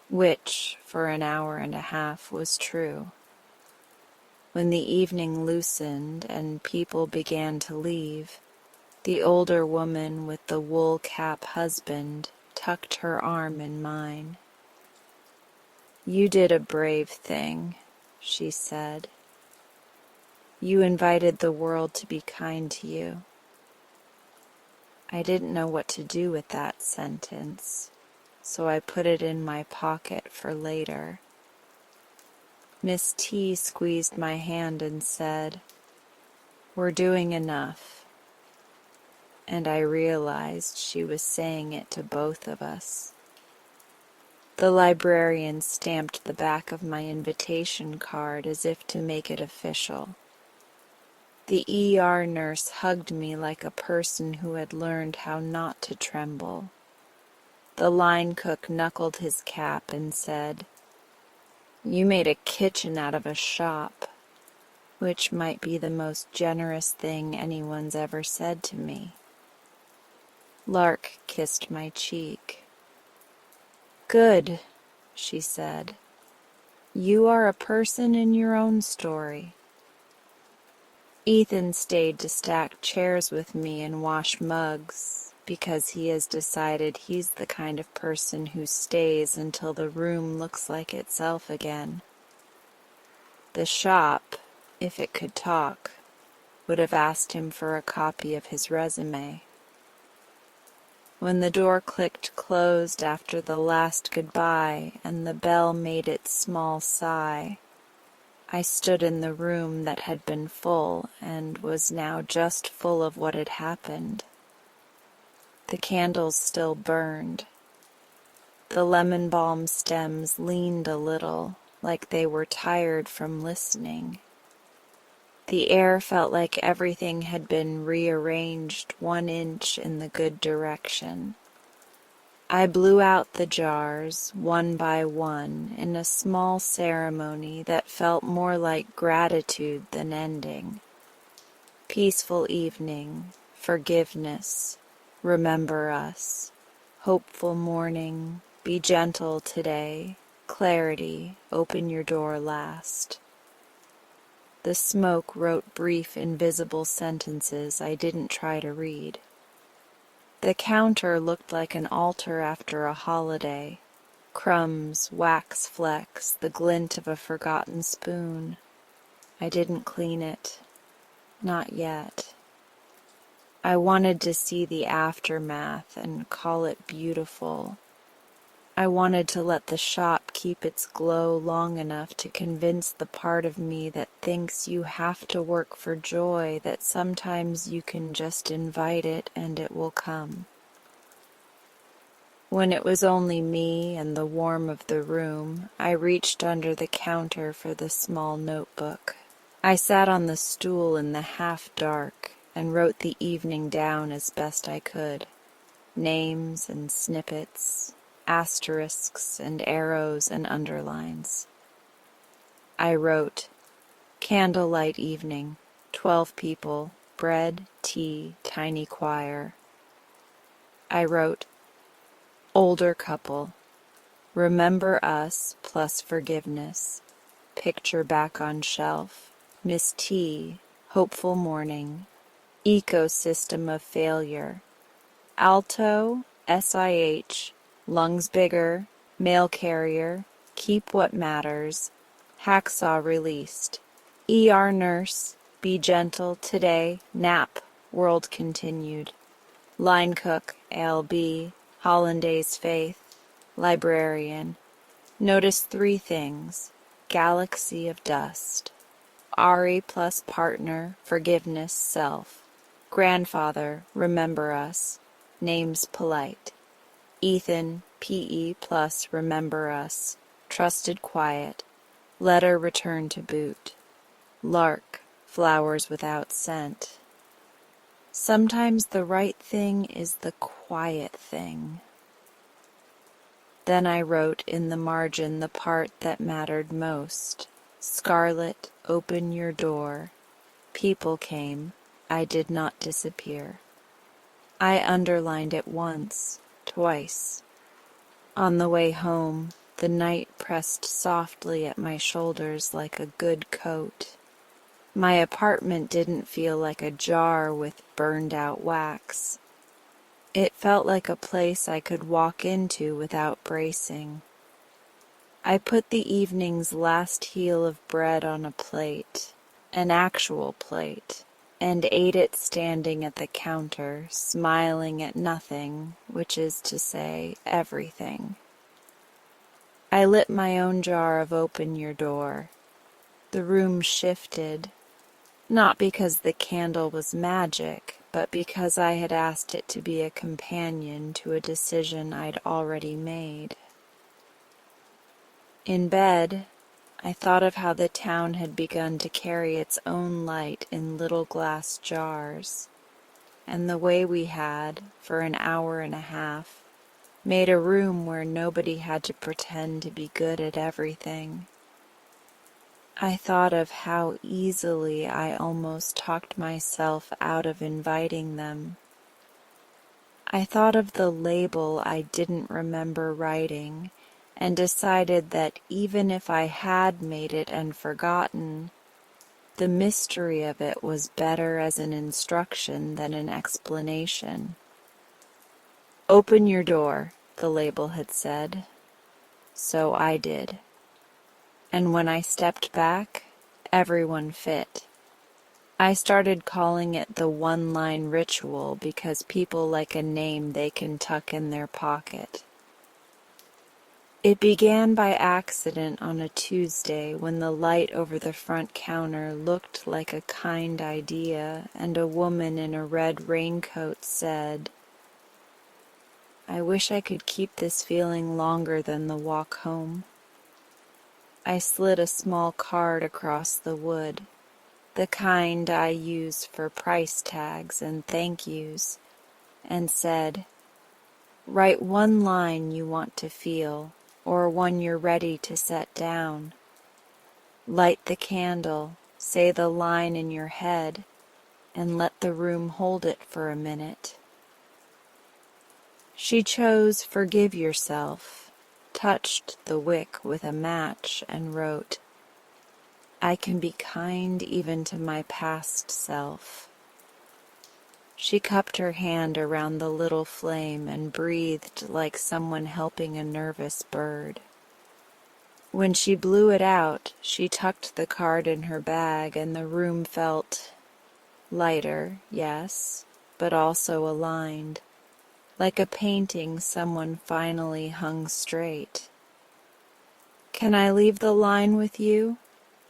which, for an hour and a half, was true. When the evening loosened and people began to leave, the older woman with the wool cap husband tucked her arm in mine. "You did a brave thing," she said. "You invited the world to be kind to you." I didn't know what to do with that sentence, so I put it in my pocket for later. Miss T squeezed my hand and said, "We're doing enough." And I realized she was saying it to both of us. The librarian stamped the back of my invitation card as if to make it official. The ER nurse hugged me like a person who had learned how not to tremble. The line cook knuckled his cap and said, "You made a kitchen out of a shop," which might be the most generous thing anyone's ever said to me. Lark kissed my cheek. "Good," she said. "You are a person in your own story." Ethan stayed to stack chairs with me and wash mugs, because he has decided he's the kind of person who stays until the room looks like itself again. The shop, if it could talk, would have asked him for a copy of his resume. When the door clicked closed after the last goodbye and the bell made its small sigh, I stood in the room that had been full and was now just full of what had happened. The candles still burned. The lemon balm stems leaned a little, like they were tired from listening. The air felt like everything had been rearranged 1 inch in the good direction. I blew out the jars, one by one, in a small ceremony that felt more like gratitude than ending. Peaceful evening, forgiveness, remember us, hopeful morning, be gentle today, clarity, open your door last. The smoke wrote brief, invisible sentences I didn't try to read. The counter looked like an altar after a holiday. Crumbs, wax flecks, the glint of a forgotten spoon. I didn't clean it. Not yet. I wanted to see the aftermath and call it beautiful. I wanted to let the shop keep its glow long enough to convince the part of me that thinks you have to work for joy that sometimes you can just invite it and it will come. When it was only me and the warmth of the room, I reached under the counter for the small notebook. I sat on the stool in the half-dark and wrote the evening down as best I could. Names and snippets, asterisks and arrows and underlines. I wrote, "Candlelight evening, 12 people, bread, tea, tiny choir." I wrote, "Older couple, remember us plus forgiveness, picture back on shelf, Miss T, hopeful morning, ecosystem of failure, alto, SIH, lungs bigger, mail carrier, keep what matters, hacksaw released, ER nurse, be gentle today, nap, world continued, line cook, ALB, hollandaise faith, librarian, notice 3 things, galaxy of dust, Ari plus partner, forgiveness, self, grandfather, remember us, names polite, Ethan, PE plus remember us, trusted quiet, letter return to boot, lark, flowers without scent. Sometimes the right thing is the quiet thing." Then I wrote in the margin the part that mattered most, scarlet, open your door. People came. I did not disappear. I underlined it once, twice. On the way home, the night pressed softly at my shoulders like a good coat. My apartment didn't feel like a jar with burned-out wax. It felt like a place I could walk into without bracing. I put the evening's last heel of bread on a plate, an actual plate, and ate it standing at the counter, smiling at nothing, which is to say, everything. I lit my own jar of Open Your Door. The room shifted, not because the candle was magic, but because I had asked it to be a companion to a decision I'd already made. In bed, I thought of how the town had begun to carry its own light in little glass jars, and the way we had, for an hour and a half, made a room where nobody had to pretend to be good at everything. I thought of how easily I almost talked myself out of inviting them. I thought of the label I didn't remember writing, and decided that even if I had made it and forgotten, the mystery of it was better as an instruction than an explanation. Open your door, the label had said. So I did. And when I stepped back, everyone fit. I started calling it the one-line ritual because people like a name they can tuck in their pocket. It began by accident on a Tuesday when the light over the front counter looked like a kind idea and a woman in a red raincoat said, "I wish I could keep this feeling longer than the walk home." I slid a small card across the wood, the kind I use for price tags and thank yous, and said, "Write one line you want to feel, or one you're ready to set down. Light the candle, say the line in your head, and let the room hold it for a minute." She chose "Forgive yourself," touched the wick with a match, and wrote, "I can be kind even to my past self." She cupped her hand around the little flame and breathed like someone helping a nervous bird. When she blew it out, she tucked the card in her bag, and the room felt lighter, yes, but also aligned, like a painting someone finally hung straight. "Can I leave the line with you?"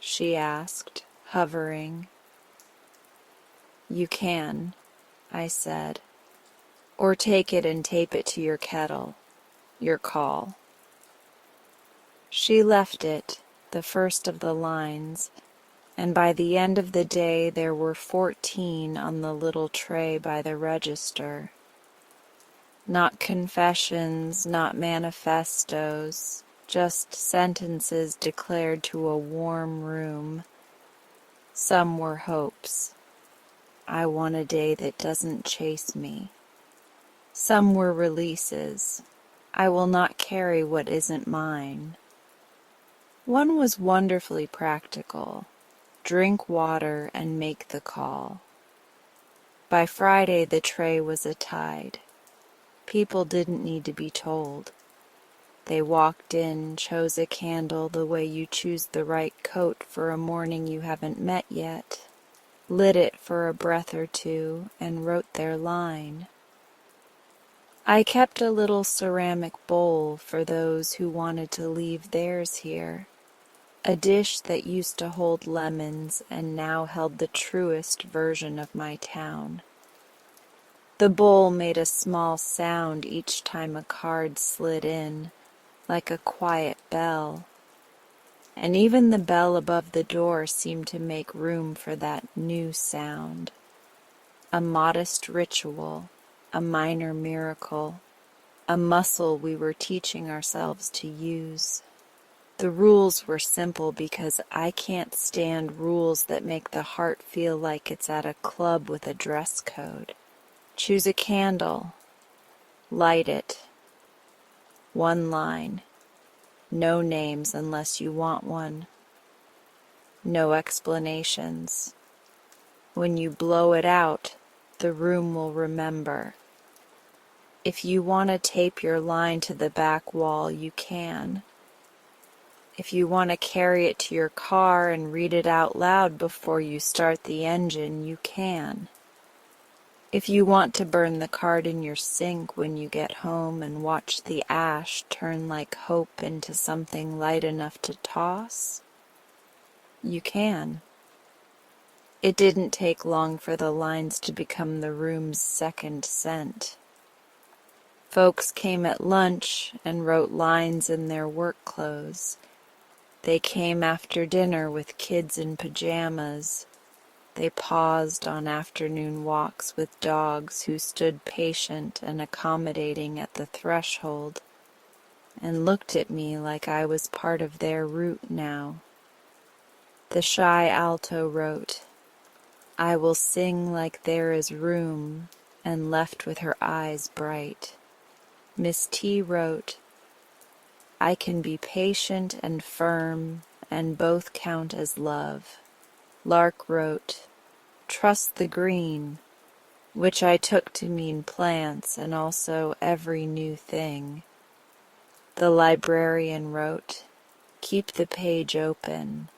she asked, hovering. "You can," I said, "or take it and tape it to your kettle, your call." She left it, the first of the lines, and by the end of the day there were 14 on the little tray by the register. Not confessions, not manifestos, just sentences declared to a warm room. Some were hopes. I want a day that doesn't chase me. Some were releases. I will not carry what isn't mine. One was wonderfully practical. Drink water and make the call. By Friday the tray was a tide. People didn't need to be told. They walked in, chose a candle the way you choose the right coat for a morning you haven't met yet, lit it for a breath or two, and wrote their line. I kept a little ceramic bowl for those who wanted to leave theirs here, a dish that used to hold lemons and now held the truest version of my town. The bowl made a small sound each time a card slid in, like a quiet bell. And even the bell above the door seemed to make room for that new sound. A modest ritual, a minor miracle, a muscle we were teaching ourselves to use. The rules were simple because I can't stand rules that make the heart feel like it's at a club with a dress code. Choose a candle, light it. One line. No names unless you want one. No explanations. When you blow it out, the room will remember. If you want to tape your line to the back wall, you can. If you want to carry it to your car and read it out loud before you start the engine, you can. If you want to burn the card in your sink when you get home and watch the ash turn like hope into something light enough to toss, you can. It didn't take long for the lines to become the room's second scent. Folks came at lunch and wrote lines in their work clothes. They came after dinner with kids in pajamas. They paused on afternoon walks with dogs who stood patient and accommodating at the threshold and looked at me like I was part of their route now. The shy alto wrote, "I will sing like there is room," and left with her eyes bright. Miss T wrote, "I can be patient and firm, and both count as love." Lark wrote, "Trust the green," which I took to mean plants and also every new thing. The librarian wrote, "Keep the page open,"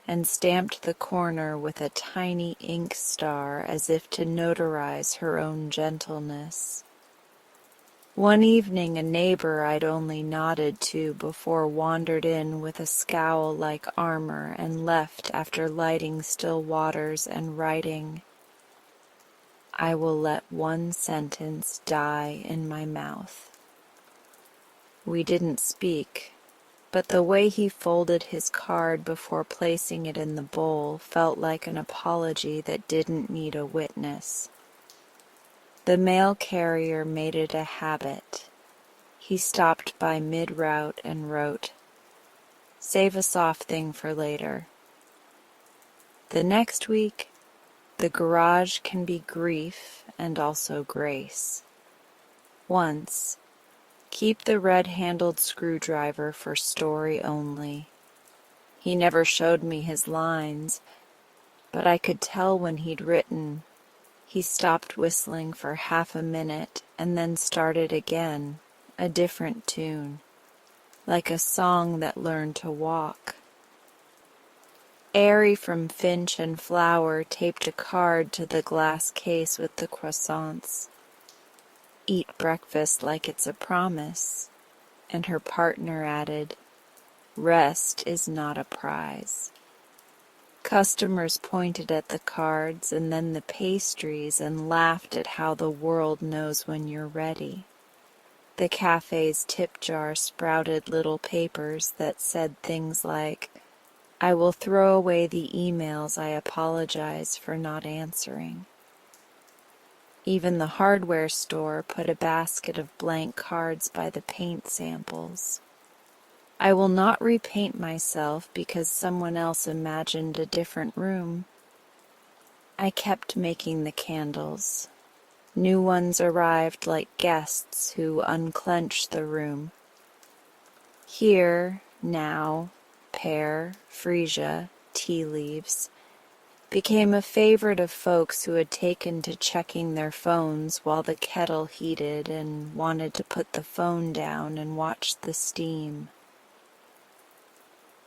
and stamped the corner with a tiny ink star as if to notarize her own gentleness. One evening a neighbor I'd only nodded to before wandered in with a scowl like armor and left after lighting still waters and writing, "I will let one sentence die in my mouth." We didn't speak, but the way he folded his card before placing it in the bowl felt like an apology that didn't need a witness. The mail carrier made it a habit. He stopped by mid-route and wrote, "Save a soft thing for later." The next week, the garage can be grief and also grace. Once, keep the red-handled screwdriver for story only. He never showed me his lines, but I could tell when he'd written. He stopped whistling for half a minute and then started again, a different tune, like a song that learned to walk. Airy from Finch and Flower taped a card to the glass case with the croissants. "Eat breakfast like it's a promise," and her partner added, "Rest is not a prize." Customers pointed at the cards and then the pastries and laughed at how the world knows when you're ready. The cafe's tip jar sprouted little papers that said things like, "I will throw away the emails I apologize for not answering." Even the hardware store put a basket of blank cards by the paint samples. "I will not repaint myself because someone else imagined a different room." I kept making the candles. New ones arrived like guests who unclench the room. Here, now, pear, freesia, tea leaves, became a favorite of folks who had taken to checking their phones while the kettle heated and wanted to put the phone down and watch the steam.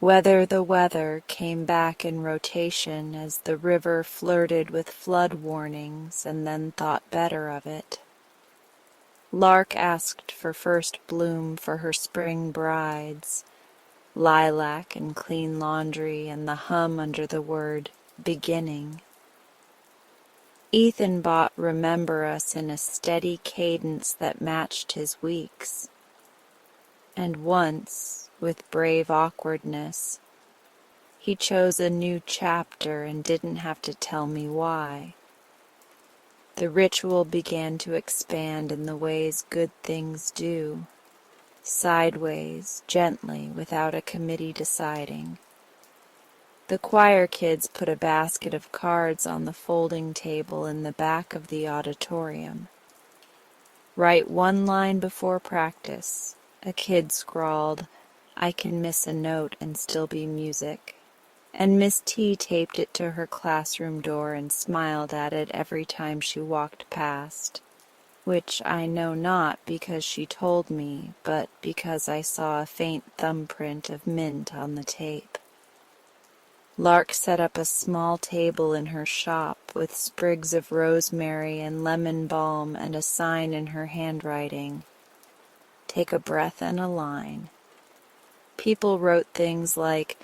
Weather the Weather came back in rotation as the river flirted with flood warnings and then thought better of it. Lark asked for first bloom for her spring brides, lilac and clean laundry and the hum under the word beginning. Ethan bought Remember Us in a steady cadence that matched his weeks. And once, with brave awkwardness, he chose a new chapter and didn't have to tell me why. The ritual began to expand in the ways good things do. sideways, gently, without a committee deciding. The choir kids put a basket of cards on the folding table in the back of the auditorium. "Write one line before practice," a kid scrawled. "I can miss a note and still be music." And Miss T taped it to her classroom door and smiled at it every time she walked past, which I know not because she told me, but because I saw a faint thumbprint of mint on the tape. Lark set up a small table in her shop with sprigs of rosemary and lemon balm and a sign in her handwriting, "Take a breath and a line." People wrote things like,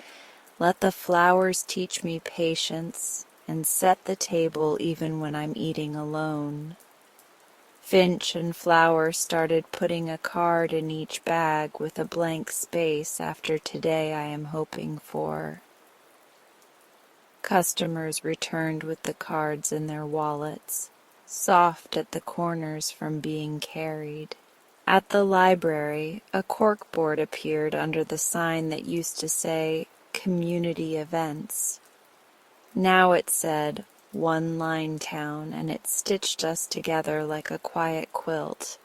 "Let the flowers teach me patience," and "Set the table even when I'm eating alone." Finch and Flower started putting a card in each bag with a blank space after "Today I am hoping for." Customers returned with the cards in their wallets, soft at the corners from being carried. At the library, a corkboard appeared under the sign that used to say "Community Events." Now it said "One Line Town," and it stitched us together like a quiet quilt.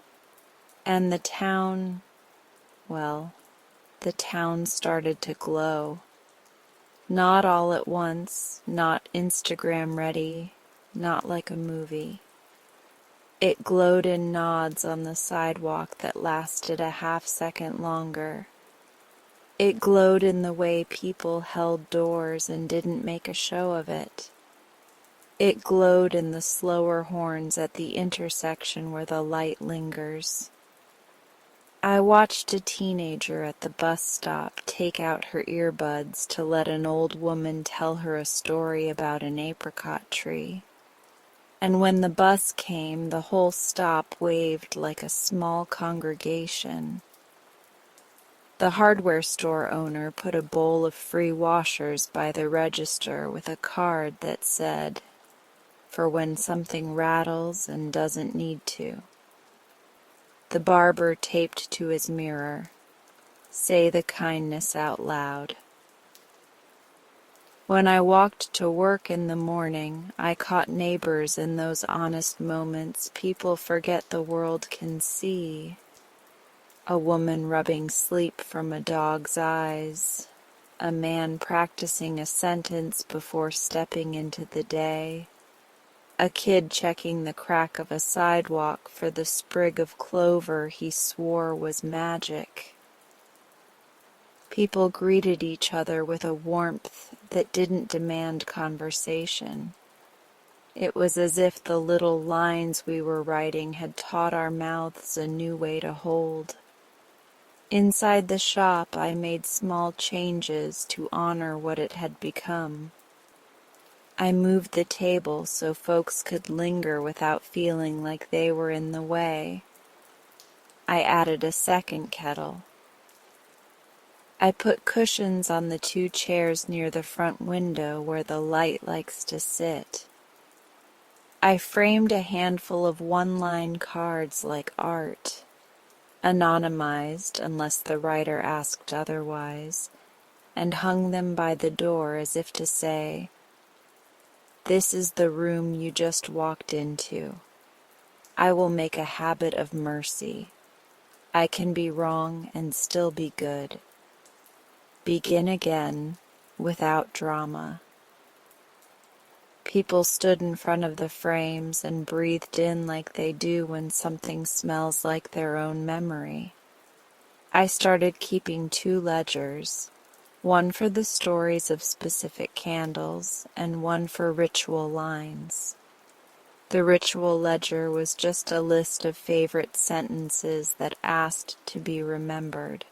And the town, well, the town started to glow. Not all at once, not Instagram ready, not like a movie. It glowed in nods on the sidewalk that lasted a half-second longer. It glowed in the way people held doors and didn't make a show of it. It glowed in the slower horns at the intersection where the light lingers. I watched a teenager at the bus stop take out her earbuds to let an old woman tell her a story about an apricot tree. And when the bus came, the whole stop waved like a small congregation. The hardware store owner put a bowl of free washers by the register with a card that said, "For when something rattles and doesn't need to." The barber taped to his mirror, "Say the kindness out loud." When I walked to work in the morning, I caught neighbors in those honest moments people forget the world can see. A woman rubbing sleep from a dog's eyes, a man practicing a sentence before stepping into the day, a kid checking the crack of a sidewalk for the sprig of clover he swore was magic. People greeted each other with a warmth that didn't demand conversation. It was as if the little lines we were writing had taught our mouths a new way to hold. Inside the shop, I made small changes to honor what it had become. I moved the table so folks could linger without feeling like they were in the way. I added a second kettle. I put cushions on the 2 chairs near the front window where the light likes to sit. I framed a handful of one-line cards like art, anonymized unless the writer asked otherwise, and hung them by the door as if to say, "This is the room you just walked into. I will make a habit of mercy. I can be wrong and still be good. Begin again without drama." People stood in front of the frames and breathed in like they do when something smells like their own memory. I started keeping 2 ledgers, one for the stories of specific candles and one for ritual lines. The ritual ledger was just a list of favorite sentences that asked to be remembered.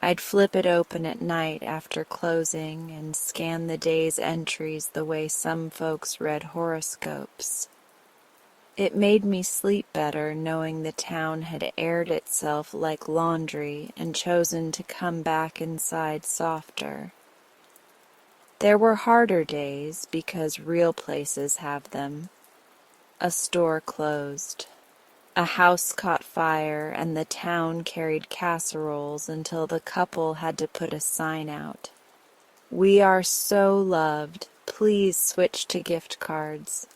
I'd flip it open at night after closing and scan the day's entries the way some folks read horoscopes. It made me sleep better knowing the town had aired itself like laundry and chosen to come back inside softer. There were harder days because real places have them. A store closed. A house caught fire and the town carried casseroles until the couple had to put a sign out. "We are so loved. Please switch to gift cards."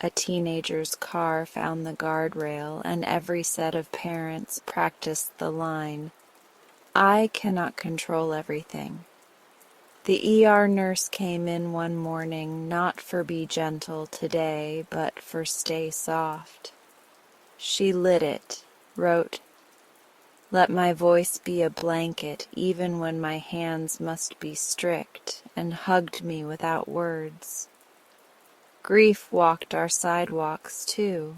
A teenager's car found the guardrail and every set of parents practiced the line, "I cannot control everything." The ER nurse came in one morning not for "be gentle today," but for "stay soft." She lit it, wrote, "Let my voice be a blanket even when my hands must be strict," and hugged me without words. Grief walked our sidewalks too,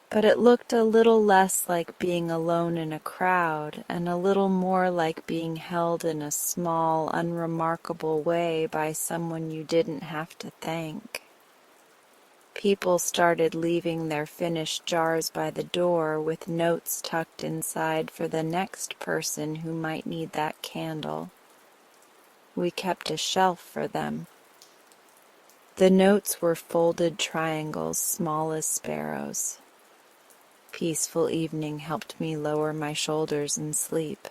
but it looked a little less like being alone in a crowd and a little more like being held in a small, unremarkable way by someone you didn't have to thank. People started leaving their finished jars by the door with notes tucked inside for the next person who might need that candle. We kept a shelf for them. The notes were folded triangles small as sparrows. "Peaceful evening" helped me lower my shoulders and sleep.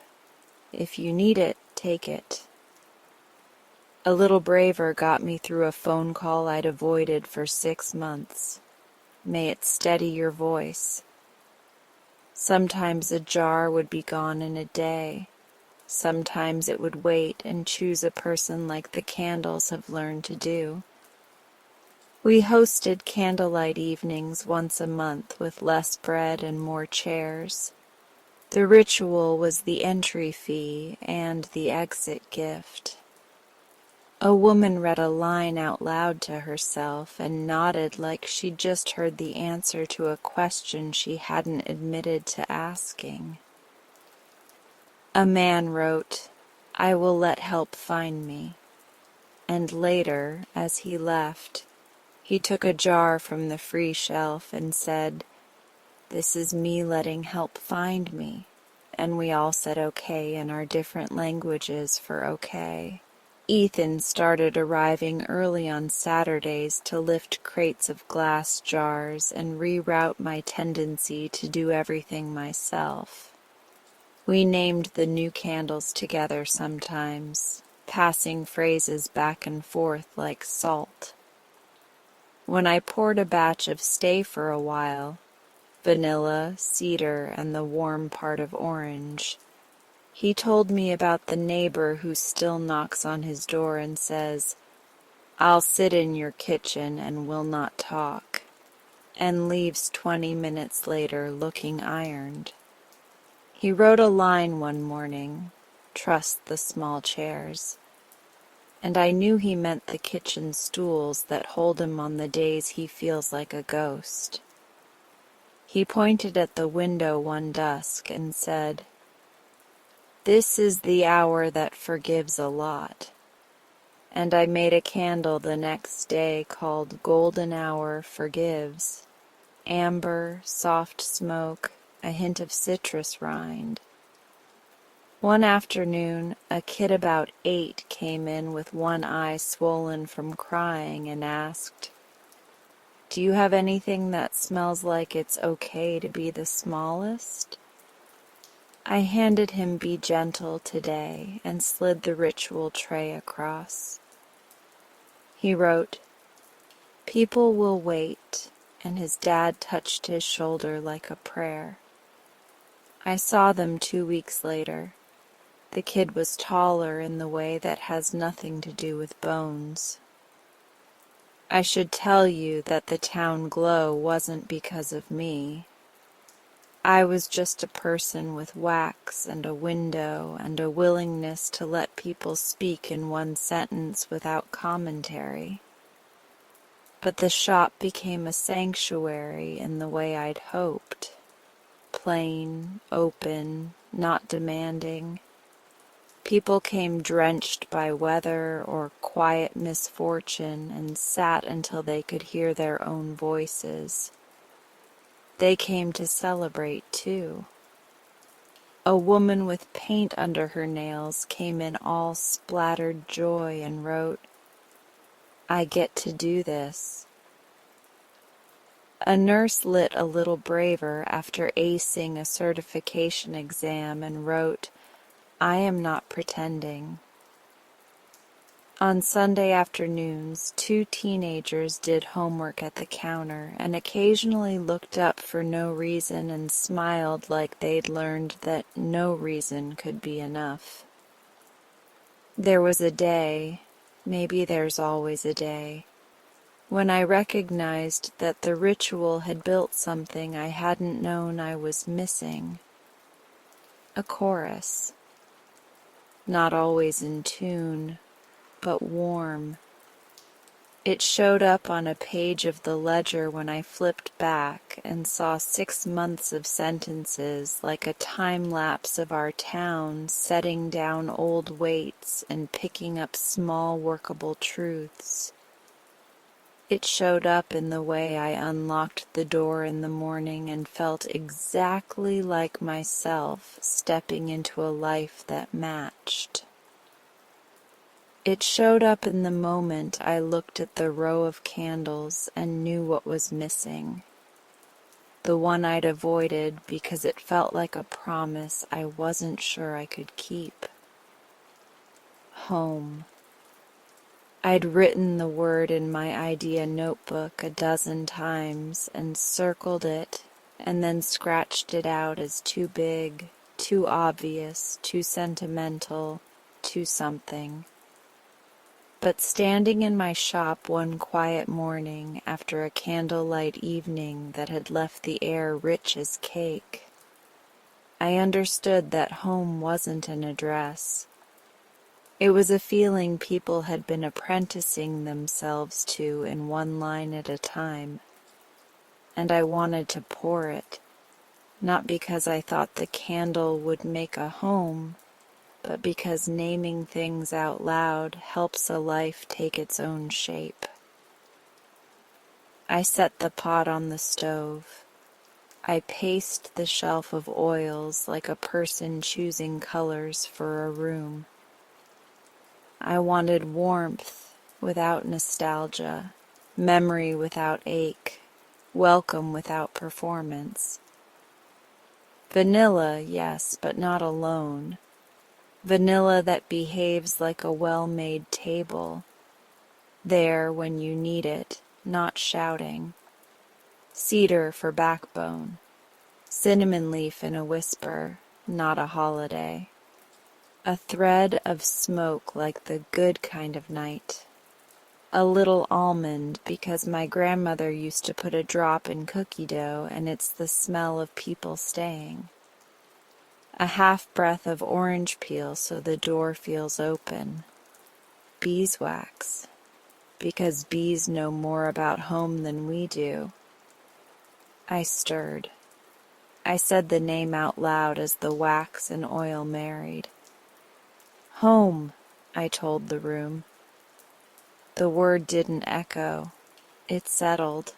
"If you need it, take it." "A little braver" got me through a phone call I'd avoided for 6 months. "May it steady your voice." Sometimes a jar would be gone in a day. Sometimes it would wait and choose a person like the candles have learned to do. We hosted candlelight evenings once a month with less bread and more chairs. The ritual was the entry fee and the exit gift. A woman read a line out loud to herself and nodded like she'd just heard the answer to a question she hadn't admitted to asking. A man wrote, "I will let help find me." And later, as he left, he took a jar from the free shelf and said, "This is me letting help find me." And we all said okay in our different languages for okay. Ethan started arriving early on Saturdays to lift crates of glass jars and reroute my tendency to do everything myself. We named the new candles together sometimes, passing phrases back and forth like salt. When I poured a batch of "stay for a while," vanilla, cedar, and the warm part of orange, he told me about the neighbor who still knocks on his door and says, "I'll sit in your kitchen and will not talk," and leaves 20 minutes later looking ironed. He wrote a line one morning, "Trust the small chairs," and I knew he meant the kitchen stools that hold him on the days he feels like a ghost. He pointed at the window one dusk and said, "This is the hour that forgives a lot." And I made a candle the next day called "Golden Hour Forgives." Amber, soft smoke, a hint of citrus rind. One afternoon, a kid about 8 came in with one eye swollen from crying and asked, "Do you have anything that smells like it's okay to be the smallest?" I handed him "Be Gentle Today" and slid the ritual tray across. He wrote, "People will wait," and his dad touched his shoulder like a prayer. I saw them 2 weeks later. The kid was taller in the way that has nothing to do with bones. I should tell you that the town glow wasn't because of me. I was just a person with wax and a window and a willingness to let people speak in one sentence without commentary. But the shop became a sanctuary in the way I'd hoped. Plain, open, not demanding. People came drenched by weather or quiet misfortune and sat until they could hear their own voices. They came to celebrate, too. A woman with paint under her nails came in all splattered joy and wrote, "I get to do this." A nurse lit a little braver after acing a certification exam and wrote, "I am not pretending." On Sunday afternoons, 2 teenagers did homework at the counter and occasionally looked up for no reason and smiled like they'd learned that no reason could be enough. There was a day, maybe there's always a day, when I recognized that the ritual had built something I hadn't known I was missing. A chorus. Not always in tune, but warm. It showed up on a page of the ledger when I flipped back and saw 6 months of sentences like a time lapse of our town setting down old weights and picking up small workable truths. It showed up in the way I unlocked the door in the morning and felt exactly like myself stepping into a life that matched. It showed up in the moment I looked at the row of candles and knew what was missing. The one I'd avoided because it felt like a promise I wasn't sure I could keep. Home. I'd written the word in my idea notebook a dozen times and circled it and then scratched it out as too big, too obvious, too sentimental, too something. But standing in my shop one quiet morning after a candlelight evening that had left the air rich as cake, I understood that home wasn't an address. It was a feeling people had been apprenticing themselves to in one line at a time, and I wanted to pour it, not because I thought the candle would make a home, but because naming things out loud helps a life take its own shape. I set the pot on the stove. I paced the shelf of oils like a person choosing colors for a room. I wanted warmth without nostalgia, memory without ache, welcome without performance. Vanilla, yes, but not alone. Vanilla that behaves like a well-made table, there when you need it, not shouting. Cedar for backbone, cinnamon leaf in a whisper, not a holiday. A thread of smoke like the good kind of night. A little almond because my grandmother used to put a drop in cookie dough and it's the smell of people staying. A half breath of orange peel so the door feels open. Beeswax, because bees know more about home than we do. I stirred. I said the name out loud as the wax and oil married. Home, I told the room. The word didn't echo. It settled.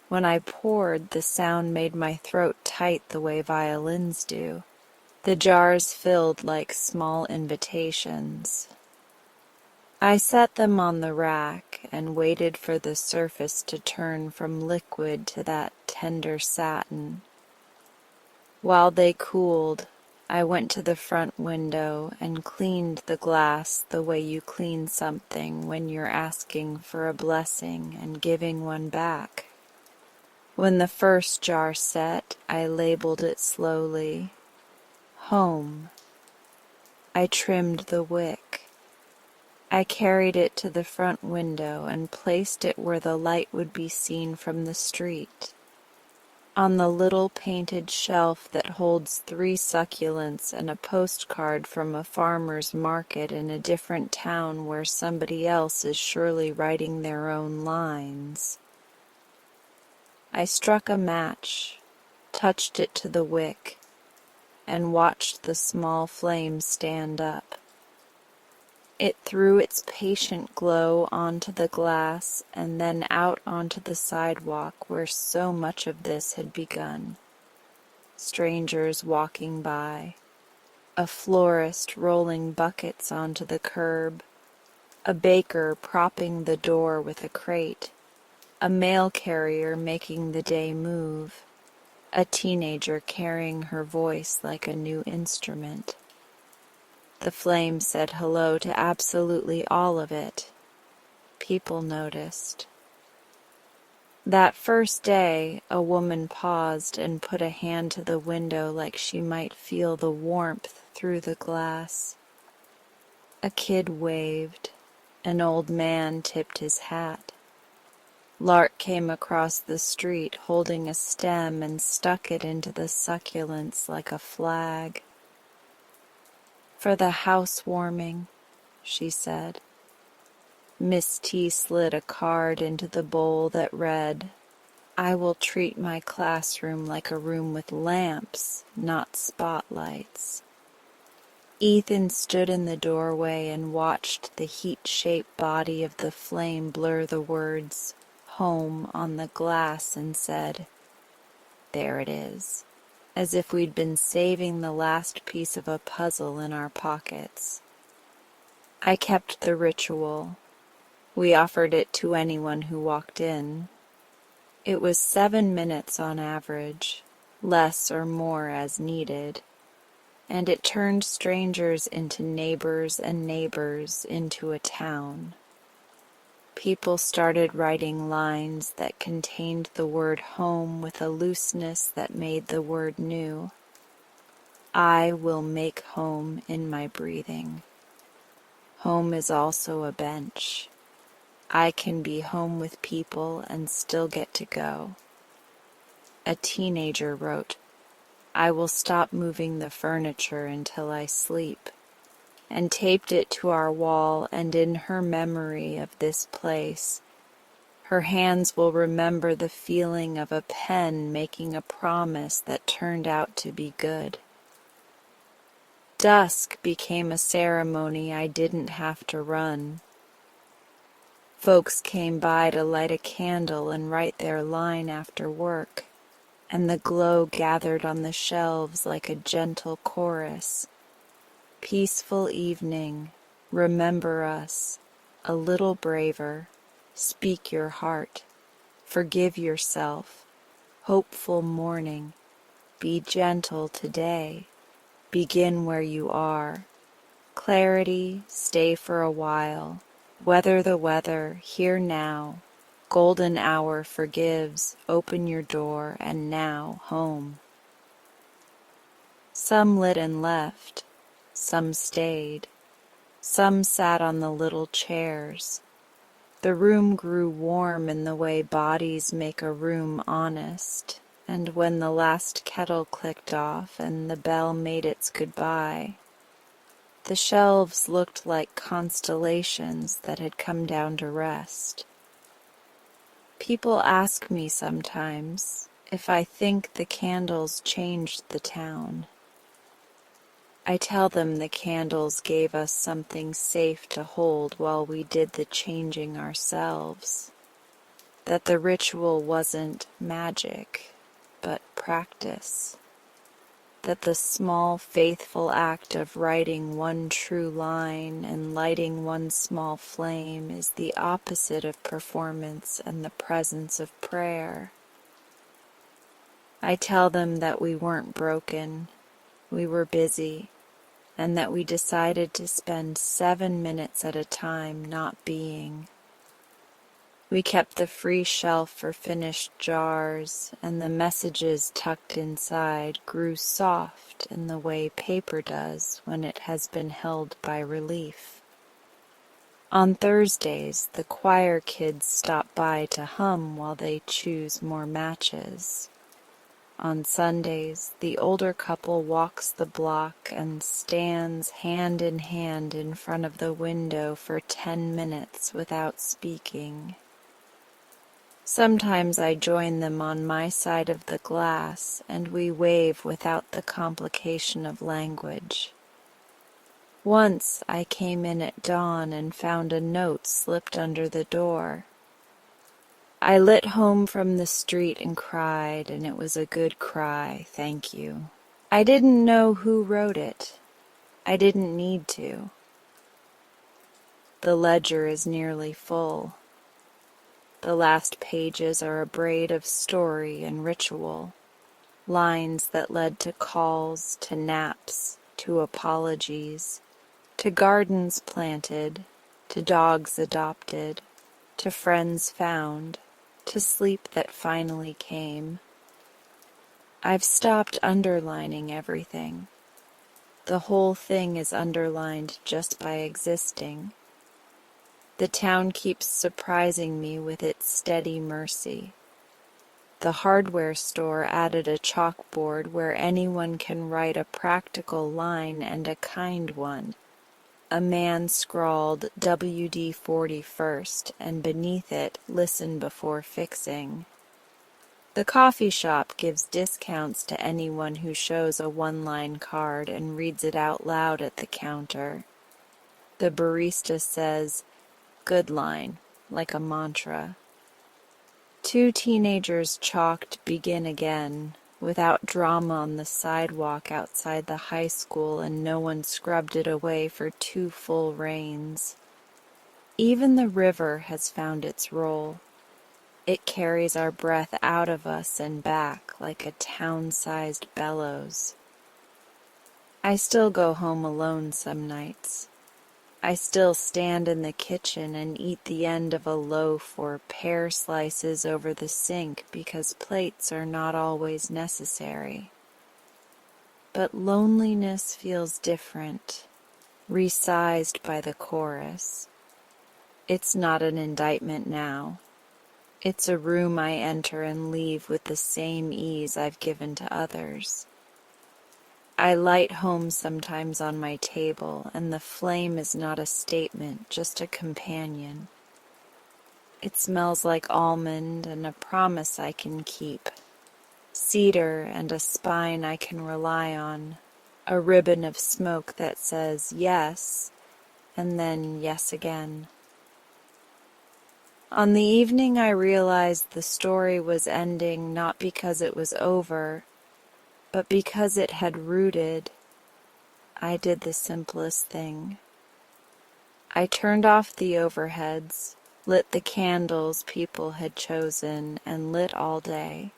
When I poured, the sound made my throat tight the way violins do. The jars filled like small invitations. I set them on the rack and waited for the surface to turn from liquid to that tender satin. While they cooled, I went to the front window and cleaned the glass the way you clean something when you're asking for a blessing and giving one back. When the first jar set, I labeled it slowly. Home. I trimmed the wick. I carried it to the front window and placed it where the light would be seen from the street. On the little painted shelf that holds 3 succulents and a postcard from a farmer's market in a different town where somebody else is surely writing their own lines. I struck a match, touched it to the wick, and watched the small flame stand up. It threw its patient glow onto the glass and then out onto the sidewalk where so much of this had begun. Strangers walking by, a florist rolling buckets onto the curb, a baker propping the door with a crate, a mail carrier making the day move, a teenager carrying her voice like a new instrument. The flame said hello to absolutely all of it. People noticed. That first day, a woman paused and put a hand to the window like she might feel the warmth through the glass. A kid waved. An old man tipped his hat. Lark came across the street holding a stem and stuck it into the succulents like a flag. "For the housewarming," she said. Miss T slid a card into the bowl that read, "I will treat my classroom like a room with lamps, not spotlights." Ethan stood in the doorway and watched the heat-shaped body of the flame blur the words "home" on the glass and said, "There it is," as if we'd been saving the last piece of a puzzle in our pockets. I kept the ritual. We offered it to anyone who walked in. It was 7 minutes on average, less or more as needed, and it turned strangers into neighbors and neighbors into a town. People started writing lines that contained the word home with a looseness that made the word new. I will make home in my breathing. Home is also a bench. I can be home with people and still get to go. A teenager wrote, "I will stop moving the furniture until I sleep," and taped it to our wall, and in her memory of this place, her hands will remember the feeling of a pen making a promise that turned out to be good. Dusk became a ceremony I didn't have to run. Folks came by to light a candle and write their line after work, and the glow gathered on the shelves like a gentle chorus. Peaceful evening, remember us, a little braver, speak your heart, forgive yourself, hopeful morning, be gentle today, begin where you are, clarity, stay for a while, weather the weather, here now, golden hour forgives, open your door, and now home. Some lit and left, some stayed, some sat on the little chairs. The room grew warm in the way bodies make a room honest, and when the last kettle clicked off and the bell made its goodbye, the shelves looked like constellations that had come down to rest. People ask me sometimes if I think the candles changed the town. I tell them the candles gave us something safe to hold while we did the changing ourselves, that the ritual wasn't magic, but practice. That the small, faithful act of writing one true line and lighting one small flame is the opposite of performance and the presence of prayer. I tell them that we weren't broken, we were busy, and that we decided to spend 7 minutes at a time not being. We kept the free shelf for finished jars, and the messages tucked inside grew soft in the way paper does when it has been held by relief. On Thursdays, the choir kids stop by to hum while they choose more matches. On Sundays, the older couple walks the block and stands hand in front of the window for 10 minutes without speaking. Sometimes I join them on my side of the glass, and we wave without the complication of language. Once I came in at dawn and found a note slipped under the door. I lit home from the street and cried, and it was a good cry, thank you. I didn't know who wrote it. I didn't need to. The ledger is nearly full. The last pages are a braid of story and ritual, lines that led to calls, to naps, to apologies, to gardens planted, to dogs adopted, to friends found, to sleep that finally came. I've stopped underlining everything. The whole thing is underlined just by existing. The town keeps surprising me with its steady mercy. The hardware store added a chalkboard where anyone can write a practical line and a kind one. A man scrawled WD-40 first, and beneath it, listen before fixing. The coffee shop gives discounts to anyone who shows a one-line card and reads it out loud at the counter. The barista says, "Good line," like a mantra. Two teenagers chalked "Begin Again" without drama on the sidewalk outside the high school, and no one scrubbed it away for 2 full rains. Even the river has found its role. It carries our breath out of us and back like a town-sized bellows. I still go home alone some nights. I still stand in the kitchen and eat the end of a loaf or pear slices over the sink because plates are not always necessary. But loneliness feels different, resized by the chorus. It's not an indictment now. It's a room I enter and leave with the same ease I've given to others. I light home sometimes on my table, and the flame is not a statement, just a companion. It smells like almond and a promise I can keep, cedar and a spine I can rely on, a ribbon of smoke that says yes, and then yes again. On the evening I realized the story was ending not because it was over, but because it had rooted. I did the simplest thing. I turned off the overheads, lit the candles people had chosen and lit all day,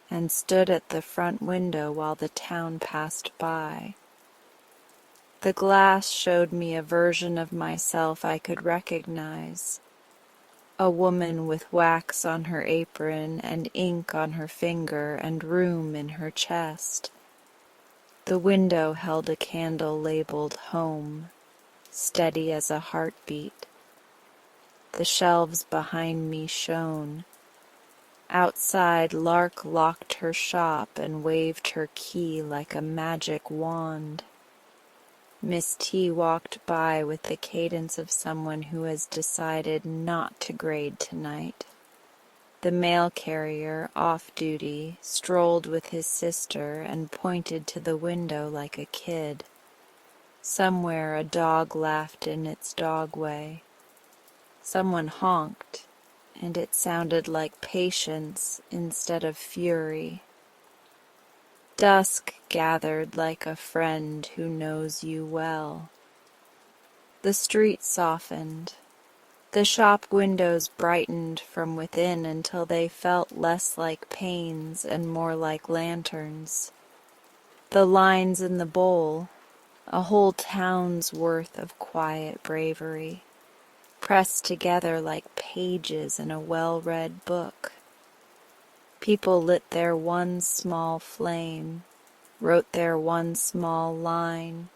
and stood at the front window while the town passed by. The glass showed me a version of myself I could recognize, a woman with wax on her apron and ink on her finger and room in her chest. The window held a candle labeled "Home," steady as a heartbeat. The shelves behind me shone. Outside, Lark locked her shop and waved her key like a magic wand. Miss T walked by with the cadence of someone who has decided not to grade tonight. The mail carrier, off duty, strolled with his sister and pointed to the window like a kid. Somewhere a dog laughed in its dog way. Someone honked, and it sounded like patience instead of fury. Dusk gathered like a friend who knows you well. The street softened. The shop windows brightened from within until they felt less like panes and more like lanterns. The lines in the bowl, a whole town's worth of quiet bravery, pressed together like pages in a well-read book. People lit their one small flame, wrote their one small line,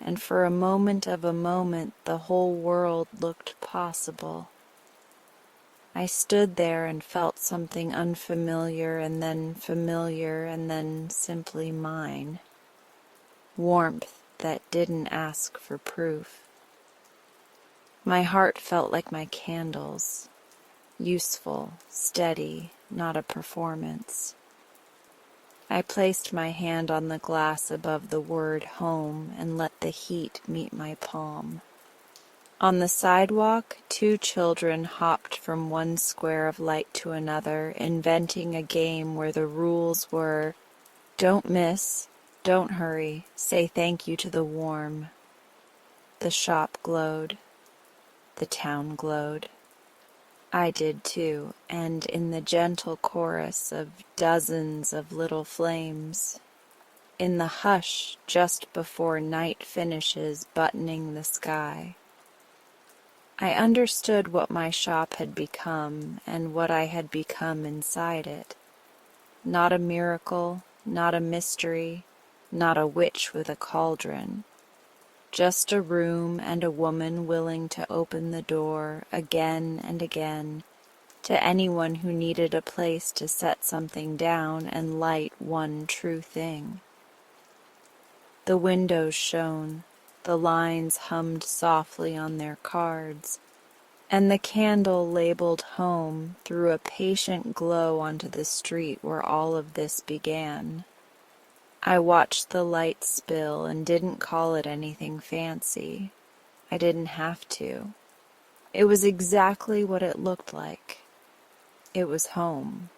and for a moment of a moment the whole world looked possible. I stood there and felt something unfamiliar and then familiar and then simply mine. Warmth that didn't ask for proof. My heart felt like my candles, useful, steady, not a performance. I placed my hand on the glass above the word "home" and let the heat meet my palm. On the sidewalk, 2 children hopped from one square of light to another, inventing a game where the rules were, don't miss, don't hurry, say thank you to the warm. The shop glowed. The town glowed. I did too, and in the gentle chorus of dozens of little flames, in the hush just before night finishes buttoning the sky, I understood what my shop had become and what I had become inside it. Not a miracle, not a mystery, not a witch with a cauldron. Just a room and a woman willing to open the door again and again to anyone who needed a place to set something down and light one true thing. The windows shone, the lines hummed softly on their cards, and the candle labeled home threw a patient glow onto the street where all of this began. I watched the light spill and didn't call it anything fancy. I didn't have to. It was exactly what it looked like. It was home.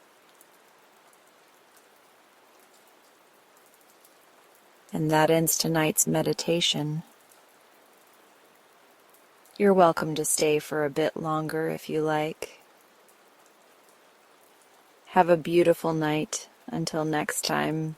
And that ends tonight's meditation. You're welcome to stay for a bit longer if you like. Have a beautiful night until next time.